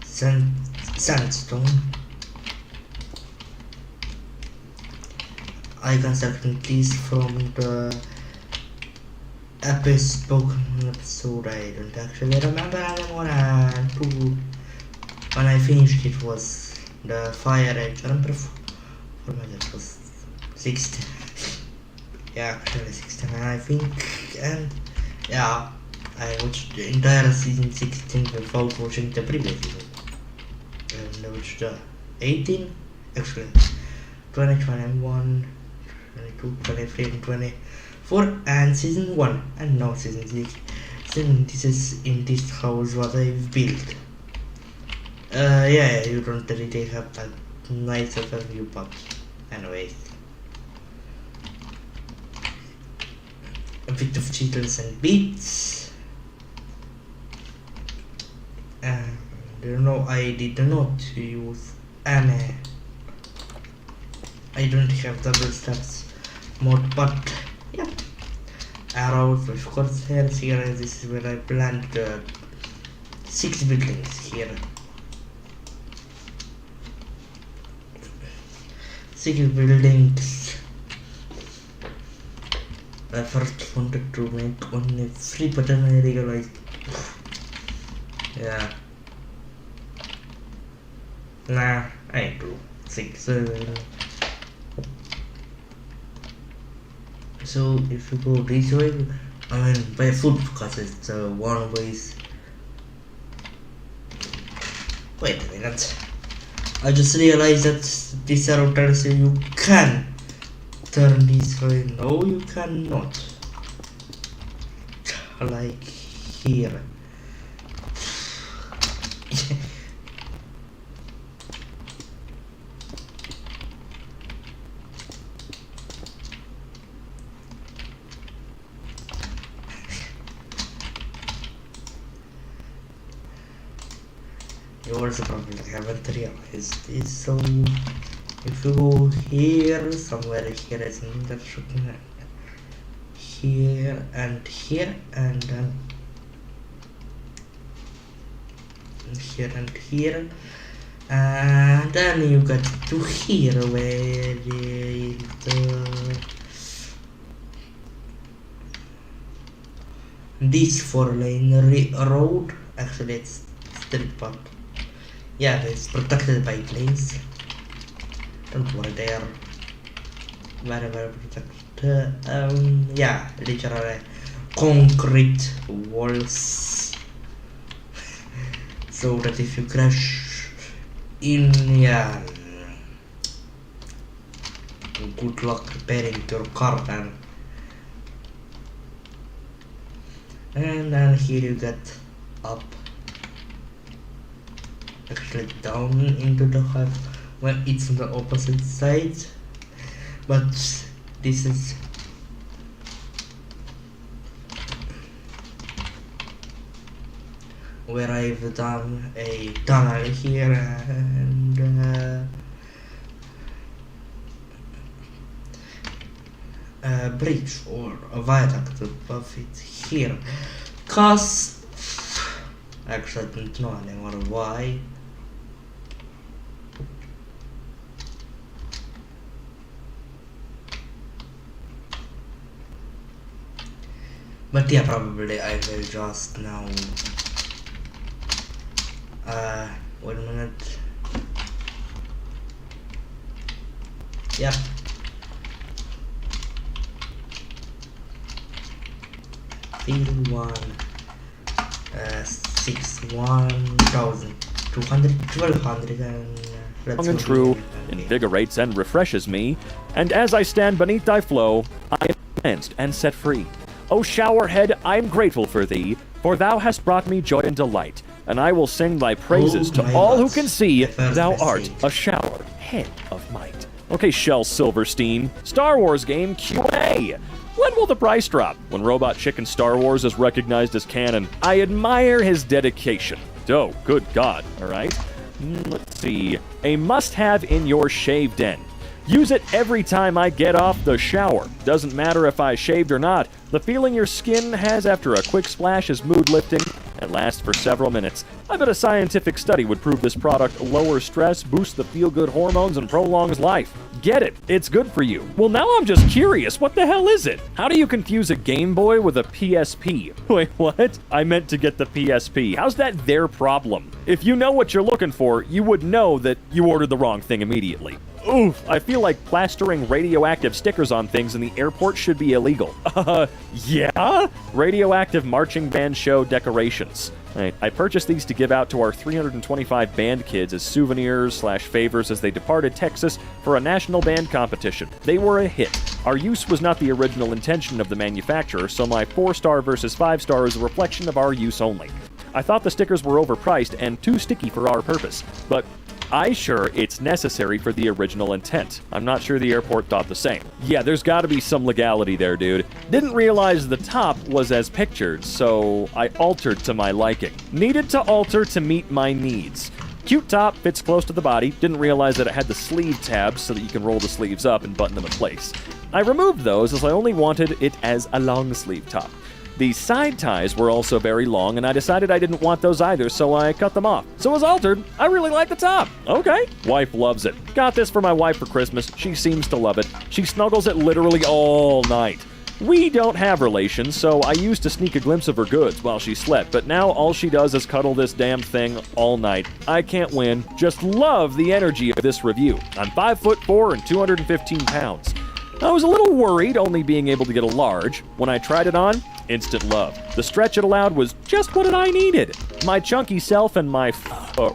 sandstone. I constructed this from the spoken episode. I don't actually remember anymore, and when I finished it was the fire edge. I remember for me that was 16. Yeah, actually 69 I think, and yeah, I watched the entire season 16 without watching the previous season, and I watched the 18, actually 20, 21, 22, 23 and 24 and season 1 and now season 6. Then this is in this house what I've built. Yeah, you don't really have that nice of a view, but anyways. A bit of jitters and beats, and I did not use any. I don't have double steps mode, but yeah, arrows with crosshairs here. This is where I planned 6 buildings here. 6 buildings. I first wanted to make only 3, but then I realized, yeah, nah, I ain't do 6. So if you go this way, I mean by foot, because it's one ways. Wait a minute, I just realized that this arrow tells you can turn this way. No, you cannot. Like here. Yours probably haven't realized this, so if you go here, somewhere here is an intersection, here and here, and then here and here, and then you get to here where this 4-lane road. Actually it's street, but yeah, it's protected by planes. Don't worry, they are very protected. Yeah, literally concrete walls, so that if you crash in, yeah, good luck repairing your car then. And then here you get up, actually down into the hut. Well, it's on the opposite side, but this is where I've done a tunnel here, breach or a viaduct above it here. Cause actually I don't know anymore why. But yeah, probably I will just now wait a minute. Yeah. Field 1 1200 and long and true, invigorates and refreshes me, and as I stand beneath thy flow, I am cleansed and set free. O showerhead, I am grateful for thee, for thou hast brought me joy and delight, and I will sing thy praises to all who can see thou art a shower head of might. Okay, Shel Silverstein, Star Wars game Q&A. When will the price drop? When Robot Chicken Star Wars is recognized as canon. I admire his dedication. Oh, good God, alright. Let's see. A must-have in your shave den. Use it every time I get off the shower. Doesn't matter if I shaved or not. The feeling your skin has after a quick splash is mood-lifting and lasts for several minutes. I bet a scientific study would prove this product lowers stress, boosts the feel-good hormones, and prolongs life. Get it. It's good for you. Well, now I'm just curious. What the hell is it? How do you confuse a Game Boy with a PSP? Wait, what? I meant to get the PSP. How's that their problem? If you know what you're looking for, you would know that you ordered the wrong thing immediately. Oof, I feel like plastering radioactive stickers on things in the airport should be illegal. Yeah? Radioactive marching band show decorations. I purchased these to give out to our 325 band kids as souvenirs/favors as they departed Texas for a national band competition. They were a hit. Our use was not the original intention of the manufacturer, so my 4-star versus 5-star is a reflection of our use only. I thought the stickers were overpriced and too sticky for our purpose, but I sure it's necessary for the original intent. I'm not sure the airport thought the same. Yeah, there's gotta be some legality there, dude. Didn't realize the top was as pictured, so I altered to my liking. Needed to alter to meet my needs. Cute top, fits close to the body. Didn't realize that it had the sleeve tabs so that you can roll the sleeves up and button them in place. I removed those as I only wanted it as a long sleeve top. The side ties were also very long, and I decided I didn't want those either, so I cut them off. So as altered, I really like the top. Okay. Wife loves it. Got this for my wife for Christmas. She seems to love it. She snuggles it literally all night. We don't have relations, so I used to sneak a glimpse of her goods while she slept, but now all she does is cuddle this damn thing all night. I can't win. Just love the energy of this review. I'm 5'4" and 215 pounds. I was a little worried only being able to get a large. When I tried it on, instant love. The stretch it allowed was just what I needed. My chunky self and my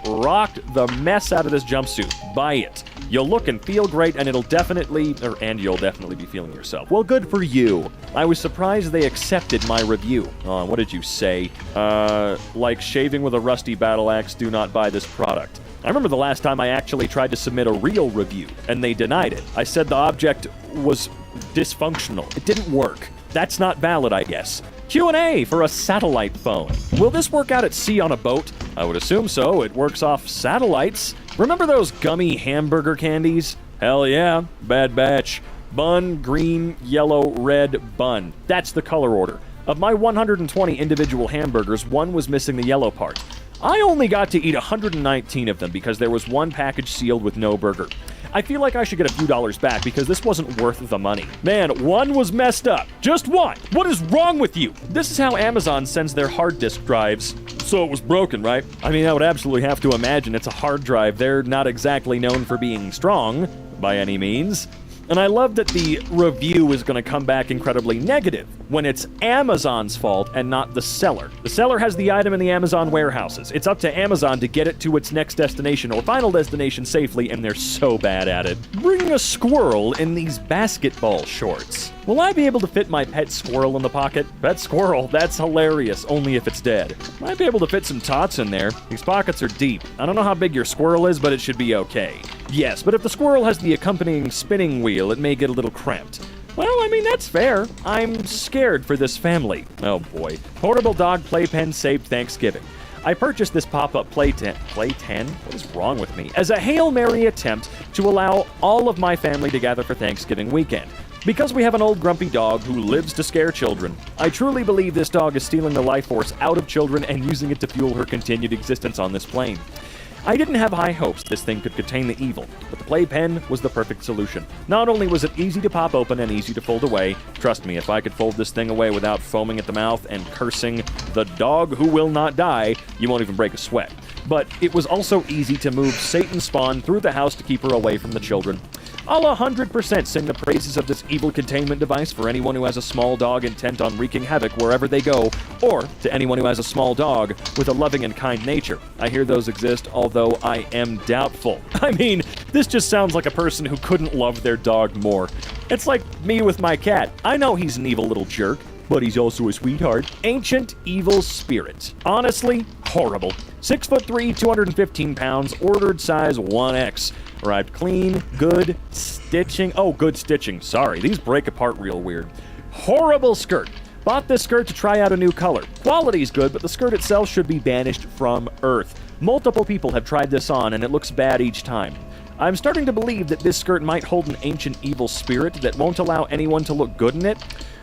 rocked the mess out of this jumpsuit. Buy it. You'll look and feel great, and you'll definitely be feeling yourself. Well, good for you. I was surprised they accepted my review. What did you say? Like shaving with a rusty battle axe, do not buy this product. I remember the last time I actually tried to submit a real review, and they denied it. I said the object was dysfunctional. It didn't work. That's not valid, I guess. Q&A for a satellite phone. Will this work out at sea on a boat? I would assume so. It works off satellites. Remember those gummy hamburger candies? Hell yeah. Bad Batch. Bun, green, yellow, red, bun. That's the color order. Of my 120 individual hamburgers, one was missing the yellow part. I only got to eat 119 of them because there was one package sealed with no burger. I feel like I should get a few dollars back because this wasn't worth the money. Man, one was messed up. Just one. What is wrong with you? This is how Amazon sends their hard disk drives. So it was broken, right? I mean, I would absolutely have to imagine it's a hard drive. They're not exactly known for being strong, by any means. And I love that the review is going to come back incredibly negative when it's Amazon's fault and not the seller. The seller has the item in the Amazon warehouses. It's up to Amazon to get it to its next destination or final destination safely, and they're so bad at it. Bring a squirrel in these basketball shorts. Will I be able to fit my pet squirrel in the pocket? Pet squirrel, that's hilarious, only if it's dead. Might be able to fit some tots in there. These pockets are deep. I don't know how big your squirrel is, but it should be okay. Yes, but if the squirrel has the accompanying spinning wheel, it may get a little cramped. Well, I mean, that's fair. I'm scared for this family. Oh boy. Portable dog playpen saved Thanksgiving. I purchased this pop-up playpen? What is wrong with me? As a Hail Mary attempt to allow all of my family to gather for Thanksgiving weekend. Because we have an old grumpy dog who lives to scare children, I truly believe this dog is stealing the life force out of children and using it to fuel her continued existence on this plane. I didn't have high hopes this thing could contain the evil, but the playpen was the perfect solution. Not only was it easy to pop open and easy to fold away, trust me, if I could fold this thing away without foaming at the mouth and cursing the dog who will not die, you won't even break a sweat. But it was also easy to move Satan's spawn through the house to keep her away from the children. I'll 100% sing the praises of this evil containment device for anyone who has a small dog intent on wreaking havoc wherever they go, or to anyone who has a small dog with a loving and kind nature. I hear those exist, although I am doubtful. I mean, this just sounds like a person who couldn't love their dog more. It's like me with my cat. I know he's an evil little jerk, but he's also a sweetheart. Ancient evil spirit. Honestly, horrible. 6'3", 215 pounds, ordered size 1X. Arrived clean, good stitching. Oh, good stitching. Sorry, these break apart real weird. Horrible skirt. Bought this skirt to try out a new color. Quality's good, but the skirt itself should be banished from Earth. Multiple people have tried this on, and it looks bad each time. I'm starting to believe that this skirt might hold an ancient evil spirit that won't allow anyone to look good in it.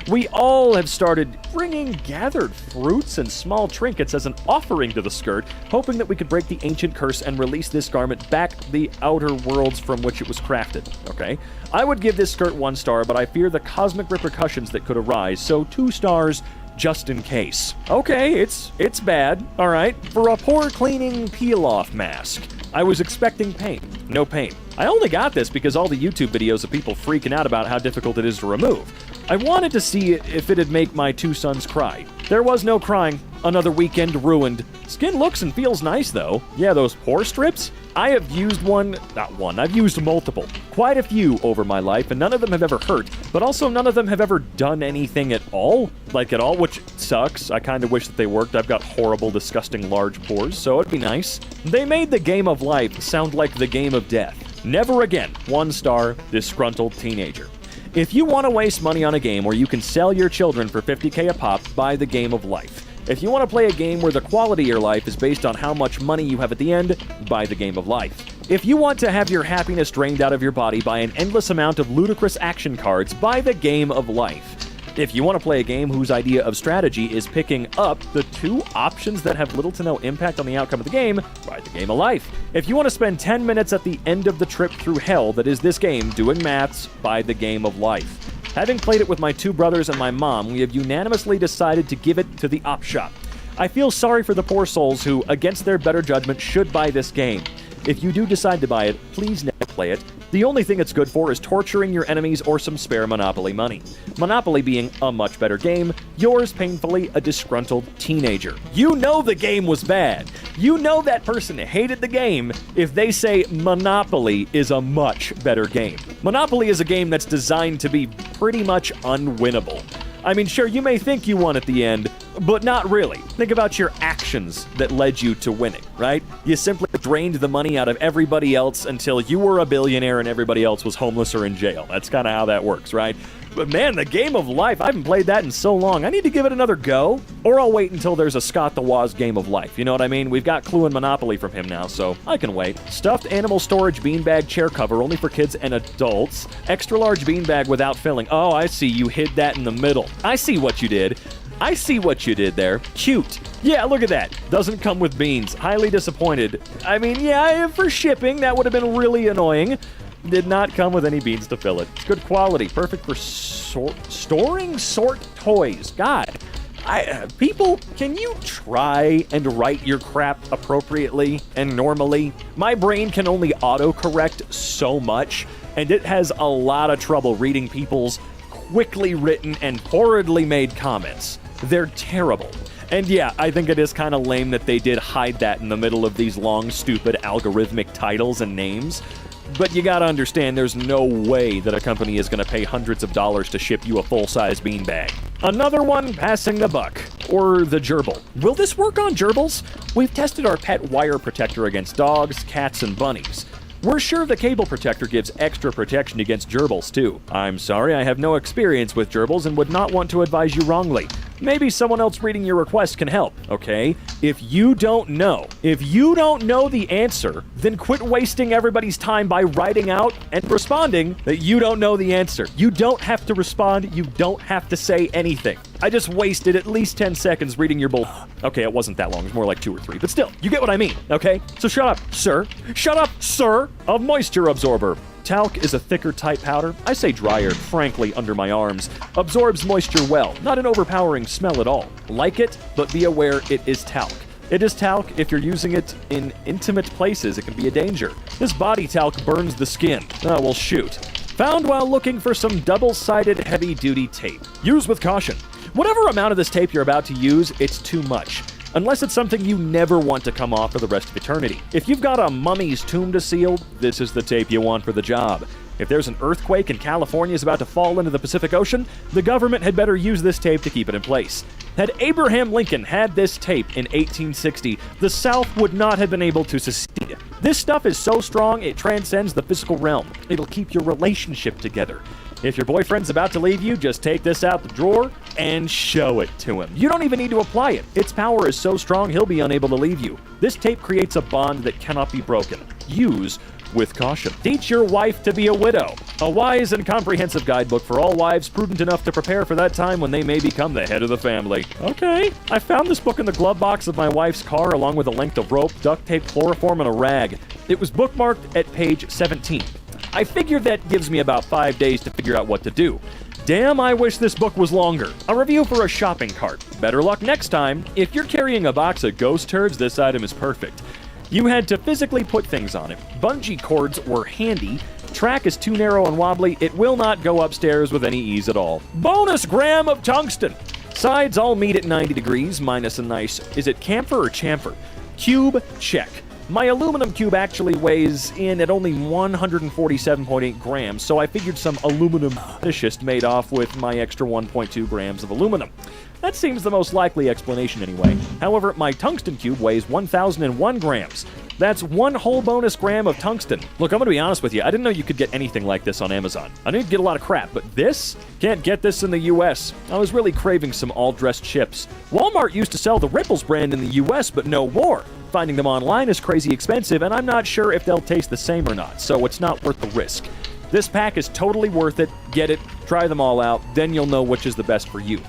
We all have started bringing gathered fruits and small trinkets as an offering to the skirt, hoping that we could break the ancient curse and release this garment back the outer worlds from which it was crafted, okay? I would give this skirt 1 star, but I fear the cosmic repercussions that could arise, so 2 stars just in case. Okay, it's bad, all right? For a poor cleaning peel-off mask. I was expecting pain. No pain. I only got this because all the YouTube videos of people freaking out about how difficult it is to remove. I wanted to see if it'd make my 2 sons cry. There was no crying. Another weekend ruined. Skin looks and feels nice, though. Yeah, those pore strips? I have used I've used multiple. Quite a few over my life, and none of them have ever hurt, but also none of them have ever done anything at all. Like at all, which sucks. I kind of wish that they worked. I've got horrible, disgusting large pores, so it'd be nice. They made the game of life sound like the game of death. Never again. 1 star, disgruntled teenager. If you want to waste money on a game where you can sell your children for $50K a pop, buy the game of life. If you want to play a game where the quality of your life is based on how much money you have at the end, buy the game of life. If you want to have your happiness drained out of your body by an endless amount of ludicrous action cards, buy the game of life. If you want to play a game whose idea of strategy is picking up the 2 options that have little to no impact on the outcome of the game, buy the game of life. If you want to spend 10 minutes at the end of the trip through hell that is this game doing maths, buy the game of life. Having played it with my 2 brothers and my mom, we have unanimously decided to give it to the op shop. I feel sorry for the poor souls who, against their better judgment, should buy this game. If you do decide to buy it, please never play it. The only thing it's good for is torturing your enemies or some spare Monopoly money. Monopoly being a much better game, yours painfully a disgruntled teenager. You know the game was bad. You know that person hated the game if they say Monopoly is a much better game. Monopoly is a game that's designed to be pretty much unwinnable. I mean, sure, you may think you won at the end, but not really. Think about your actions that led you to winning, right? You simply drained the money out of everybody else until you were a billionaire and everybody else was homeless or in jail. That's kind of how that works, right? But man, the game of life, I haven't played that in so long. I need to give it another go. Or I'll wait until there's a Scott the Woz game of life. You know what I mean? We've got Clue and Monopoly from him now, so I can wait. Stuffed animal storage beanbag chair cover only for kids and adults. Extra large beanbag without filling. Oh, I see. You hid that in the middle. I see what you did. I see what you did there. Cute. Yeah, look at that. Doesn't come with beans. Highly disappointed. I mean, yeah, for shipping, that would have been really annoying. Did not come with any beans to fill it. It's good quality. Perfect for storing toys. God. People, can you try and write your crap appropriately and normally? My brain can only autocorrect so much, and it has a lot of trouble reading people's quickly written and horridly made comments. They're terrible. And yeah, I think it is kind of lame that they did hide that in the middle of these long, stupid, algorithmic titles and names. But you gotta understand, there's no way that a company is gonna pay hundreds of dollars to ship you a full-size beanbag. Another one passing the buck. Or the gerbil. Will this work on gerbils? We've tested our pet wire protector against dogs, cats, and bunnies. We're sure the cable protector gives extra protection against gerbils, too. I'm sorry, I have no experience with gerbils and would not want to advise you wrongly. Maybe someone else reading your request can help, okay? If you don't know the answer, then quit wasting everybody's time by writing out and responding that you don't know the answer. You don't have to respond. You don't have to say anything. I just wasted at least 10 seconds reading your bull. Okay, it wasn't that long. It was more like 2 or 3. But still, you get what I mean, okay? So shut up, sir. Shut up, sir. A moisture absorber. Talc is a thicker type powder. I say drier, frankly, under my arms. Absorbs moisture well. Not an overpowering smell at all. Like it, but be aware it is talc. It is talc. If you're using it in intimate places, it can be a danger. This body talc burns the skin. Oh, well, shoot. Found while looking for some double-sided heavy-duty tape. Use with caution. Whatever amount of this tape you're about to use, it's too much. Unless it's something you never want to come off for the rest of eternity. If you've got a mummy's tomb to seal, this is the tape you want for the job. If there's an earthquake and California is about to fall into the Pacific Ocean, the government had better use this tape to keep it in place. Had Abraham Lincoln had this tape in 1860, the South would not have been able to succeed. This stuff is so strong, it transcends the physical realm. It'll keep your relationship together. If your boyfriend's about to leave you, just take this out the drawer and show it to him. You don't even need to apply it. Its power is so strong, he'll be unable to leave you. This tape creates a bond that cannot be broken. Use with caution. Teach your wife to be a widow. A wise and comprehensive guidebook for all wives prudent enough to prepare for that time when they may become the head of the family. Okay. I found this book in the glove box of my wife's car along with a length of rope, duct tape, chloroform, and a rag. It was bookmarked at page 17. I figured that gives me about 5 days to figure out what to do. Damn, I wish this book was longer. A review for a shopping cart. Better luck next time. If you're carrying a box of ghost turds, this item is perfect. You had to physically put things on it. Bungee cords were handy. Track is too narrow and wobbly. It will not go upstairs with any ease at all. Bonus gram of tungsten. Sides all meet at 90 degrees, minus a nice, is it camphor or chamfer? Cube, check. My aluminum cube actually weighs in at only 147.8 grams, so I figured some aluminum fetishists made off with my extra 1.2 grams of aluminum. That seems the most likely explanation anyway. However, my tungsten cube weighs 1,001 grams. That's one whole bonus gram of tungsten. Look, I'm gonna be honest with you, I didn't know you could get anything like this on Amazon. I knew you'd get a lot of crap, but this? Can't get this in the US. I was really craving some all-dressed chips. Walmart used to sell the Ripples brand in the US, but no more. Finding them online is crazy expensive, and I'm not sure if they'll taste the same or not, so it's not worth the risk. This pack is totally worth it. Get it, try them all out, then you'll know which is the best for you.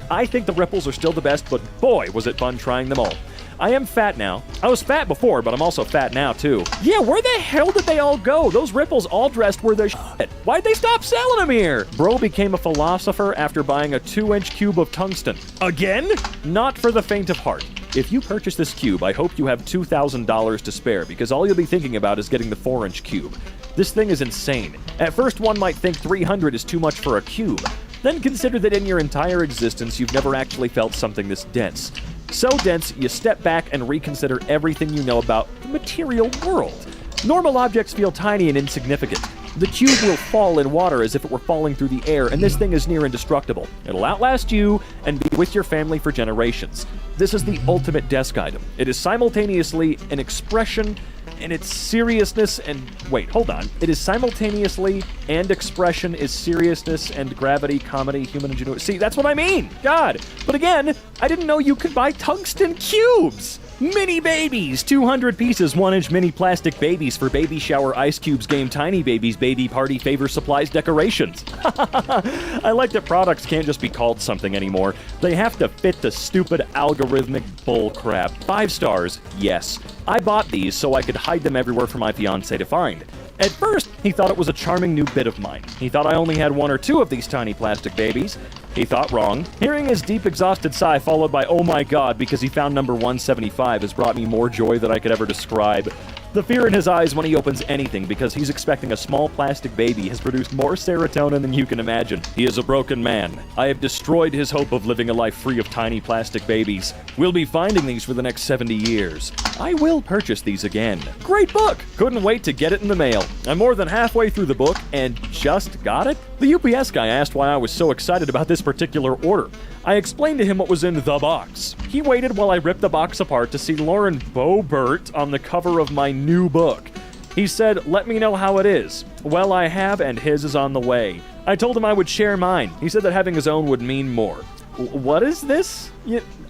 I think the Ripples are still the best, but boy, was it fun trying them all. I am fat now. I was fat before, but I'm also fat now, too. Yeah, where the hell did they all go? Those Ripples all dressed were their shit. Why'd they stop selling them here? Bro became a philosopher after buying a 2-inch cube of tungsten. Again? Not for the faint of heart. If you purchase this cube, I hope you have $2,000 to spare, because all you'll be thinking about is getting the 4-inch cube. This thing is insane. At first, one might think 300 is too much for a cube. Then consider that in your entire existence, you've never actually felt something this dense. So dense, you step back and reconsider everything you know about the material world. Normal objects feel tiny and insignificant. The cube will fall in water as if it were falling through the air, and this thing is near indestructible. It'll outlast you and be with your family for generations. This is the ultimate desk item. It is simultaneously an expression in its seriousness and... Wait, hold on. It is simultaneously and expression is seriousness and gravity, comedy, human ingenuity. See, that's what I mean! God! But again, I didn't know you could buy tungsten cubes! Mini babies! 200 pieces, 1-inch mini plastic babies for baby shower ice cubes game tiny babies baby party favor supplies decorations. I like that products can't just be called something anymore. They have to fit the stupid algorithmic bullcrap. 5 stars, yes. I bought these so I could hide them everywhere for my fiancé to find. At first, he thought it was a charming new bit of mine. He thought I only had 1 or 2 of these tiny plastic babies. He thought wrong. Hearing his deep, exhausted sigh followed by, "Oh my god," because he found number 175 has brought me more joy than I could ever describe. The fear in his eyes when he opens anything because he's expecting a small plastic baby has produced more serotonin than you can imagine. He is a broken man. I have destroyed his hope of living a life free of tiny plastic babies. We'll be finding these for the next 70 years. I will purchase these again. Great book! Couldn't wait to get it in the mail. I'm more than halfway through the book and just got it? The UPS guy asked why I was so excited about this particular order. I explained to him what was in the box. He waited while I ripped the box apart to see Lauren Boebert on the cover of my new book. He said, "Let me know how it is." Well, I have, and his is on the way. I told him I would share mine. He said that having his own would mean more. What is this?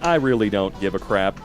I really don't give a crap.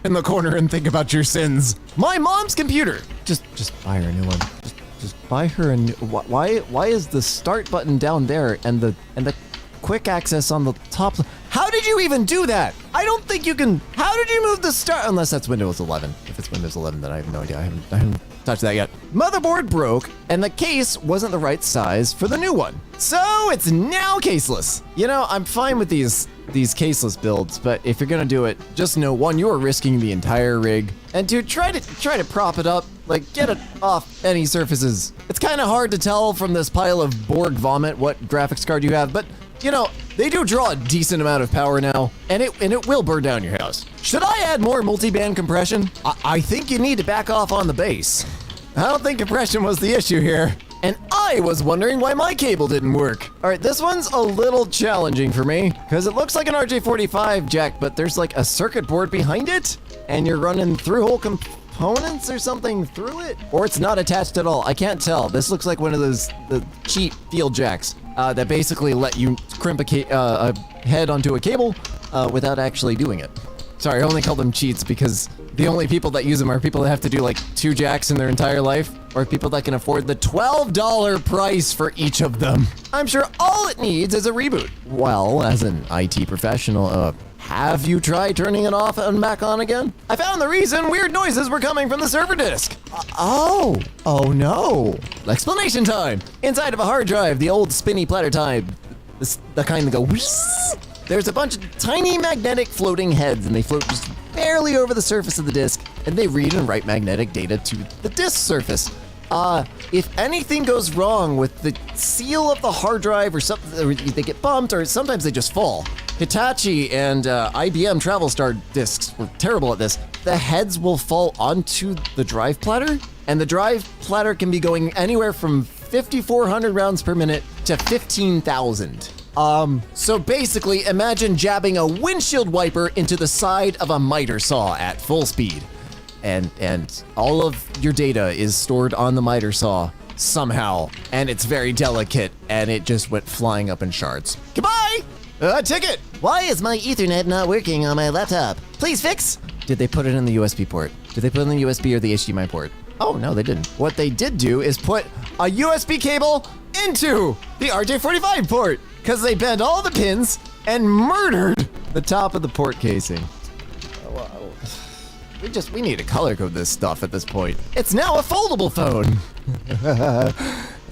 In the corner and think about your sins. My mom's computer. Just buy her a new one. Just buy her a new. Why is the start button down there and the quick access on the top? How did you even do that? I don't think you can. How did you move the start? Unless that's Windows 11. If it's Windows 11, then I have no idea. I haven't touched that yet. Motherboard broke, and the case wasn't the right size for the new one. So it's now caseless. You know, I'm fine with these caseless builds, but if you're gonna do it, just know, one, you are risking the entire rig, and two, try to prop it up, like get it off any surfaces. It's kind of hard to tell from this pile of Borg vomit what graphics card you have, but you know, they do draw a decent amount of power now, and it will burn down your house. Should I add more multi-band compression? I think you need to back off on the bass. I don't think compression was the issue here. And I was wondering why my cable didn't work. All right, this one's a little challenging for me, because it looks like an RJ45 jack, but there's like a circuit board behind it, and you're running through whole components or something through it? Or it's not attached at all, I can't tell. This looks like one of those the cheap field jacks that basically let you crimp a head onto a cable without actually doing it. Sorry, I only call them cheats because the only people that use them are people that have to do like 2 jacks in their entire life, or people that can afford the $12 price for each of them. I'm sure all it needs is a reboot. Well, as an IT professional, have you tried turning it off and back on again? I found the reason weird noises were coming from the server disk. Oh no. Explanation time. Inside of a hard drive, the old spinny platter type, the kind that go whoosh, there's a bunch of tiny magnetic floating heads, and they float just barely over the surface of the disk, and they read and write magnetic data to the disk surface. If anything goes wrong with the seal of the hard drive or something, or they get bumped, or sometimes they just fall. Hitachi and IBM TravelStar disks were terrible at this. The heads will fall onto the drive platter, and the drive platter can be going anywhere from 5,400 rounds per minute to 15,000. So basically, imagine jabbing a windshield wiper into the side of a miter saw at full speed. And all of your data is stored on the miter saw somehow, and it's very delicate, and it just went flying up in shards. Goodbye! Ticket! Why is my Ethernet not working on my laptop? Please fix! Did they put it in the USB port? Did they put it in the USB or the HDMI port? Oh, no, they didn't. What they did do is put a USB cable into the RJ45 port, because they bent all the pins and murdered the top of the port casing. We need to color code this stuff at this point. It's now a foldable phone.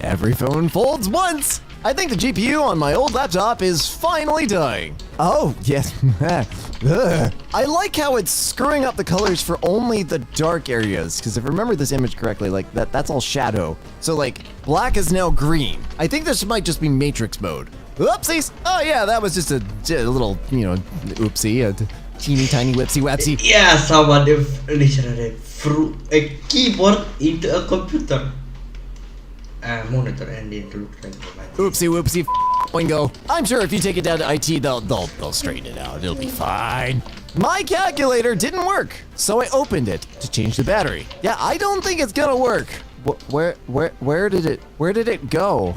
Every phone folds once. I think the GPU on my old laptop is finally dying. Oh, yes. I like how it's screwing up the colors for only the dark areas, because if I remember this image correctly, like that's all shadow. So like black is now green. I think this might just be matrix mode. Oopsies! Oh yeah, that was just a little, oopsie, a teeny tiny whipsy wapsy. Yeah, someone literally threw a keyboard into a computer. Monitor and it looked like oopsie whoopsie wingo. I'm sure if you take it down to IT, they'll straighten it out. It'll be fine. My calculator didn't work, so I opened it to change the battery. Yeah, I don't think it's gonna work. Where did it go?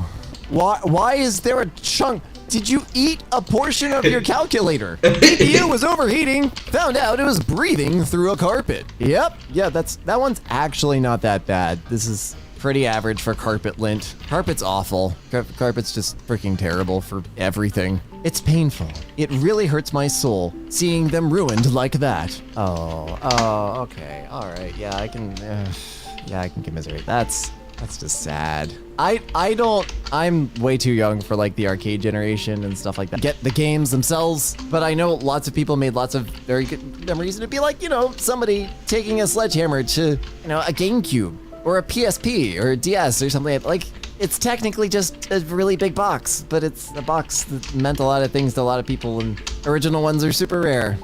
Why is there a chunk? Did you eat a portion of your calculator? CPU was overheating, found out it was breathing through a carpet. Yep, yeah, that one's actually not that bad. This is pretty average for carpet lint. Carpet's awful. Carpet's just freaking terrible for everything. It's painful. It really hurts my soul seeing them ruined like that. Oh, okay, all right, yeah, I can commiserate. That's just sad. I'm way too young for like the arcade generation and stuff like that. Get the games themselves, but I know lots of people made lots of very good memories, and it'd be like, you know, somebody taking a sledgehammer to, you know, a GameCube or a PSP or a DS or something like it's technically just a really big box, but it's a box that meant a lot of things to a lot of people, and original ones are super rare.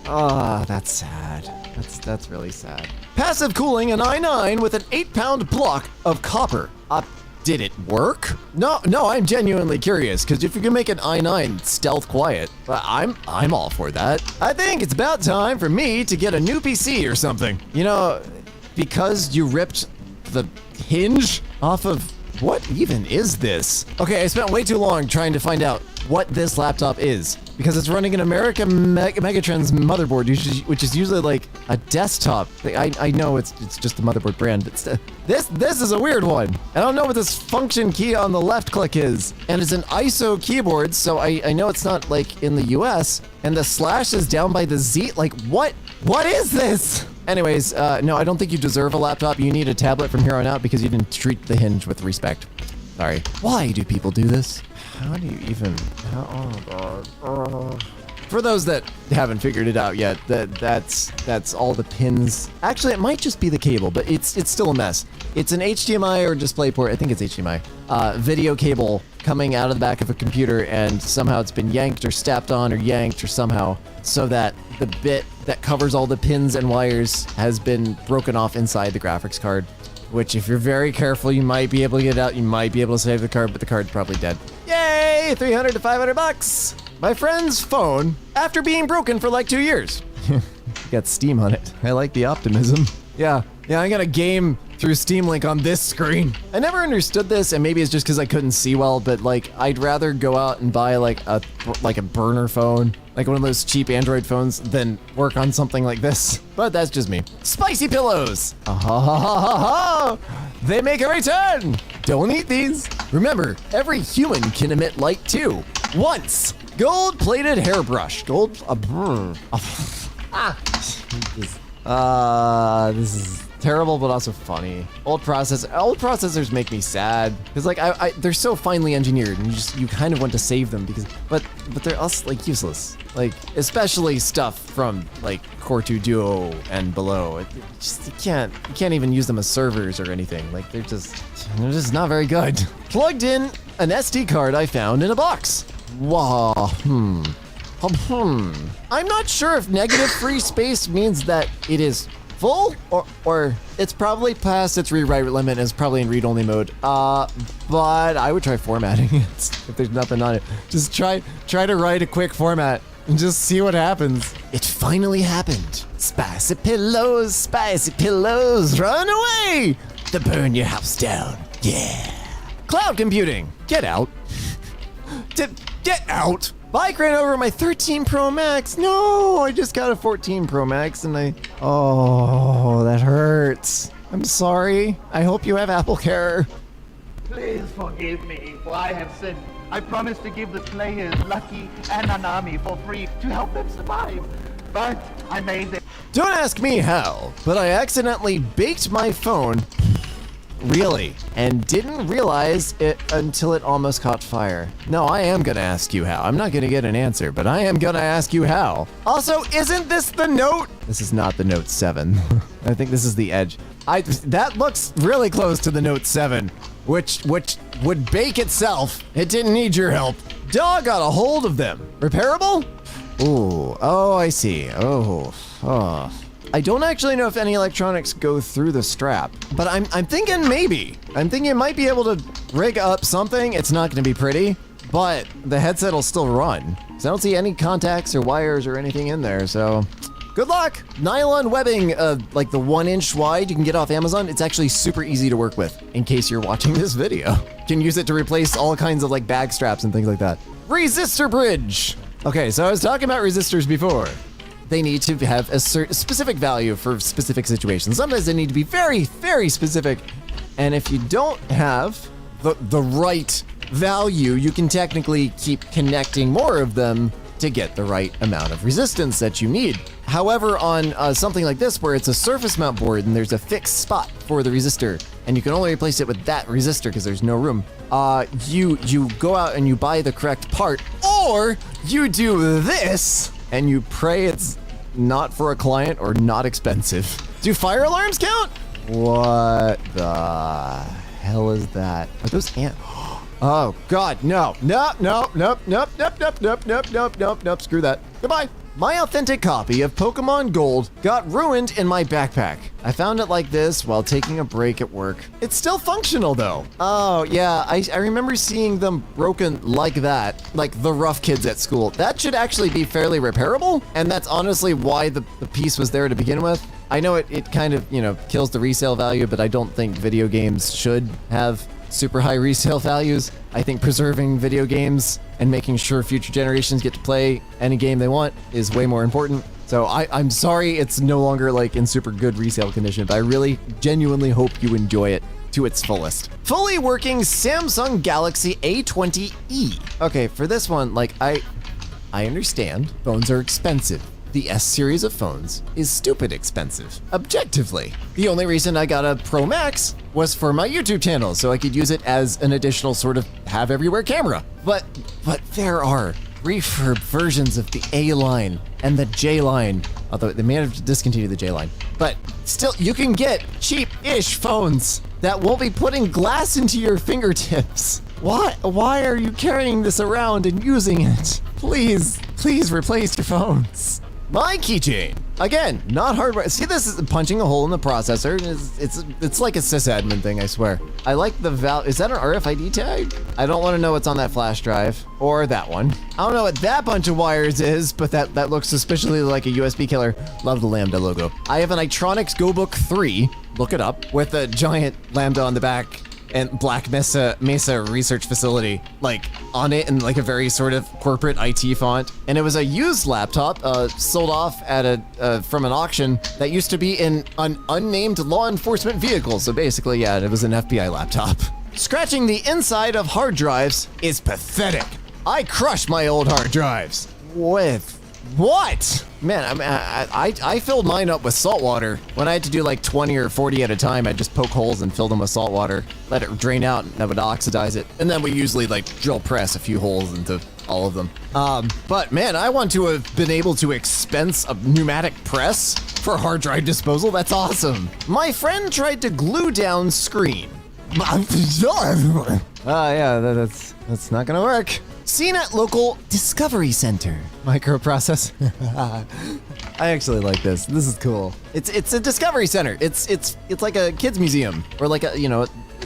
Ah, that's sad. That's really sad. Passive cooling an i9 with an 8-pound block of copper. Did it work? No, I'm genuinely curious, because if you can make an i9 stealth quiet, I'm all for that. I think it's about time for me to get a new PC or something. You know, because you ripped the hinge off of, what even is this? Okay, I spent way too long trying to find out what this laptop is, because it's running an America Megatrends motherboard, which is usually like a desktop. I know it's just a motherboard brand, but this is a weird one. I don't know what this function key on the left click is, and it's an ISO keyboard, so I know it's not like in the US, and the slash is down by the Z. Like, what is this? Anyways, no, I don't think you deserve a laptop. You need a tablet from here on out because you didn't treat the hinge with respect. Sorry. Why do people do this? How do you even... Oh, God. For those that haven't figured it out yet, that's all the pins. Actually, it might just be the cable, but it's still a mess. It's an HDMI or DisplayPort, I think it's HDMI, video cable coming out of the back of a computer, and somehow it's been yanked or stepped on or yanked or somehow, so that the bit that covers all the pins and wires has been broken off inside the graphics card, which if you're very careful, you might be able to get it out, you might be able to save the card, but the card's probably dead. Yay, 300 to 500 bucks! My friend's phone, after being broken for like 2 years. Got Steam on it. I like the optimism. Yeah, I got a game through Steam Link on this screen. I never understood this, and maybe it's just because I couldn't see well, but like, I'd rather go out and buy like a burner phone, like one of those cheap Android phones, than work on something like this. But that's just me. Spicy pillows! They make a return! Don't eat these. Remember, every human can emit light too. Once. Gold-plated hairbrush. This is terrible, but also funny. Old processors make me sad because like they're so finely engineered, and you kind of want to save them but they're also like useless. Like especially stuff from like Core 2 Duo and below. You can't even use them as servers or anything. Like they're just not very good. Plugged in an SD card I found in a box. Wow. I'm not sure if negative free space means that it is full or it's probably past its rewrite limit and is probably in read-only mode. But I would try formatting it if there's nothing on it. Just try to write a quick format and just see what happens. It finally happened. Spicy pillows, run away! To burn your house down. Yeah. Cloud computing. Get out. Get out. Bike ran over my 13 Pro Max. No, I just got a 14 Pro Max and oh, that hurts. I'm sorry. I hope you have Apple Care. Please forgive me, for I have sinned. I promised to give the players Lucky and Nanami for free to help them survive. But I made them. Don't ask me how, but I accidentally baked my phone. Really? And didn't realize it until it almost caught fire. No, I am gonna ask you how. I'm not gonna get an answer, but I am gonna ask you how. Also, isn't this the Note? This is not the Note 7. I think this is the Edge. That looks really close to the Note 7, which would bake itself. It didn't need your help. Dog got a hold of them. Repairable? Ooh, oh, I see. Oh. I don't actually know if any electronics go through the strap, but I'm thinking maybe. I'm thinking it might be able to rig up something. It's not going to be pretty, but the headset will still run. So I don't see any contacts or wires or anything in there, so good luck. Nylon webbing, like the 1-inch wide you can get off Amazon. It's actually super easy to work with in case you're watching this video. You can use it to replace all kinds of like bag straps and things like that. Resistor bridge. Okay, so I was talking about resistors before. They need to have a specific value for specific situations. Sometimes they need to be very, very specific. And if you don't have the right value, you can technically keep connecting more of them to get the right amount of resistance that you need. However, on something like this, where it's a surface mount board and there's a fixed spot for the resistor, and you can only replace it with that resistor because there's no room, you go out and you buy the correct part, or you do this and you pray it's not for a client or not expensive. Do fire alarms count? What the hell is that? Are those ants? Oh God, no, nope, screw that. Goodbye. My authentic copy of Pokemon Gold got ruined in my backpack. I found it like this while taking a break at work. It's still functional though. Oh yeah, I remember seeing them broken like that, like the rough kids at school. That should actually be fairly repairable, and that's honestly why the piece was there to begin with. I know it kind of, you know, kills the resale value, but I don't think video games should have super high resale values. I think preserving video games and making sure future generations get to play any game they want is way more important. So I'm sorry it's no longer like in super good resale condition, but I really genuinely hope you enjoy it to its fullest. Fully working Samsung Galaxy A20e. Okay, for this one, like I understand phones are expensive. The S series of phones is stupid expensive, objectively. The only reason I got a Pro Max was for my YouTube channel, so I could use it as an additional sort of have everywhere camera. But there are refurb versions of the A line and the J line, although they may have discontinued the J line. But still, you can get cheap-ish phones that won't be putting glass into your fingertips. Why are you carrying this around and using it? Please replace your phones. My keychain. Again, not hardware. See, this is punching a hole in the processor. It's like a sysadmin thing, I swear. I like the is that an RFID tag? I don't want to know what's on that flash drive. Or that one. I don't know what that bunch of wires is, but that looks suspiciously like a USB killer. Love the Lambda logo. I have an Itronics GoBook 3, look it up, with a giant Lambda on the back and Black Mesa Research Facility, like on it in like a very sort of corporate IT font. And it was a used laptop sold off at from an auction that used to be in an unnamed law enforcement vehicle. So basically, yeah, it was an FBI laptop. Scratching the inside of hard drives is pathetic. I crushed my old hard drives with what? Man, I filled mine up with salt water. When I had to do like 20 or 40 at a time, I'd just poke holes and fill them with salt water, let it drain out, and that would oxidize it. And then we usually like drill press a few holes into all of them. But man, I want to have been able to expense a pneumatic press for hard drive disposal. That's awesome. My friend tried to glue down screen. Yeah, that's not gonna work. Seen at local Discovery Center. Microprocessor. I actually like this. This is cool. It's a Discovery Center. It's like a kids museum, or like a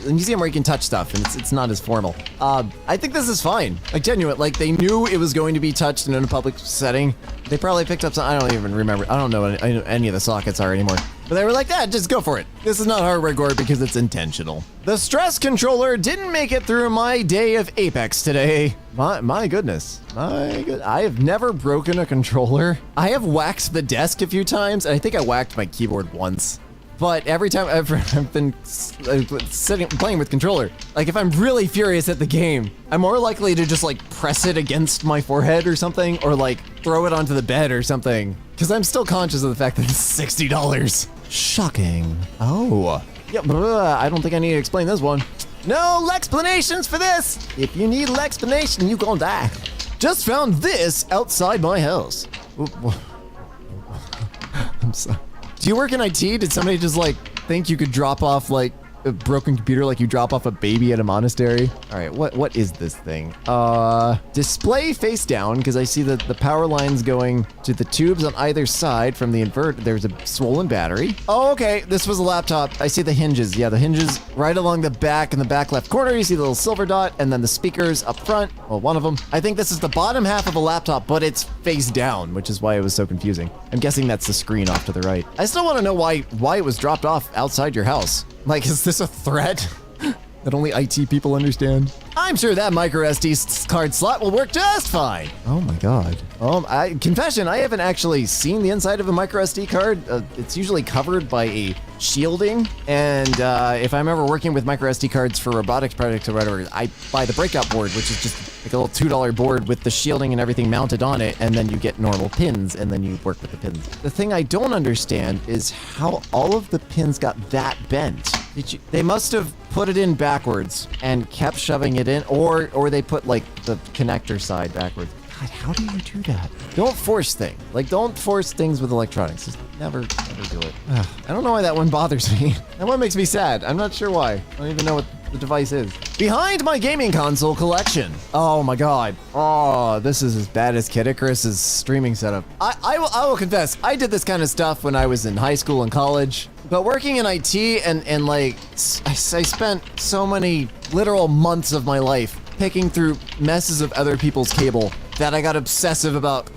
museum where you can touch stuff, and it's not as formal. I think this is fine. Like genuine. Like they knew it was going to be touched in a public setting. They probably picked up some. I don't even remember. I don't know what any of the sockets are anymore. But they were like, just go for it. This is not hardware gore because it's intentional. The stress controller didn't make it through my day of Apex today. My goodness. I have never broken a controller. I have whacked the desk a few times, and I think I whacked my keyboard once. But every time I've been playing with controller, like if I'm really furious at the game, I'm more likely to just like press it against my forehead or something, or like throw it onto the bed or something, because I'm still conscious of the fact that it's $60. Shocking. Oh. Yeah, I don't think I need to explain this one. No explanations for this. If you need an explanation, you gonna die. Just found this outside my house. I'm sorry. Do you work in IT? Did somebody just like think you could drop off like a broken computer like you drop off a baby at a monastery? All right, what is this thing? Display face down, because I see that the power lines going to the tubes on either side from the inverter. There's a swollen battery. Oh, okay, this was a laptop. I see the hinges. Yeah, the hinges right along the back in the back left corner. You see the little silver dot, and then the speakers up front. Well, one of them. I think this is the bottom half of a laptop, but it's face down, which is why it was so confusing. I'm guessing that's the screen off to the right. I still want to know why it was dropped off outside your house. Like, is this a threat that only IT people understand? I'm sure that micro SD card slot will work just fine. Oh my God. Confession, I haven't actually seen the inside of a micro SD card. It's usually covered by a shielding. And if I'm ever working with micro SD cards for robotics projects or whatever, I buy the breakout board, which is just like a little $2 board with the shielding and everything mounted on it, and then you get normal pins, and then you work with the pins. The thing I don't understand is how all of the pins got that bent. They must have put it in backwards and kept shoving it in, or they put like the connector side backwards. God, how do you do that? Don't force things. Like, don't force things with electronics. Just never do it. Ugh, I don't know why that one bothers me. That one makes me sad. I'm not sure why. I don't even know what the device is. Behind my gaming console collection. Oh my god. Oh, this is as bad as Kid Icarus's streaming setup. I will confess, I did this kind of stuff when I was in high school and college. But working in IT and like, I spent so many literal months of my life picking through messes of other people's cable that I got obsessive about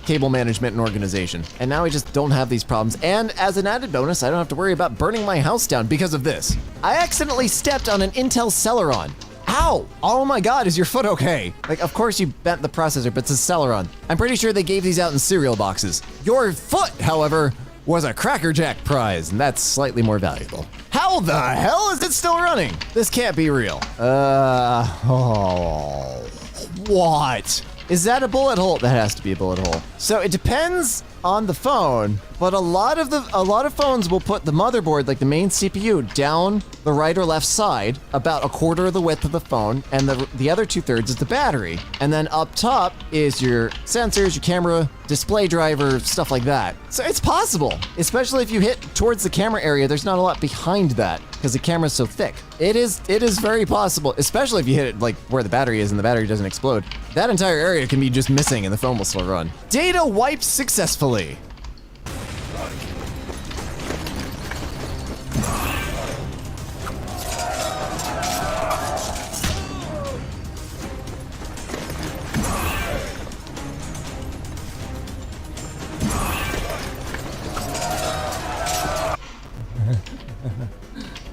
cable management and organization. And now I just don't have these problems. And as an added bonus, I don't have to worry about burning my house down because of this. I accidentally stepped on an Intel Celeron. Ow! Oh my god, is your foot okay? Like, of course you bent the processor, but it's a Celeron. I'm pretty sure they gave these out in cereal boxes. Your foot, however, was a Cracker Jack prize, and that's slightly more valuable. How the hell is it still running? This can't be real. What? Is that a bullet hole? That has to be a bullet hole. So it depends on the phone, but a lot of phones will put the motherboard, like the main CPU, down the right or left side, about a quarter of the width of the phone, and the other 2/3 is the battery. And then up top is your sensors, your camera, display driver, stuff like that. So it's possible, especially if you hit towards the camera area. There's not a lot behind that because the camera's so thick. It is very possible, especially if you hit it like where the battery is and the battery doesn't explode. That entire area can be just missing and the phone will still run. Data wiped successfully.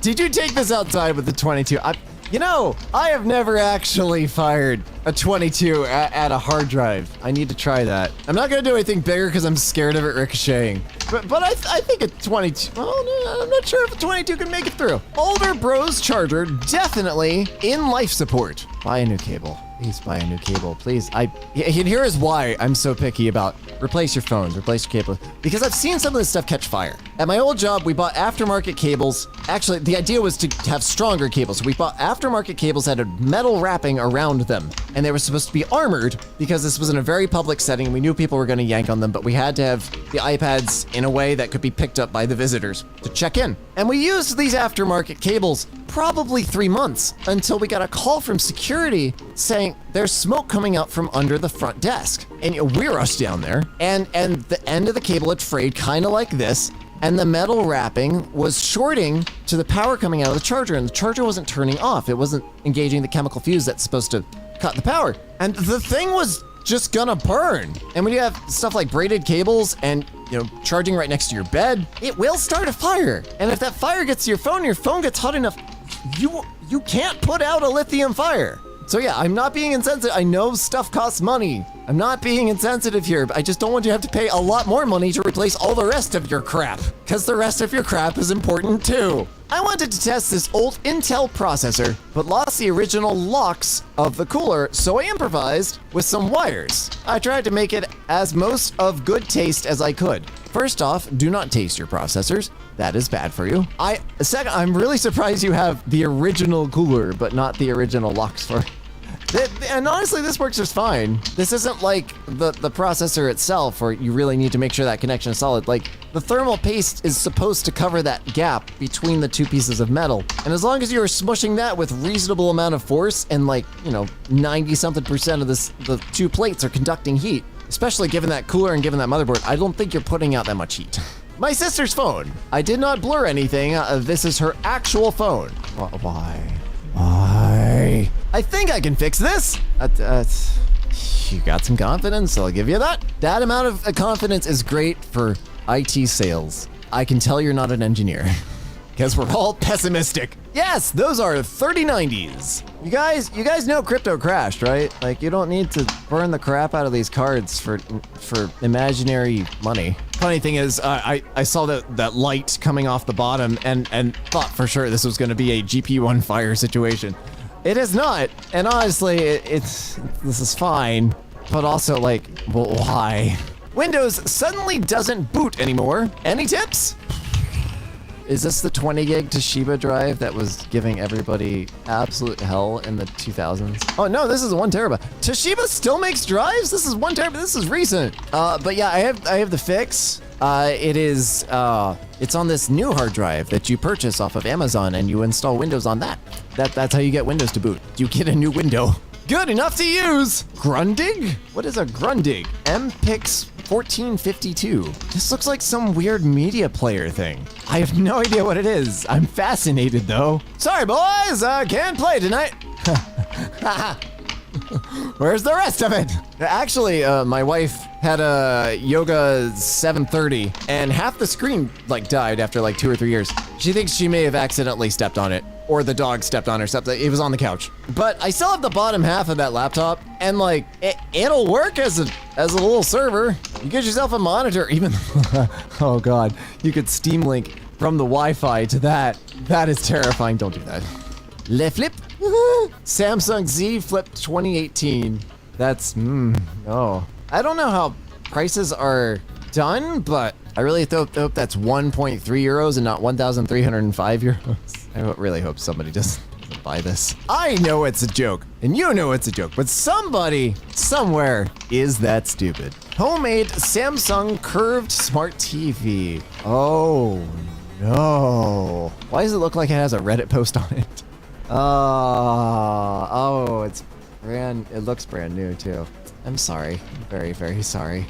Did you take this outside with the 22? You know, I have never actually fired a 22 at a hard drive. I need to try that. I'm not gonna do anything bigger because I'm scared of it ricocheting. But I think a 22, well, no, I'm not sure if a 22 can make it through. Older Bros charger, definitely in life support. Buy a new cable. Please buy a new cable, please. Here is why I'm so picky about replace your phones, replace your cables, because I've seen some of this stuff catch fire. At my old job, we bought aftermarket cables. Actually, the idea was to have stronger cables. So we bought aftermarket cables that had metal wrapping around them, and they were supposed to be armored because this was in a very public setting. We knew people were going to yank on them, but we had to have the iPads in a way that could be picked up by the visitors to check in. And we used these aftermarket cables probably 3 months until we got a call from security saying there's smoke coming out from under the front desk. And we rushed down there, and the end of the cable had frayed kind of like this, and the metal wrapping was shorting to the power coming out of the charger, and the charger wasn't turning off. It wasn't engaging the chemical fuse that's supposed to cut the power. And the thing was just gonna burn. And when you have stuff like braided cables and, you know, charging right next to your bed, it will start a fire. And if that fire gets to your phone gets hot enough, you can't put out a lithium fire. So yeah, I'm not being insensitive. I know stuff costs money. I'm not being insensitive here, but I just don't want you to have to pay a lot more money to replace all the rest of your crap, because the rest of your crap is important too. I wanted to test this old Intel processor, but lost the original locks of the cooler, so I improvised with some wires. I tried to make it as most of good taste as I could. First off, do not taste your processors. That is bad for you. Second, I'm really surprised you have the original cooler, but not the original locks for it. And honestly, this works just fine. This isn't like the processor itself, where you really need to make sure that connection is solid. Like, the thermal paste is supposed to cover that gap between the two pieces of metal. And as long as you're smushing that with reasonable amount of force, and like, you know, 90-something% of the two plates are conducting heat, especially given that cooler and given that motherboard, I don't think you're putting out that much heat. My sister's phone. I did not blur anything. This is her actual phone. Why? I think I can fix this. You got some confidence, so I'll give you that. That amount of confidence is great for IT sales. I can tell you're not an engineer, because we're all pessimistic. Yes, those are 3090s. You guys know crypto crashed, right? Like, you don't need to burn the crap out of these cards for imaginary money. Funny thing is, I saw that light coming off the bottom and thought for sure this was going to be a GPU on fire situation. It is not. And honestly, this is fine. But also, like, well, why? Windows suddenly doesn't boot anymore. Any tips? Is this the 20 gig Toshiba drive that was giving everybody absolute hell in the 2000s? Oh no, this is 1 terabyte. Toshiba still makes drives? This is 1 terabyte, this is recent. But yeah, I have the fix. It's on this new hard drive that you purchase off of Amazon and you install Windows on that. That's how you get Windows to boot. You get a new window. Good enough to use. Grundig? What is a Grundig? MPix 1452. This looks like some weird media player thing. I have no idea what it is. I'm fascinated though. Sorry boys, can't play tonight. Where's the rest of it? Actually, my wife had a Yoga 730 and half the screen like died after like 2 or 3 years. She thinks she may have accidentally stepped on it or the dog stepped on her, something. It was on the couch. But I still have the bottom half of that laptop and like it'll work as a little server. You get yourself a monitor, even oh god, you could Steam Link from the Wi-Fi to that. That is terrifying. Don't do that. Le Flip. Samsung Z Flip 2018. That's, oh. I don't know how prices are done, but I really hope that's 1.3 euros and not 1,305 euros. I really hope somebody doesn't buy this. I know it's a joke, and you know it's a joke, but somebody, somewhere, is that stupid. Homemade Samsung curved smart TV. Oh, no. Why does it look like it has a Reddit post on it? Oh, it looks brand new too. I'm sorry. I'm very, very sorry.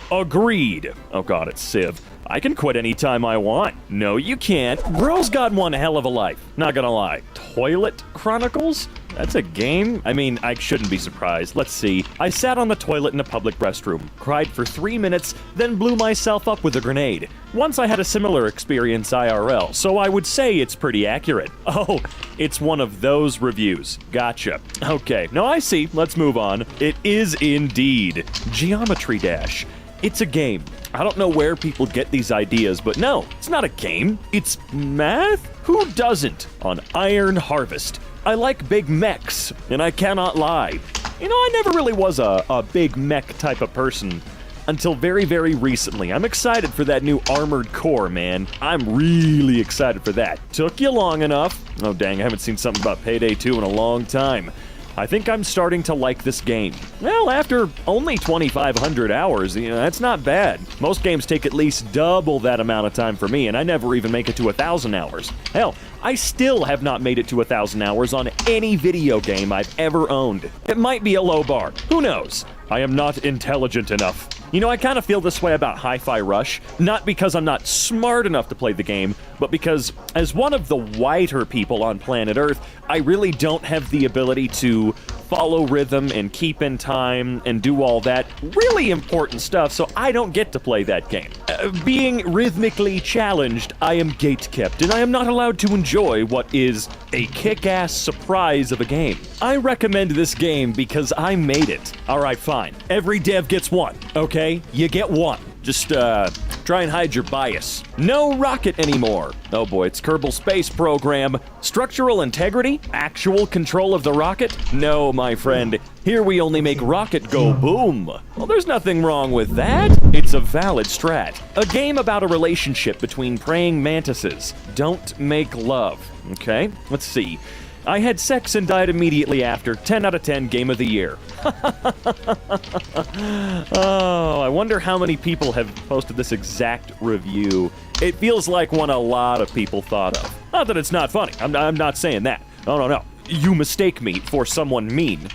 Agreed. Oh god, it's Civ. I can quit anytime I want. No, you can't. Bro's got one hell of a life. Not gonna lie. Toilet Chronicles? That's a game? I mean, I shouldn't be surprised. Let's see. I sat on the toilet in a public restroom, cried for 3 minutes, then blew myself up with a grenade. Once I had a similar experience IRL, so I would say it's pretty accurate. Oh, it's one of those reviews. Gotcha. Okay, no, I see. Let's move on. It is indeed Geometry Dash. It's a game. I don't know where people get these ideas, but no, it's not a game. It's math? Who doesn't on Iron Harvest? I like big mechs, and I cannot lie. You know, I never really was a big mech type of person until very, very recently. I'm excited for that new Armored Core, man. I'm really excited for that. Took you long enough. Oh, dang, I haven't seen something about Payday 2 in a long time. I think I'm starting to like this game. Well, after only 2,500 hours, you know, that's not bad. Most games take at least double that amount of time for me, and I never even make it to 1,000 hours. Hell, I still have not made it to 1,000 hours on any video game I've ever owned. It might be a low bar. Who knows? I am not intelligent enough. You know, I kind of feel this way about Hi-Fi Rush, not because I'm not smart enough to play the game, but because, as one of the whiter people on planet Earth, I really don't have the ability to follow rhythm and keep in time and do all that really important stuff, so I don't get to play that game. Being rhythmically challenged, I am gate-kept, and I am not allowed to enjoy what is a kick-ass surprise of a game. I recommend this game because I made it. Alright, fine. Every dev gets one, okay? You get one. Just, try and hide your bias. No rocket anymore. Oh boy, it's Kerbal Space Program. Structural integrity? Actual control of the rocket? No, my friend. Here we only make rocket go boom. Well, there's nothing wrong with that. It's a valid strat. A game about a relationship between praying mantises. Don't make love. Okay, let's see. I had sex and died immediately after. 10 out of 10, game of the year. Oh, I wonder how many people have posted this exact review. It feels like one a lot of people thought of. Not that it's not funny. I'm not saying that. No. You mistake me for someone mean.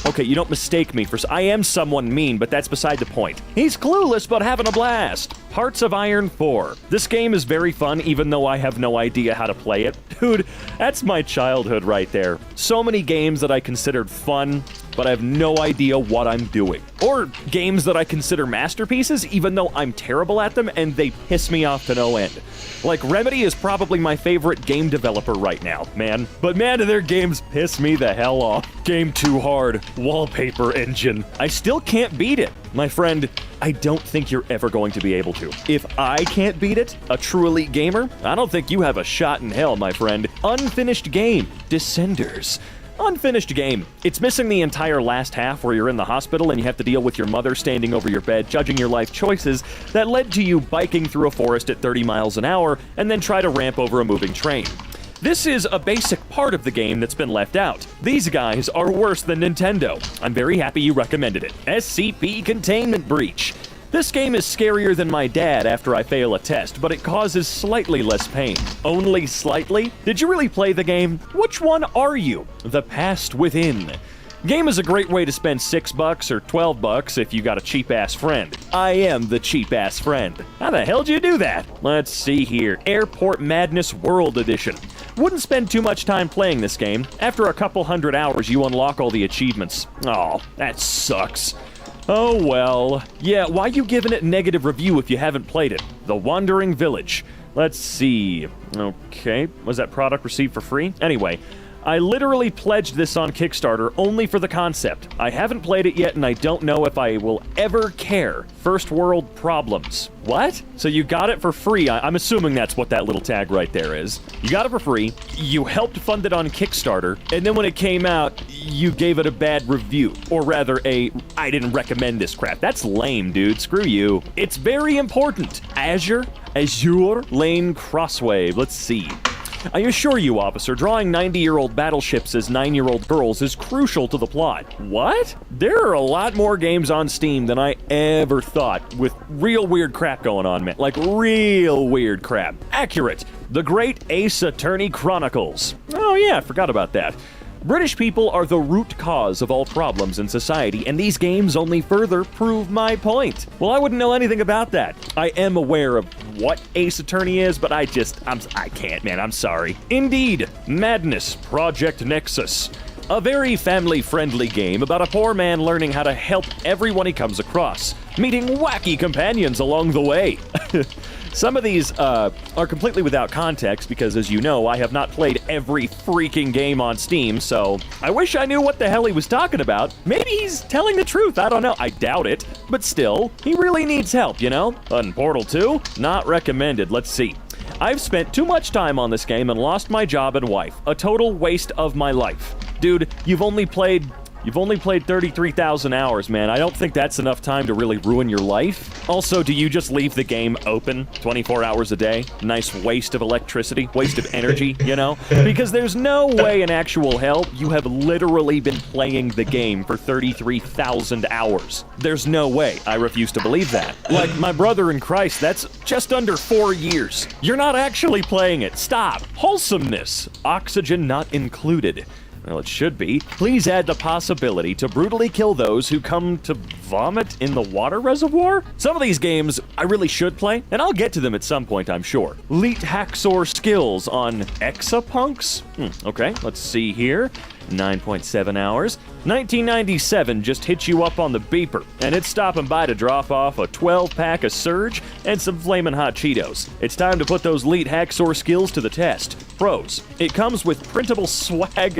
Okay, you don't mistake me for... I am someone mean, but that's beside the point. He's clueless, but having a blast. Hearts of Iron 4. This game is very fun, even though I have no idea how to play it. Dude, that's my childhood right there. So many games that I considered fun but I have no idea what I'm doing. Or games that I consider masterpieces, even though I'm terrible at them and they piss me off to no end. Like, Remedy is probably my favorite game developer right now, man. But man, do their games piss me the hell off. Game too hard. Wallpaper engine. I still can't beat it. My friend, I don't think you're ever going to be able to. If I can't beat it, a true elite gamer, I don't think you have a shot in hell, my friend. Unfinished game. Descenders. Unfinished game. It's missing the entire last half where you're in the hospital and you have to deal with your mother standing over your bed, judging your life choices that led to you biking through a forest at 30 miles an hour and then try to ramp over a moving train. This is a basic part of the game that's been left out. These guys are worse than Nintendo. I'm very happy you recommended it. SCP Containment Breach. This game is scarier than my dad after I fail a test, but it causes slightly less pain. Only slightly? Did you really play the game? Which one are you? The Past Within. Game is a great way to spend $6 or $12 if you got a cheap-ass friend. I am the cheap-ass friend. How the hell did you do that? Let's see here. Airport Madness World Edition. Wouldn't spend too much time playing this game. After a couple hundred hours, you unlock all the achievements. Aw, that sucks. Oh well. Yeah, why you giving it negative review if you haven't played it? The Wandering Village. Let's see. Okay, was that product received for free? Anyway, I literally pledged this on Kickstarter only for the concept. I haven't played it yet and I don't know if I will ever care. First world problems. What? So you got it for free. I'm assuming that's what that little tag right there is. You got it for free, you helped fund it on Kickstarter, and then when it came out, you gave it a bad review. Or rather, I didn't recommend this crap. That's lame, dude. Screw you. It's very important. Azure Lane Crosswave. Let's see. I assure you, officer, drawing 90-year-old battleships as 9-year-old girls is crucial to the plot. What? There are a lot more games on Steam than I ever thought, with real weird crap going on, man. Like, real weird crap. Accurate. The Great Ace Attorney Chronicles. Oh yeah, I forgot about that. British people are the root cause of all problems in society, and these games only further prove my point. Well, I wouldn't know anything about that. I am aware of what Ace Attorney is, but I can't, man, I'm sorry. Indeed, Madness Project Nexus. A very family-friendly game about a poor man learning how to help everyone he comes across, meeting wacky companions along the way. Some of these are completely without context because, as you know, I have not played every freaking game on Steam, so I wish I knew what the hell he was talking about. Maybe he's telling the truth, I don't know. I doubt it, but still, he really needs help, you know? And Portal 2? Not recommended. Let's see. I've spent too much time on this game and lost my job and wife. A total waste of my life. Dude, you've only played 33,000 hours, man. I don't think that's enough time to really ruin your life. Also, do you just leave the game open 24 hours a day? Nice waste of electricity, waste of energy, you know? Because there's no way in actual hell you have literally been playing the game for 33,000 hours. There's no way. I refuse to believe that. Like my brother in Christ, that's just under 4 years. You're not actually playing it. Stop. Wholesomeness. Oxygen not included. Well, it should be. Please add the possibility to brutally kill those who come to vomit in the water reservoir? Some of these games I really should play, and I'll get to them at some point, I'm sure. Elite Hacksaw Skills on Exapunks? Okay, let's see here. 9.7 hours. 1997 just hit you up on the beeper, and it's stopping by to drop off a 12-pack of Surge and some Flamin' Hot Cheetos. It's time to put those elite hacksaw skills to the test. Pros: it comes with printable swag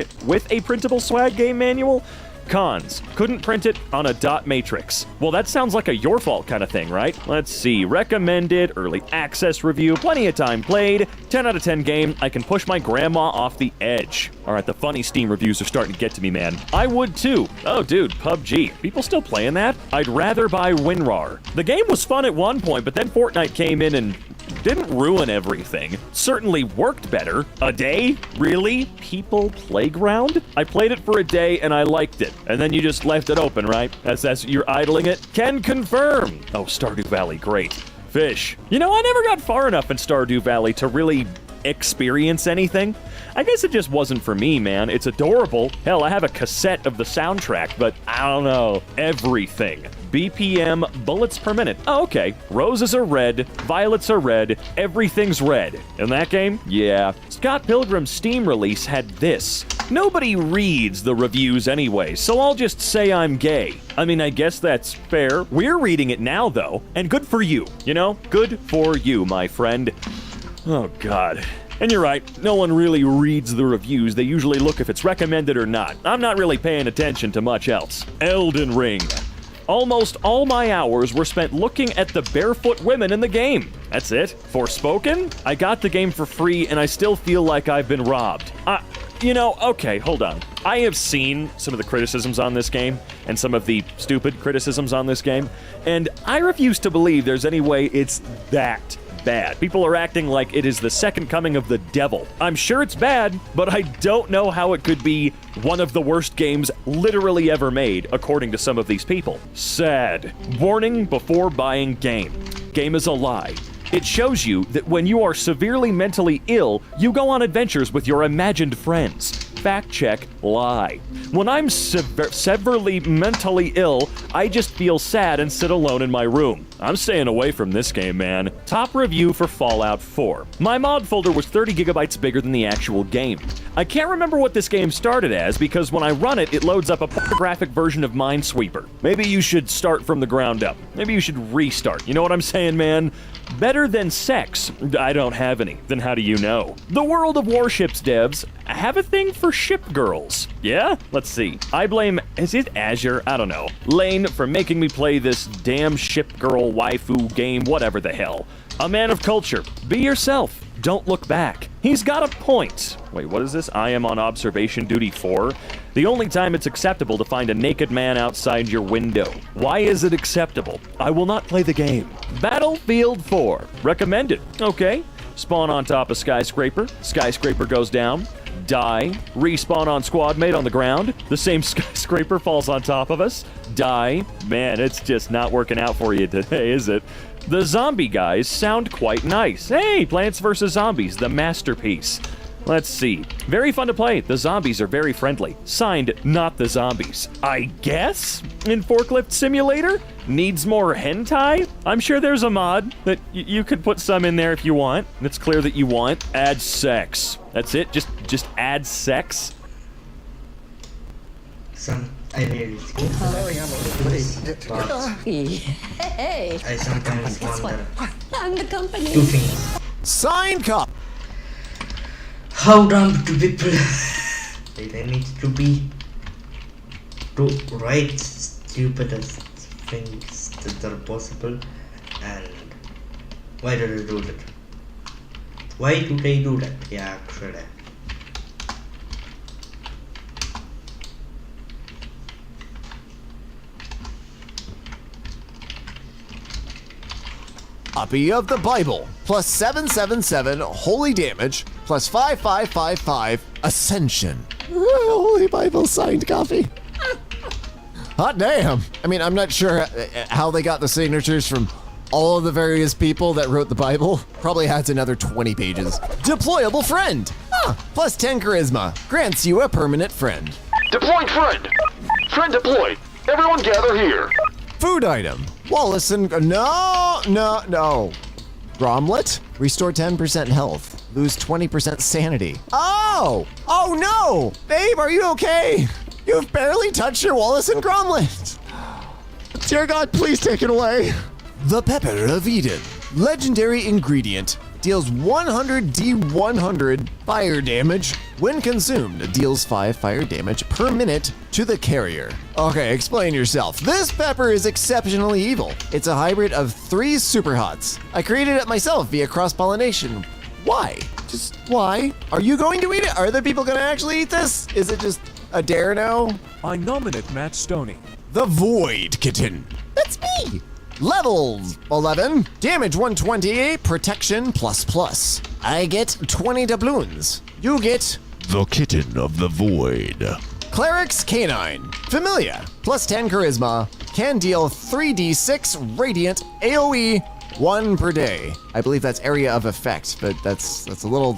game manual. Cons: couldn't print it on a dot matrix. Well, that sounds like a your fault kind of thing, right? Let's see. Recommended, early access review, plenty of time played, 10 out of 10 game. I can push my grandma off the edge. All right, the funny Steam reviews are starting to get to me, man. I would too. Oh, dude, PUBG. People still playing that? I'd rather buy WinRAR. The game was fun at one point, but then Fortnite came in and didn't ruin everything. Certainly worked better. A day? Really? People Playground? I played it for a day and I liked it. And then you just left it open, right? That's you're idling it? Can confirm. Oh, Stardew Valley, great. Fish. You know, I never got far enough in Stardew Valley to really experience anything. I guess it just wasn't for me, man. It's adorable. Hell, I have a cassette of the soundtrack, but I don't know. Everything. BPM, bullets per minute. Oh, okay. Roses are red, violets are red, everything's red. In that game? Yeah. Scott Pilgrim's Steam release had this. Nobody reads the reviews anyway, so I'll just say I'm gay. I mean, I guess that's fair. We're reading it now, though, and good for you. You know? Good for you, my friend. Oh, God. And you're right, no one really reads the reviews. They usually look if it's recommended or not. I'm not really paying attention to much else. Elden Ring. Almost all my hours were spent looking at the barefoot women in the game. That's it. Forspoken? I got the game for free and I still feel like I've been robbed. You know, okay, hold on. I have seen some of the criticisms on this game and some of the stupid criticisms on this game, and I refuse to believe there's any way it's that bad. People are acting like it is the second coming of the devil. I'm sure it's bad, but I don't know how it could be one of the worst games literally ever made, according to some of these people. Sad. Warning before buying game. Game is a lie. It shows you that when you are severely mentally ill, you go on adventures with your imagined friends. Fact check, lie. When I'm severely mentally ill, I just feel sad and sit alone in my room. I'm staying away from this game, man. Top review for Fallout 4. My mod folder was 30 gigabytes bigger than the actual game. I can't remember what this game started as because when I run it, it loads up a pornographic version of Minesweeper. Maybe you should start from the ground up. Maybe you should restart. You know what I'm saying, man? Better than sex. I don't have any. Then how do you know? The World of Warships devs have a thing for ship girls. Yeah? Let's see. I blame, is it Azure? I don't know. Lane for making me play this damn ship girl waifu game, whatever the hell. A man of culture. Be yourself. Don't look back. He's got a point. Wait, what is this? I am on observation duty 4. The only time it's acceptable to find a naked man outside your window. Why is it acceptable? I will not play the game. Battlefield 4. Recommended. Okay. Spawn on top of skyscraper. Skyscraper goes down. Die. Respawn on squad mate on the ground. The same skyscraper falls on top of us. Die. Man, it's just not working out for you today, is it? The zombie guys sound quite nice. Hey, Plants vs. Zombies, the masterpiece. Let's see. Very fun to play. The zombies are very friendly. Signed, not the zombies. I guess? In Forklift Simulator? Needs more hentai? I'm sure there's a mod that you could put some in there if you want. It's clear that you want. Add sex. That's it? Just add sex? I really Hey. I sometimes Guess what? wonder I'm the company. two things. Sign cop. How dumb do people they need to be to write stupidest things that are possible, and why do they do that? Why do they do that? Yeah, actually. Copy of the Bible, plus 777 holy damage, plus 5555 ascension. Holy Bible signed copy. Hot damn. I mean, I'm not sure how they got the signatures from all of the various people that wrote the Bible. Probably adds another 20 pages. Deployable friend. Plus 10 charisma. Grants you a permanent friend. Deployed friend. Friend deployed. Everyone gather here. Food item. Wallace and... No. Gromlet? Restore 10% health. Lose 20% sanity. Oh no! Babe, are you okay? You've barely touched your Wallace and Gromlet. Dear God, please take it away. The Pepper of Eden. Legendary ingredient. Deals 100 D100 fire damage. When consumed, deals 5 fire damage per minute to the carrier. Okay, explain yourself. This pepper is exceptionally evil. It's a hybrid of 3 super hots. I created it myself via cross-pollination. Why? Just why? Are you going to eat it? Are other people going to actually eat this? Is it just a dare no? I nominate Matt Stoney. The Void Kitten. That's me. Levels 11, damage 128, protection ++. I get 20 doubloons. You get the Kitten of the Void. Cleric's Canine. Familiar, plus 10 charisma, can deal 3d6 radiant AoE 1 per day. I believe that's area of effect, but that's a little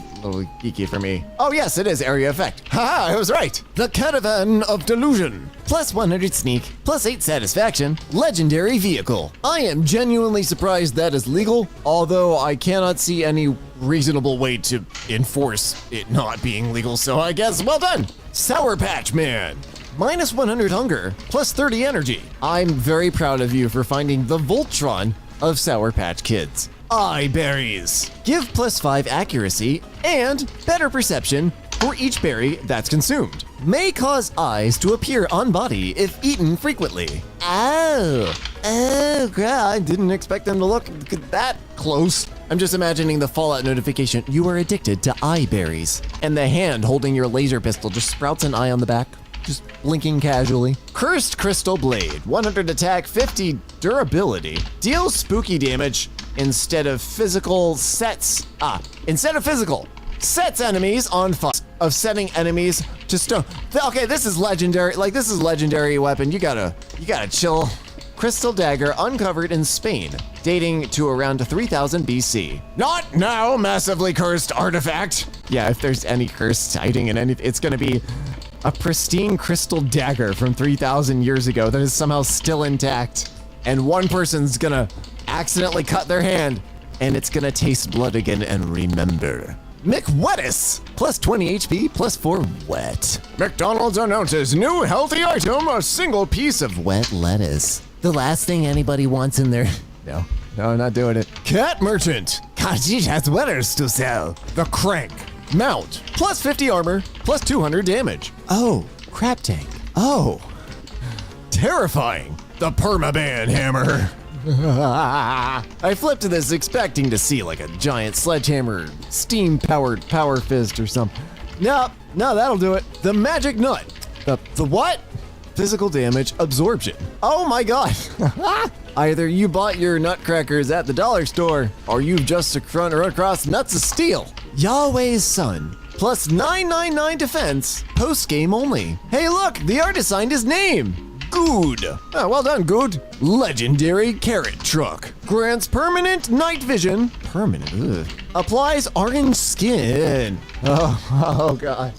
geeky for me. Oh yes, it is area effect. Haha, I was right. The Caravan of Delusion. Plus 100 sneak, plus 8 satisfaction, legendary vehicle. I am genuinely surprised that is legal, although I cannot see any reasonable way to enforce it not being legal, so I guess well done. Sour Patch Man. Minus 100 hunger, plus 30 energy. I'm very proud of you for finding the Voltron of Sour Patch Kids. Eye berries. Give plus 5 accuracy and better perception for each berry that's consumed. May cause eyes to appear on body if eaten frequently. Oh, God, I didn't expect them to look that close. I'm just imagining the Fallout notification. You are addicted to eye berries. And the hand holding your laser pistol just sprouts an eye on the back, just blinking casually. Cursed Crystal Blade, 100 attack, 50 durability. Deals spooky damage instead of physical sets. Instead of physical, sets enemies on fire. Of setting enemies to stone. Okay, this is legendary. Like, this is legendary weapon. You gotta chill. Crystal dagger uncovered in Spain, dating to around 3000 BC. Not now, massively cursed artifact. Yeah, if there's any curse hiding in anything, it's gonna be a pristine crystal dagger from 3000 years ago that is somehow still intact. And one person's gonna accidentally cut their hand, and it's gonna taste blood again and remember. McWettus, plus 20 HP, plus 4 wet. McDonald's announces new healthy item, a single piece of wet lettuce. The last thing anybody wants in their... No, not doing it. Cat Merchant. Kajit has letters to sell. The Crank. Mount, plus 50 armor, plus 200 damage. Oh, crap tank. Oh, terrifying. The Permaban Hammer. I flipped to this expecting to see like a giant sledgehammer, steam-powered power fist or something. No, that'll do it. The Magic Nut. The what? Physical damage absorption. Oh my god. Either you bought your nutcrackers at the dollar store, or you've just run across nuts of steel. Yahweh's Son. Plus 999 defense, post-game only. Hey look, the artist signed his name. Good. Oh, well done, Good. Legendary Carrot Truck. Grants permanent night vision. Permanent? Ugh. Applies orange skin. Oh god.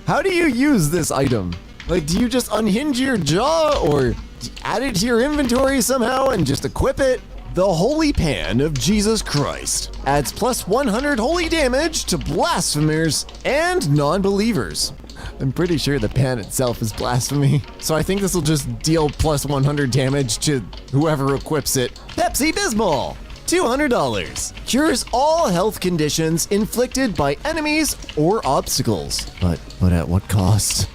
How do you use this item? Like, do you just unhinge your jaw or add it to your inventory somehow and just equip it? The Holy Pan of Jesus Christ. Adds plus 100 holy damage to blasphemers and non-believers. I'm pretty sure the pan itself is blasphemy, so I think this will just deal plus 100 damage to whoever equips it. Pepsi Bismol, $200. Cures all health conditions inflicted by enemies or obstacles. But at what cost?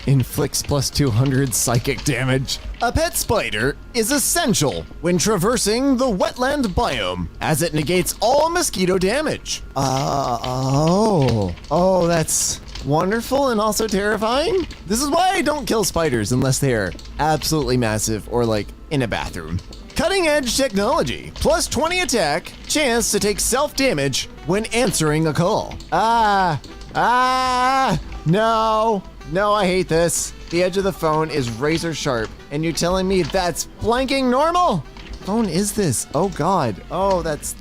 Inflicts plus 200 psychic damage. A pet spider is essential when traversing the wetland biome, as it negates all mosquito damage. Oh, that's wonderful and also terrifying. This is why I don't kill spiders unless they are absolutely massive or like in a bathroom. Cutting edge technology, plus 20 attack, chance to take self damage when answering a call. No, I hate this. The edge of the phone is razor sharp, and you're telling me that's blanking normal? Phone is this? Oh god. Oh, that's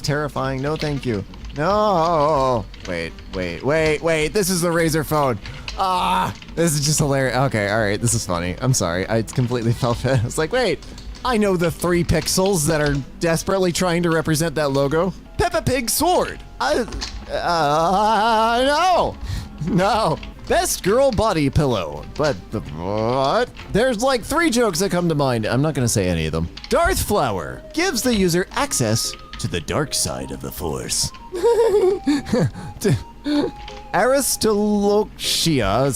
terrifying. No, thank you. No. Wait. This is the Razer phone. This is just hilarious. Okay, all right. This is funny. I'm sorry. I completely fell for it. I was like, wait. I know the 3 pixels that are desperately trying to represent that logo. Peppa Pig sword. No. Best girl body pillow. But what? There's like 3 jokes that come to mind. I'm not gonna say any of them. Darth Flower gives the user access to the dark side of the Force. Aristolochia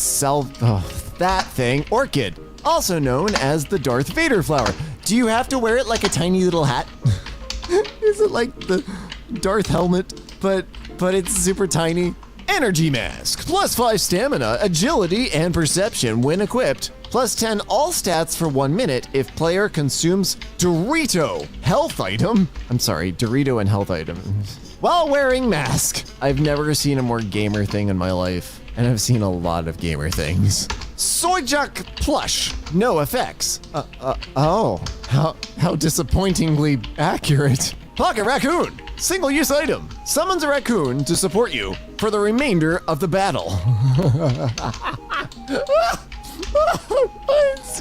that thing, orchid, also known as the Darth Vader flower. Do you have to wear it like a tiny little hat? Is it like the Darth helmet, but it's super tiny? Energy Mask, plus 5 stamina, agility, and perception when equipped. Plus 10 all stats for 1 minute if player consumes Dorito health item. I'm sorry, Dorito and health item. While wearing mask. I've never seen a more gamer thing in my life, and I've seen a lot of gamer things. Soyjuk plush, no effects. How disappointingly accurate. Pocket Raccoon, single-use item. Summons a raccoon to support you for the remainder of the battle.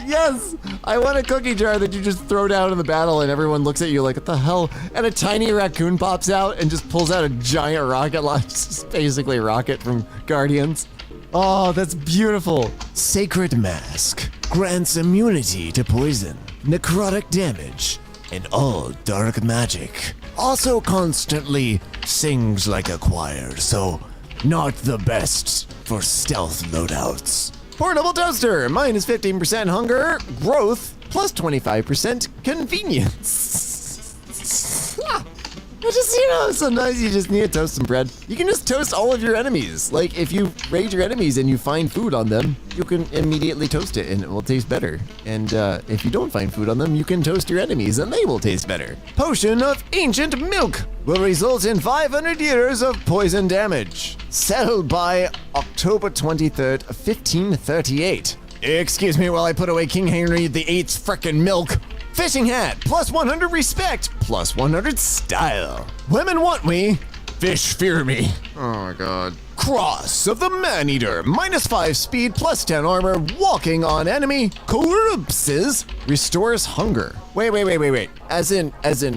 Yes, I want a cookie jar that you just throw down in the battle and everyone looks at you like, what the hell? And a tiny raccoon pops out and just pulls out a giant rocket launch, just basically a rocket from Guardians. Oh, that's beautiful. Sacred Mask grants immunity to poison, necrotic damage, and all dark magic. Also constantly sings like a choir, so not the best for stealth loadouts. Portable toaster, minus 15% hunger, growth, plus 25% convenience. Sometimes you just need to toast some bread. You can just toast all of your enemies. Like, if you raid your enemies and you find food on them, you can immediately toast it and it will taste better. And if you don't find food on them, you can toast your enemies and they will taste better. Potion of Ancient Milk will result in 500 years of poison damage. Settled by October 23rd, 1538. Excuse me while I put away King Henry VIII's frickin' milk. Fishing hat, plus 100 respect, plus 100 style. Women want me, fish fear me. Oh my god. Cross of the Man-Eater, minus 5 speed, plus 10 armor, walking on enemy, corpses, restores hunger. Wait. As in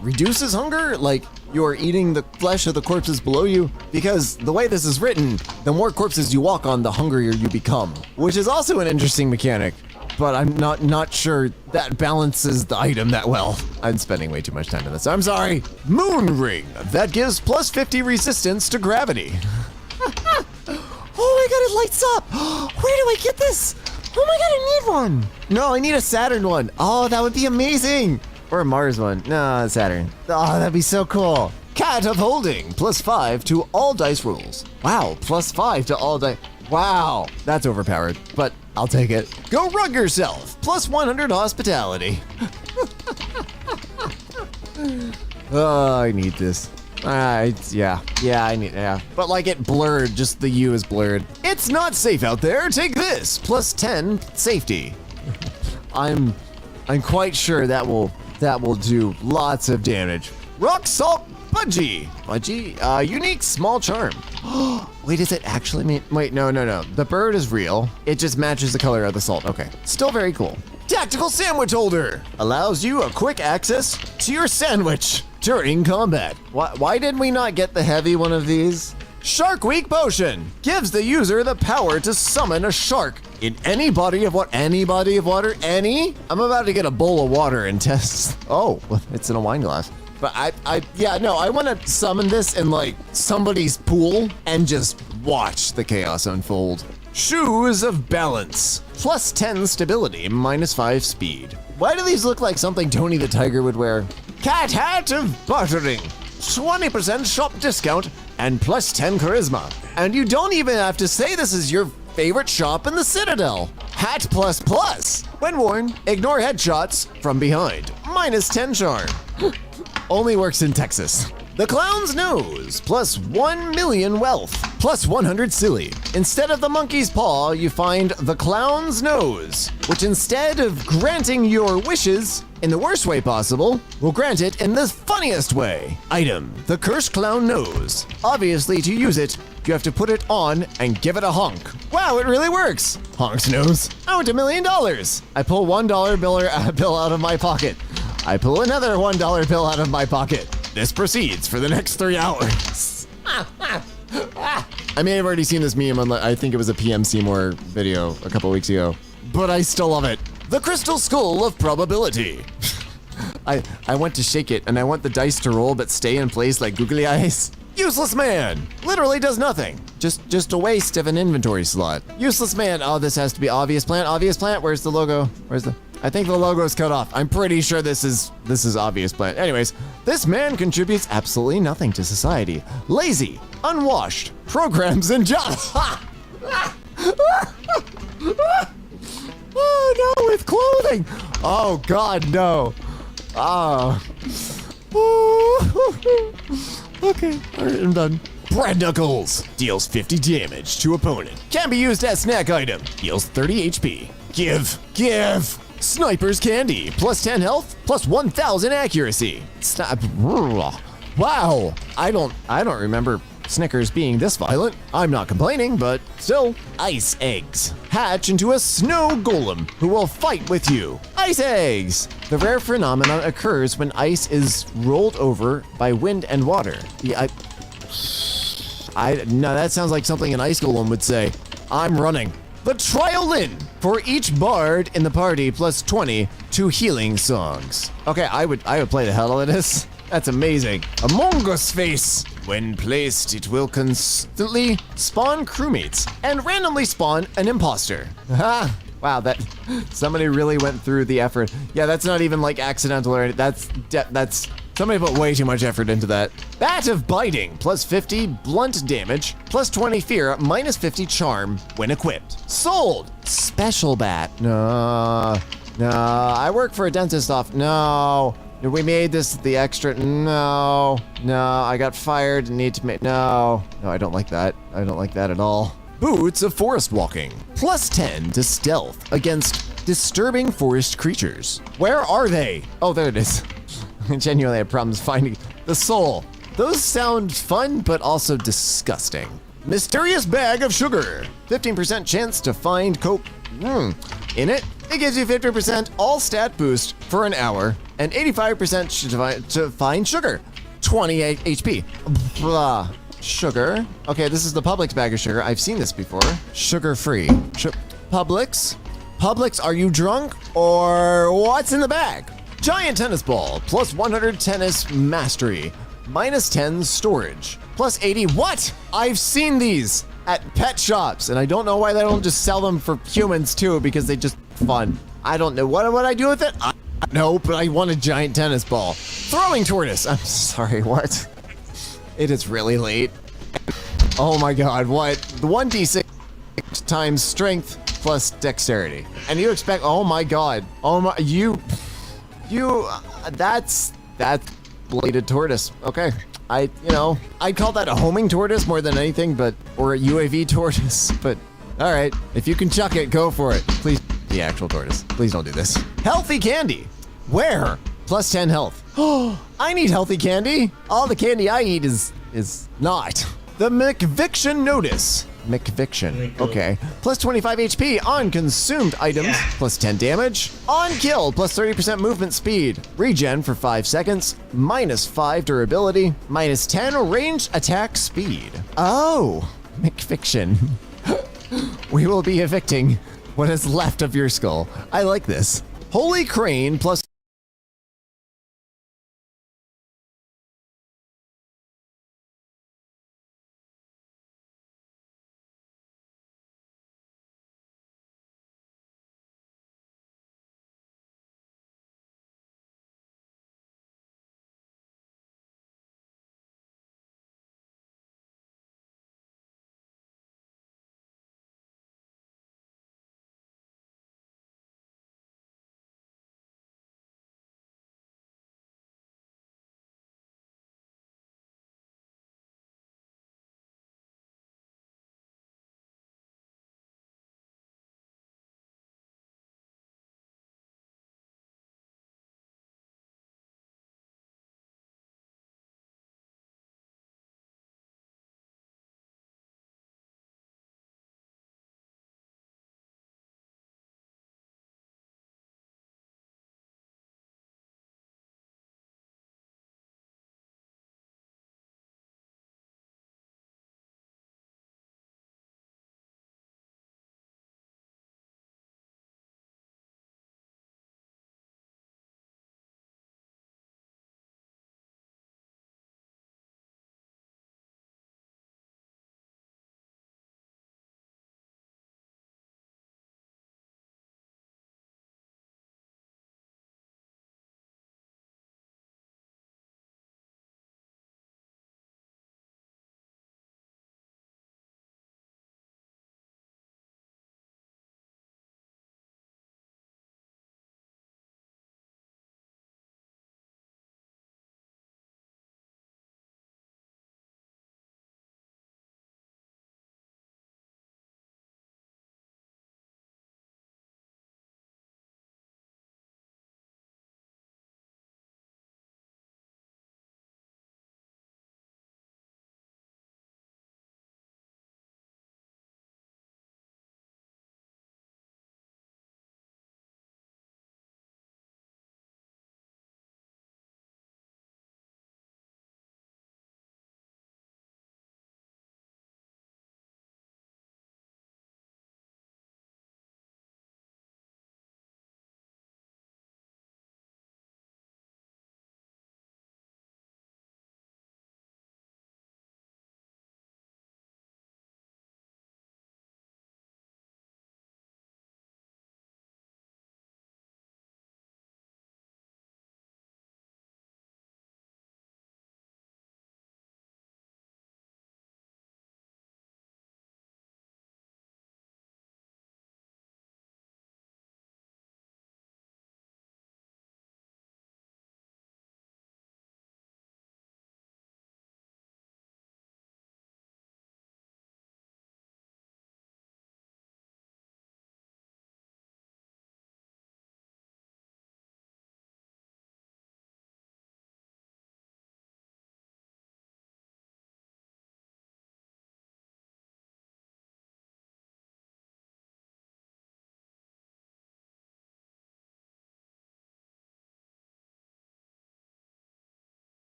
reduces hunger? Like you're eating the flesh of the corpses below you? Because the way this is written, the more corpses you walk on, the hungrier you become. Which is also an interesting mechanic. But I'm not sure that balances the item that well. I'm spending way too much time on this. I'm sorry. Moon Ring. That gives plus 50 resistance to gravity. Oh my god, it lights up. Where do I get this? Oh my god, I need one. No, I need a Saturn one. Oh, that would be amazing. Or a Mars one. No, Saturn. Oh, that'd be so cool. Cat of Holding. Plus 5 to all dice rolls. Wow, plus 5 to all dice. Wow, that's overpowered, but I'll take it. Go rug yourself, plus 100 hospitality. Oh, I need this. Yeah, I need, But like it blurred, just the U is blurred. It's not safe out there, take this, plus 10 safety. I'm quite sure that will do lots of damage. Rock Salt Budgie. Unique small charm. Wait, is it actually mean? Wait, no. The bird is real. It just matches the color of the salt. Okay. Still very cool. Tactical Sandwich Holder. Allows you a quick access to your sandwich during combat. Why did we not get the heavy one of these? Shark Week Potion. Gives the user the power to summon a shark in any body of water. Any body of water? Any? I'm about to get a bowl of water and test. Oh, it's in a wine glass. But I want to summon this in like somebody's pool and just watch the chaos unfold. Shoes of Balance. Plus 10 stability, minus 5 speed. Why do these look like something Tony the Tiger would wear? Cat Hat of Bartering. 20% shop discount and plus 10 charisma. And you don't even have to say this is your favorite shop in the Citadel. Hat plus plus. When worn, ignore headshots from behind. Minus 10 charm. Only works in Texas. The Clown's Nose, plus 1 million wealth, plus 100 silly. Instead of the monkey's paw, you find the Clown's Nose, which instead of granting your wishes in the worst way possible, will grant it in the funniest way. Item, the Cursed Clown Nose. Obviously, to use it, you have to put it on and give it a honk. Wow, it really works. Honk's nose. I want $1 million. I pull $1 bill out of my pocket. I pull another $1 bill out of my pocket. This proceeds for the next 3 hours. I may have already seen this meme on, I think it was a PM Seymour video a couple weeks ago, but I still love it. The Crystal Skull of Probability. I want to shake it and I want the dice to roll but stay in place like googly eyes. Useless Man. Literally does nothing. Just a waste of an inventory slot. Useless Man. Oh, this has to be Obvious Plant. Obvious Plant. Where's the logo? I think the logo is cut off. I'm pretty sure this is Obvious Plant. Anyways, this man contributes absolutely nothing to society. Lazy, unwashed, programs and jobs. Oh no, with clothing. Oh God, no. Oh. Okay, all right, I'm done. Bread Knuckles deals 50 damage to opponent. Can be used as snack item. Heals 30 HP. Give. Sniper's Candy, plus 10 health, plus 1,000 accuracy. Stop. Wow, I don't remember Snickers being this violent. I'm not complaining, but still. Ice eggs. Hatch into a snow golem who will fight with you. Ice eggs. The rare phenomenon occurs when ice is rolled over by wind and water. Yeah, no, that sounds like something an ice golem would say. I'm running. The Triolin. For each bard in the party, plus 20 to healing songs. Okay, I would play the hell out of this. That's amazing. Among Us face. When placed, it will constantly spawn crewmates and randomly spawn an imposter. Ha! Wow, that somebody really went through the effort. Yeah, that's not even like accidental or anything. That's somebody put way too much effort into that. Bat of Biting, plus 50 blunt damage, plus 20 fear, minus 50 charm when equipped. Sold. Special bat. No, I work for a dentist off. No. We made this the extra. No, I got fired. Need to make. No, I don't like that. I don't like that at all. Boots of Forest Walking. Plus 10 to stealth against disturbing forest creatures. Where are they? Oh, there it is. I genuinely have problems finding the soul. Those sound fun, but also disgusting. Mysterious Bag of Sugar. 15% chance to find cope. In it gives you 50% all stat boost for an hour and 85% to find sugar. 28 HP. Blah. Sugar. Okay, this is the Publix bag of sugar. I've seen this before. Sugar-free. Publix? Publix, are you drunk? Or what's in the bag? Giant tennis ball, plus 100 tennis mastery, minus 10 storage, plus 80. What? I've seen these at pet shops, and I don't know why they don't just sell them for humans too, because they just fun. I don't know. What would I do with it? I don't know, but I want a giant tennis ball. Throwing tortoise. I'm sorry, what? It is really late. Oh my god, what? The 1d6 times strength plus dexterity. And you expect, oh my god. Oh my, that's bladed tortoise. Okay. I'd call that a homing tortoise more than anything, or a UAV tortoise, but all right. If you can chuck it, go for it. Please, the actual tortoise. Please don't do this. Healthy candy. Where? Plus 10 health. Oh, I need healthy candy. All the candy I eat is not. The McViction Notice. McViction. Okay. Plus 25 HP on consumed items. Plus 10 damage. On kill. Plus 30% movement speed. Regen for 5 seconds. Minus 5 durability. Minus 10 ranged attack speed. Oh, McViction. We will be evicting what is left of your skull. I like this. Holy Crane, plus